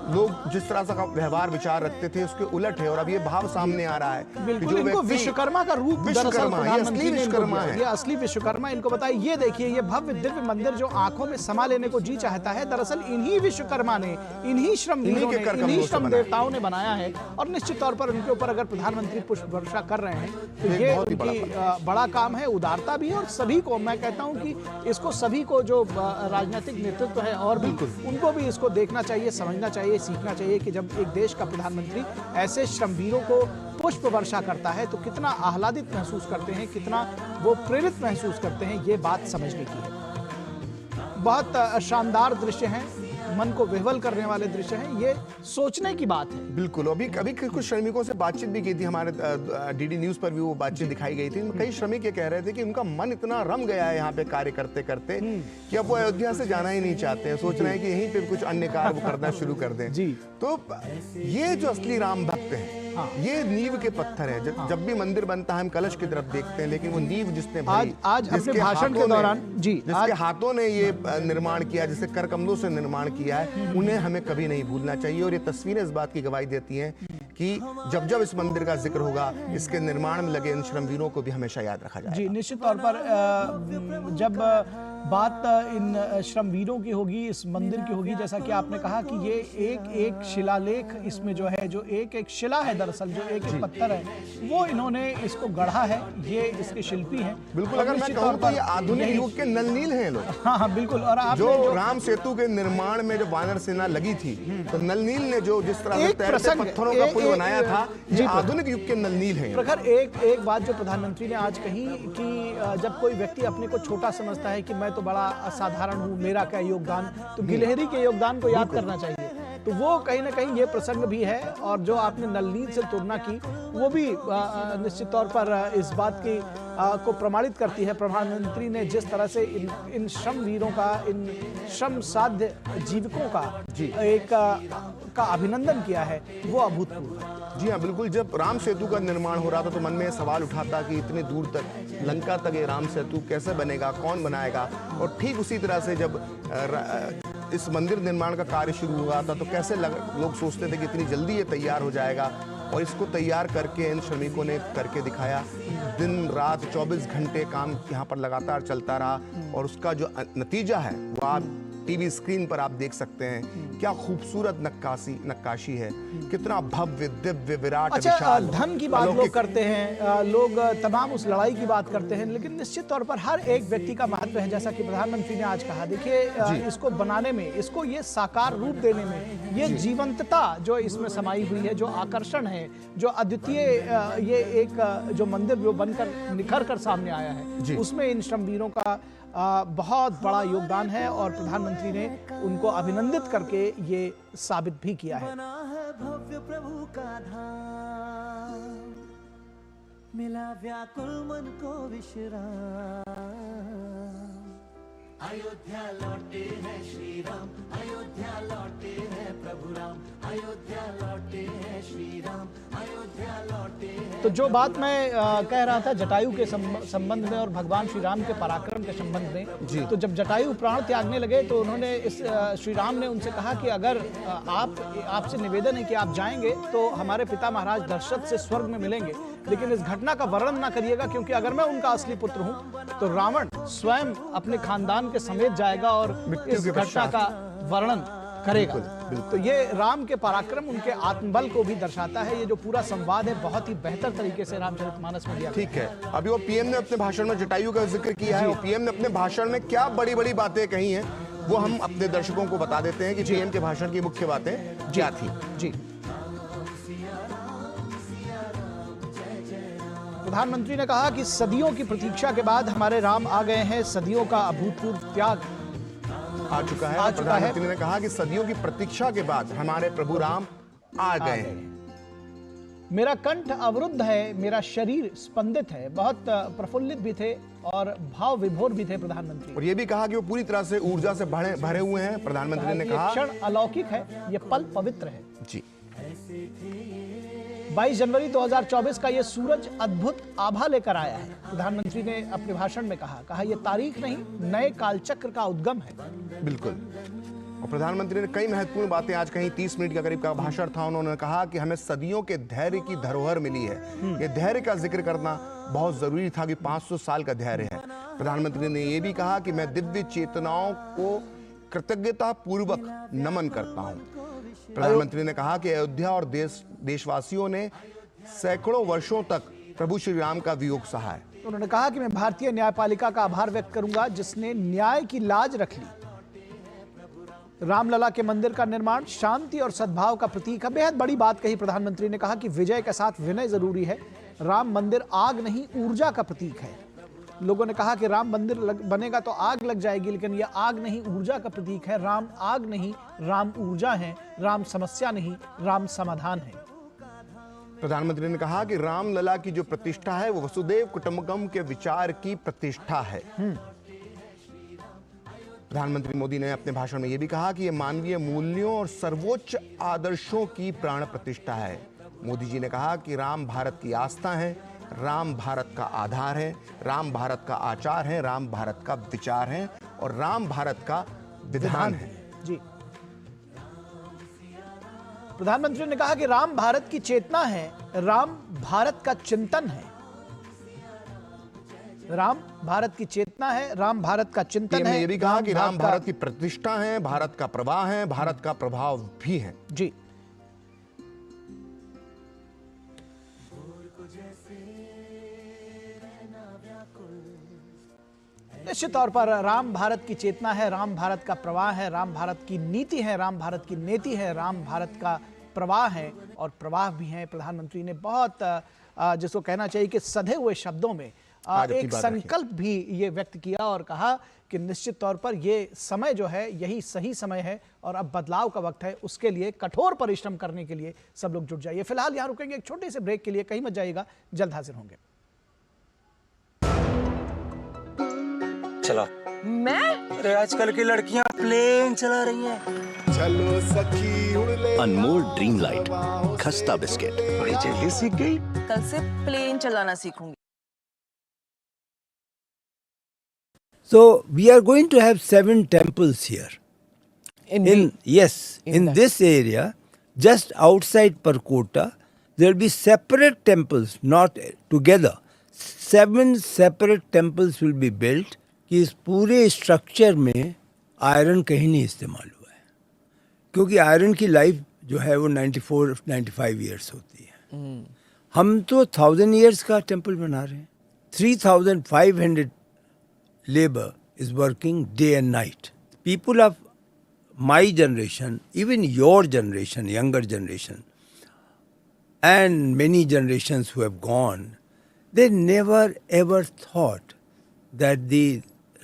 लोग जिस तरह का व्यवहार विचार रखते थे उसके उलट है, और अब ये भाव सामने आ रहा है। बिल्कुल, इनको विश्वकर्मा का रूप विश्वकर्मा, ये असली विश्वकर्मा है, ये असली विश्वकर्मा इनको बताया। ये देखिए, ये भव्य दिव्य मंदिर जो आंखों में समा लेने को जी चाहता है, दरअसल इन्हीं विश्वकर्मा ने, इन्हीं श्रमवीरों ने, इन्हीं श्रम देवताओं ने बनाया है। और निश्चित तौर पर उनके ऊपर अगर प्रधानमंत्री पुष्प वर्षा कर रहे हैं तो ये उनकी बड़ा काम है, उदारता भी है। और सभी को, मैं कहता हूँ कि इसको सभी को, जो राजनीतिक नेतृत्व है और भी, उनको भी इसको देखना चाहिए, समझना चाहिए, सीखना चाहिए कि जब एक देश का प्रधानमंत्री ऐसे श्रमवीरों को पुष्प वर्षा करता है तो कितना आह्लादित महसूस करते हैं, कितना वो प्रेरित महसूस करते हैं, ये बात समझने की है। बहुत शानदार दृश्य हैं, मन को विह्वल करने वाले दृश्य हैं, ये सोचने की बात है। बिल्कुल, अभी कुछ श्रमिकों से बातचीत भी की थी, हमारे डीडी न्यूज पर भी वो बातचीत दिखाई गई थी। कई श्रमिक ये कह रहे थे कि उनका मन इतना रम गया है यहाँ पे कार्य करते करते कि अब वो अयोध्या से जाना ही नहीं चाहते हैं, सोच रहे हैं कि यहीं पे कुछ अन्य कार्य वो करना शुरू कर दें। जी, तो ये जो असली राम भक्त हैं, ये नींव के पत्थर है। जब भी मंदिर बनता है हम कलश की तरफ देखते हैं, लेकिन वो नींव जिसने भरी, आज अपने भाषण के दौरान जिसके हाथों ने ये निर्माण किया, जिससे कर कमलों से निर्माण किया है, उन्हें हमें कभी नहीं भूलना चाहिए। और ये तस्वीरें इस बात की गवाही देती हैं कि जब इस मंदिर का जिक्र होगा, इसके निर्माण में लगे इन श्रमवीरों को भी हमेशा याद रखा जाएगा। जी, निश्चित तौर पर जब बात इन श्रमवीरों की होगी, इस मंदिर की होगी, जैसा कि आपने कहा कि ये एक शिलालेख इसमें जो है, जो एक शिला है, दरअसल जो एक पत्थर है, वो इन्होंने इसको गढ़ा है, ये इसके शिल्पी हैं। बिल्कुल, अगर मैं कहूं तो ये आधुनिक युग के नलनील हैं लोग। हाँ, बिल्कुल। और आप जो राम सेतु के निर्माण में जो वानर सेना लगी थी, तो नलनील ने जो जिस तरह से तैरते पत्थरों का पुल बनाया था, ये आधुनिक युग के नलनील हैं। प्रखर एक बात जो प्रधानमंत्री ने आज कही कि जब कोई व्यक्ति अपने को छोटा समझता है कि मैं तो बड़ा असाधारण हूँ, मेरा क्या योगदान, तो गिलहरी के योगदान को याद करना चाहिए। तो वो कहीं ना कहीं ये प्रसंग भी है। और जो आपने नलनील से तुलना की, वो भी निश्चित तौर पर इस बात की को प्रमाणित करती है। प्रधानमंत्री ने जिस तरह से इन श्रमवीरों का, इन श्रम साध्य जीविकों का अभिनंदन किया है, वो अभूतपूर्व है। जी हाँ, बिल्कुल। जब राम सेतु का निर्माण हो रहा था तो मन में सवाल उठाता कि इतने दूर तक, लंका तक ये राम सेतु कैसे बनेगा, कौन बनाएगा। और ठीक उसी तरह से जब इस मंदिर निर्माण का कार्य शुरू हुआ था तो कैसे लोग सोचते थे कि इतनी जल्दी ये तैयार हो जाएगा, और इसको तैयार करके इन श्रमिकों ने करके दिखाया। दिन रात 24 घंटे काम यहाँ पर लगातार चलता रहा, और उसका जो नतीजा है वो आप टीवी स्क्रीन पर आप देख सकते हैं। क्या खूबसूरत नक्काशी है, कितना भव्य, दिव्य, विराट, विशाल। धन की बात लोग करते हैं, लोग तमाम उस लड़ाई की बात करते हैं, लेकिन निश्चित तौर पर हर एक व्यक्ति का महत्व है। जैसा कि प्रधानमंत्री ने आज कहा, देखिए, इसको बनाने में, इसको ये साकार रूप देने में, ये जीवंतता जो इसमें समाई हुई है, जो आकर्षण है, जो अद्वितीय ये एक जो मंदिर जो बनकर निखर कर सामने आया है, उसमें इन श्रमवीरों का बहुत बड़ा योगदान है। और प्रधानमंत्री ने उनको अभिनंदित करके ये साबित भी किया है। भव्य प्रभु का धाम, मिला व्याकुल मन को विश्राम। अयोध्या लौटे हैं श्री राम, अयोध्या लौटे हैं प्रभु राम, अयोध्या लौटे हैं श्री राम, अयोध्या लौटे हैं। तो जो बात मैं कह रहा था जटायु के संबंध में और भगवान श्री राम के पराक्रम के संबंध में, तो जब जटायु प्राण त्यागने लगे तो उन्होंने श्री राम ने उनसे कहा कि अगर आपसे निवेदन है कि आप जाएंगे तो हमारे पिता महाराज दशरथ से स्वर्ग में मिलेंगे, लेकिन इस घटना का वर्णन ना करिएगा, क्योंकि अगर मैं उनका असली पुत्र हूं तो रावण स्वयं अपने खानदान के समेत जाएगा और इस घटना का वर्णन करेगा। तो ये राम के पराक्रम, उनके आत्मबल को भी दर्शाता है। ये जो पूरा संवाद है बहुत ही बेहतर तरीके से रामचरितमानस में दिया। ठीक है, अभी वो पीएम ने अपने भाषण में जटायु का जिक्र किया है और पीएम ने अपने भाषण में क्या बड़ी बड़ी बातें कही हैं वो हम अपने दर्शकों को बता देते हैं कि पीएम के भाषण की मुख्य बातें क्या थी। जी, प्रधानमंत्री ने कहा कि सदियों की प्रतीक्षा के बाद हमारे राम आ गए हैं। सदियों का अभूतपूर्व त्याग आ चुका है। प्रधानमंत्री ने कहा कि सदियों की प्रतीक्षा के बाद हमारे प्रभु राम आ गए हैं। मेरा कंठ अवरुद्ध है, मेरा शरीर स्पंदित है। बहुत प्रफुल्लित भी थे और भाव विभोर भी थे प्रधानमंत्री। और ये भी कहा कि वो पूरी तरह से ऊर्जा से भरे हुए हैं। प्रधानमंत्री ने कहा क्षण अलौकिक है, ये पल पवित्र है। जी, 22 जनवरी 2024 का ये सूरज अद्भुत आभा लेकर आया है। प्रधानमंत्री ने अपने भाषण में कहा ये तारीख नहीं, नए कालचक्र का उद्गम है। बिल्कुल। और प्रधानमंत्री ने कई महत्वपूर्ण बातें आज कहीं 30 मिनट के करीब का भाषण था। उन्होंने कहा कि हमें सदियों के धैर्य की धरोहर मिली है। ये धैर्य का जिक्र करना बहुत जरूरी था कि 500 साल का धैर्य है। प्रधानमंत्री ने यह भी कहा कि मैं दिव्य चेतनाओं को कृतज्ञता पूर्वक नमन करता हूं। प्रधानमंत्री ने कहा कि अयोध्या और देशवासियों ने सैकड़ों वर्षों तक प्रभु श्री राम का वियोग सहा है। उन्होंने कहा कि मैं भारतीय न्यायपालिका का आभार व्यक्त करूंगा जिसने न्याय की लाज रख ली। रामलला के मंदिर का निर्माण शांति और सद्भाव का प्रतीक है। बेहद बड़ी बात कही प्रधानमंत्री ने कहा कि विजय के साथ विनय जरूरी है। राम मंदिर आग नहीं, ऊर्जा का प्रतीक है। लोगों ने कहा कि राम मंदिर बनेगा तो आग लग जाएगी, लेकिन यह आग नहीं, ऊर्जा का प्रतीक है। राम आग नहीं, राम ऊर्जा है। राम समस्या नहीं, राम समाधान है। प्रधानमंत्री ने कहा कि रामलला की जो प्रतिष्ठा है वो वसुदेव कुटुंबकम के विचार की प्रतिष्ठा है। प्रधानमंत्री मोदी ने अपने भाषण में यह भी कहा कि यह मानवीय मूल्यों और सर्वोच्च आदर्शों की प्राण प्रतिष्ठा है। मोदी जी ने कहा कि राम भारत की आस्था है, राम भारत का आधार है, राम भारत का आचार है, राम भारत का विचार है और राम भारत का विधान है। जी, प्रधानमंत्री ने कहा कि राम भारत की चेतना है, राम भारत का चिंतन है। राम भारत की चेतना है, राम भारत का चिंतन है। ये भी कहा कि राम भारत की प्रतिष्ठा है, भारत का प्रवाह है, भारत का प्रभाव भी है। जी, निश्चित तौर पर राम भारत की चेतना है, राम भारत का प्रवाह है, राम भारत की नीति है, राम भारत की नीति है, राम भारत का प्रवाह है और प्रवाह भी है। प्रधानमंत्री ने बहुत जिसको कहना चाहिए कि सधे हुए शब्दों में एक संकल्प भी ये व्यक्त किया और कहा कि निश्चित तौर पर ये समय जो है यही सही समय है और अब बदलाव का वक्त है। उसके लिए कठोर परिश्रम करने के लिए सब लोग जुट जाइए। फिलहाल यहाँ रुकेंगे एक छोटे से ब्रेक के लिए, कहीं मत जाइएगा, जल्द हाजिर होंगे। चला मैं? अरे आजकल की लड़कियां प्लेन चला रही हैं। चलो सखी उड़ ले। अनमोल ड्रीम लाइट खस्ता बिस्किट। बड़ी जल्दी सीख गई। कल से प्लेन चलाना सीखूंगी। So we are going to have 7 temples here. In this area, just outside Parkota, there will be separate temples, not together. 7 separate temples will be built. कि इस पूरे स्ट्रक्चर में आयरन कहीं नहीं इस्तेमाल हुआ है, क्योंकि आयरन की लाइफ जो है वो 94-95 ईयर्स होती है। हम तो 1000 ईयर्स का टेम्पल बना रहे हैं। 3500 labor is working day and night. People of my generation, even your generation, younger generation, and many generations who have gone, they never ever thought that the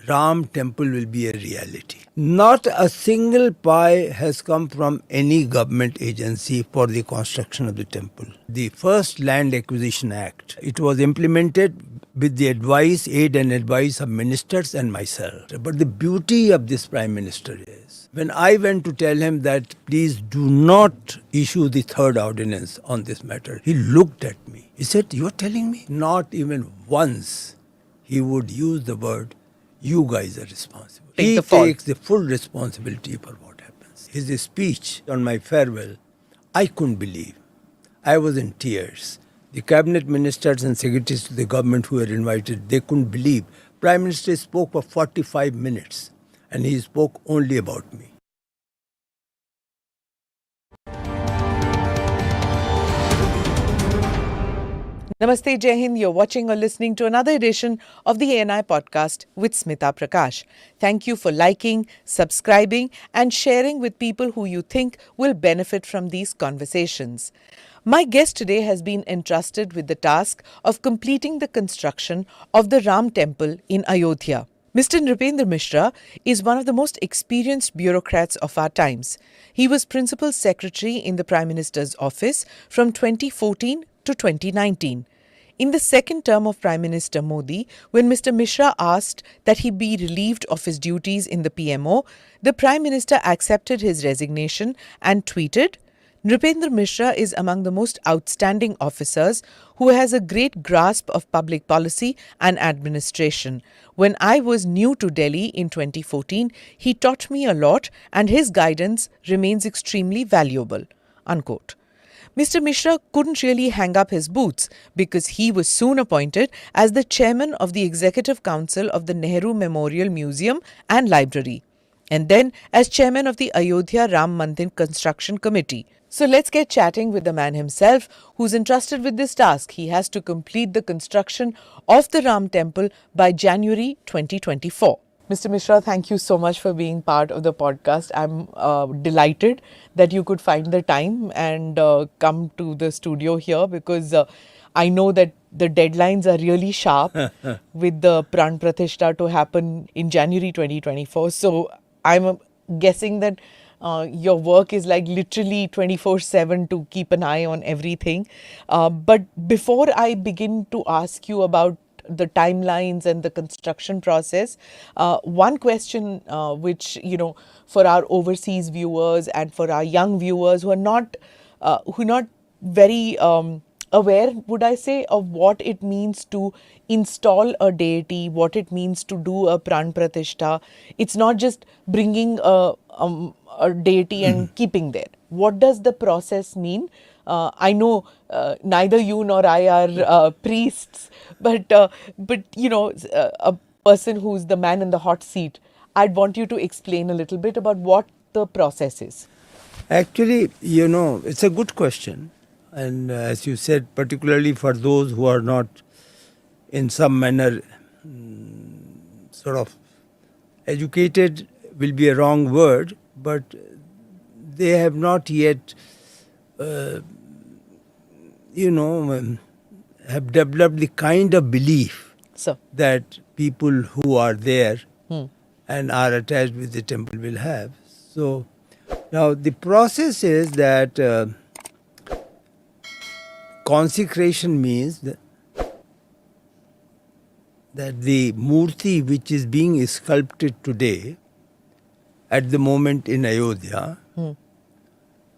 Ram temple will be a reality. Not a single pie has come from any government agency for the construction of the temple. The first Land Acquisition Act, it was implemented with the advice, aid and advice of ministers and myself. But the beauty of this Prime Minister is, when I went to tell him that please do not issue the third ordinance on this matter, he looked at me. He said, "You are telling me?" Not even once he would use the word, "You guys are responsible." He takes the full responsibility for what happens. His speech on my farewell, I couldn't believe. I was in tears. The cabinet ministers and secretaries to the government who were invited, they couldn't believe. Prime Minister spoke for 45 minutes and he spoke only about me. Namaste, Jai Hind. You're watching or listening to another edition of the ANI podcast with Smita Prakash. Thank you for liking, subscribing, and sharing with people who you think will benefit from these conversations. My guest today has been entrusted with the task of completing the construction of the Ram Temple in Ayodhya. Mr. Nripendra Mishra is one of the most experienced bureaucrats of our times. He was Principal Secretary in the Prime Minister's office from 2014 to 2019. In the second term of Prime Minister Modi, when Mr. Mishra asked that he be relieved of his duties in the PMO, the Prime Minister accepted his resignation and tweeted, "Nripendra Mishra is among the most outstanding officers who has a great grasp of public policy and administration. When I was new to Delhi in 2014, he taught me a lot and his guidance remains extremely valuable." Unquote. Mr. Mishra couldn't really hang up his boots because he was soon appointed as the chairman of the Executive Council of the Nehru Memorial Museum and Library, and then as chairman of the Ayodhya Ram Mandir Construction Committee. So let's get chatting with the man himself who's entrusted with this task. He has to complete the construction of the Ram Temple by January 2024. Mr. Mishra, thank you so much for being part of the podcast. I'm delighted that you could find the time and come to the studio here because I know that the deadlines are really sharp with the Pran Pratishtha to happen in January 2024. So I'm guessing that your work is like literally 24/7 to keep an eye on everything. But before I begin to ask you about the timelines and the construction process, one question which, for our overseas viewers and for our young viewers who are not very aware, would I say, of what it means to install a deity, what it means to do a Pran Pratishtha. It's not just bringing a deity and keeping there. What does the process mean? I know neither you nor I are priests, but a person who's the man in the hot seat, I'd want you to explain a little bit about what the process is. Actually, it's a good question. And as you said, particularly for those who are not in some manner sort of educated will be a wrong word, but they have not yet have developed the kind of belief that people who are there and are attached with the temple will have. So now the process is that consecration means that the murti which is being sculpted today at the moment in Ayodhya,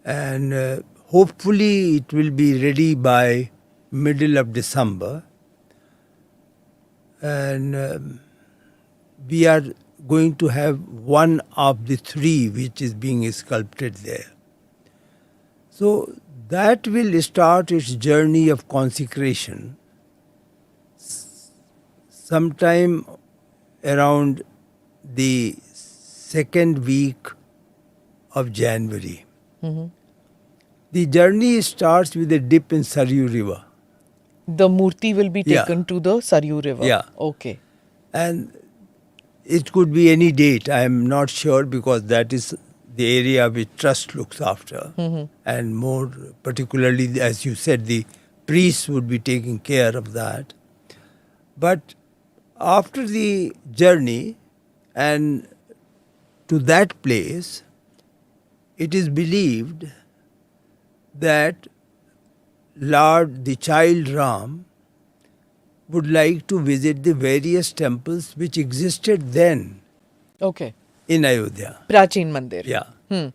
and hopefully it will be ready by middle of December, and we are going to have one of the three which is being sculpted there. So that will start its journey of consecration sometime around the second week of January. The journey starts with a dip in Saryu River. The murti will be taken to the Saryu River? Yeah. Okay. And it could be any date. I am not sure because that is the area which trust looks after. And more particularly, as you said, the priests would be taking care of that. But after the journey and to that place, it is believed that Lord, the child Ram, would like to visit the various temples which existed then. Okay. In Ayodhya. Prachin Mandir. Yeah.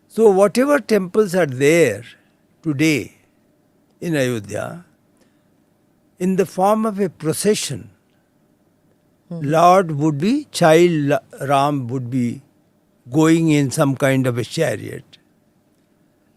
So whatever temples are there today in Ayodhya, in the form of a procession, Lord would be, child Ram would be going in some kind of a chariot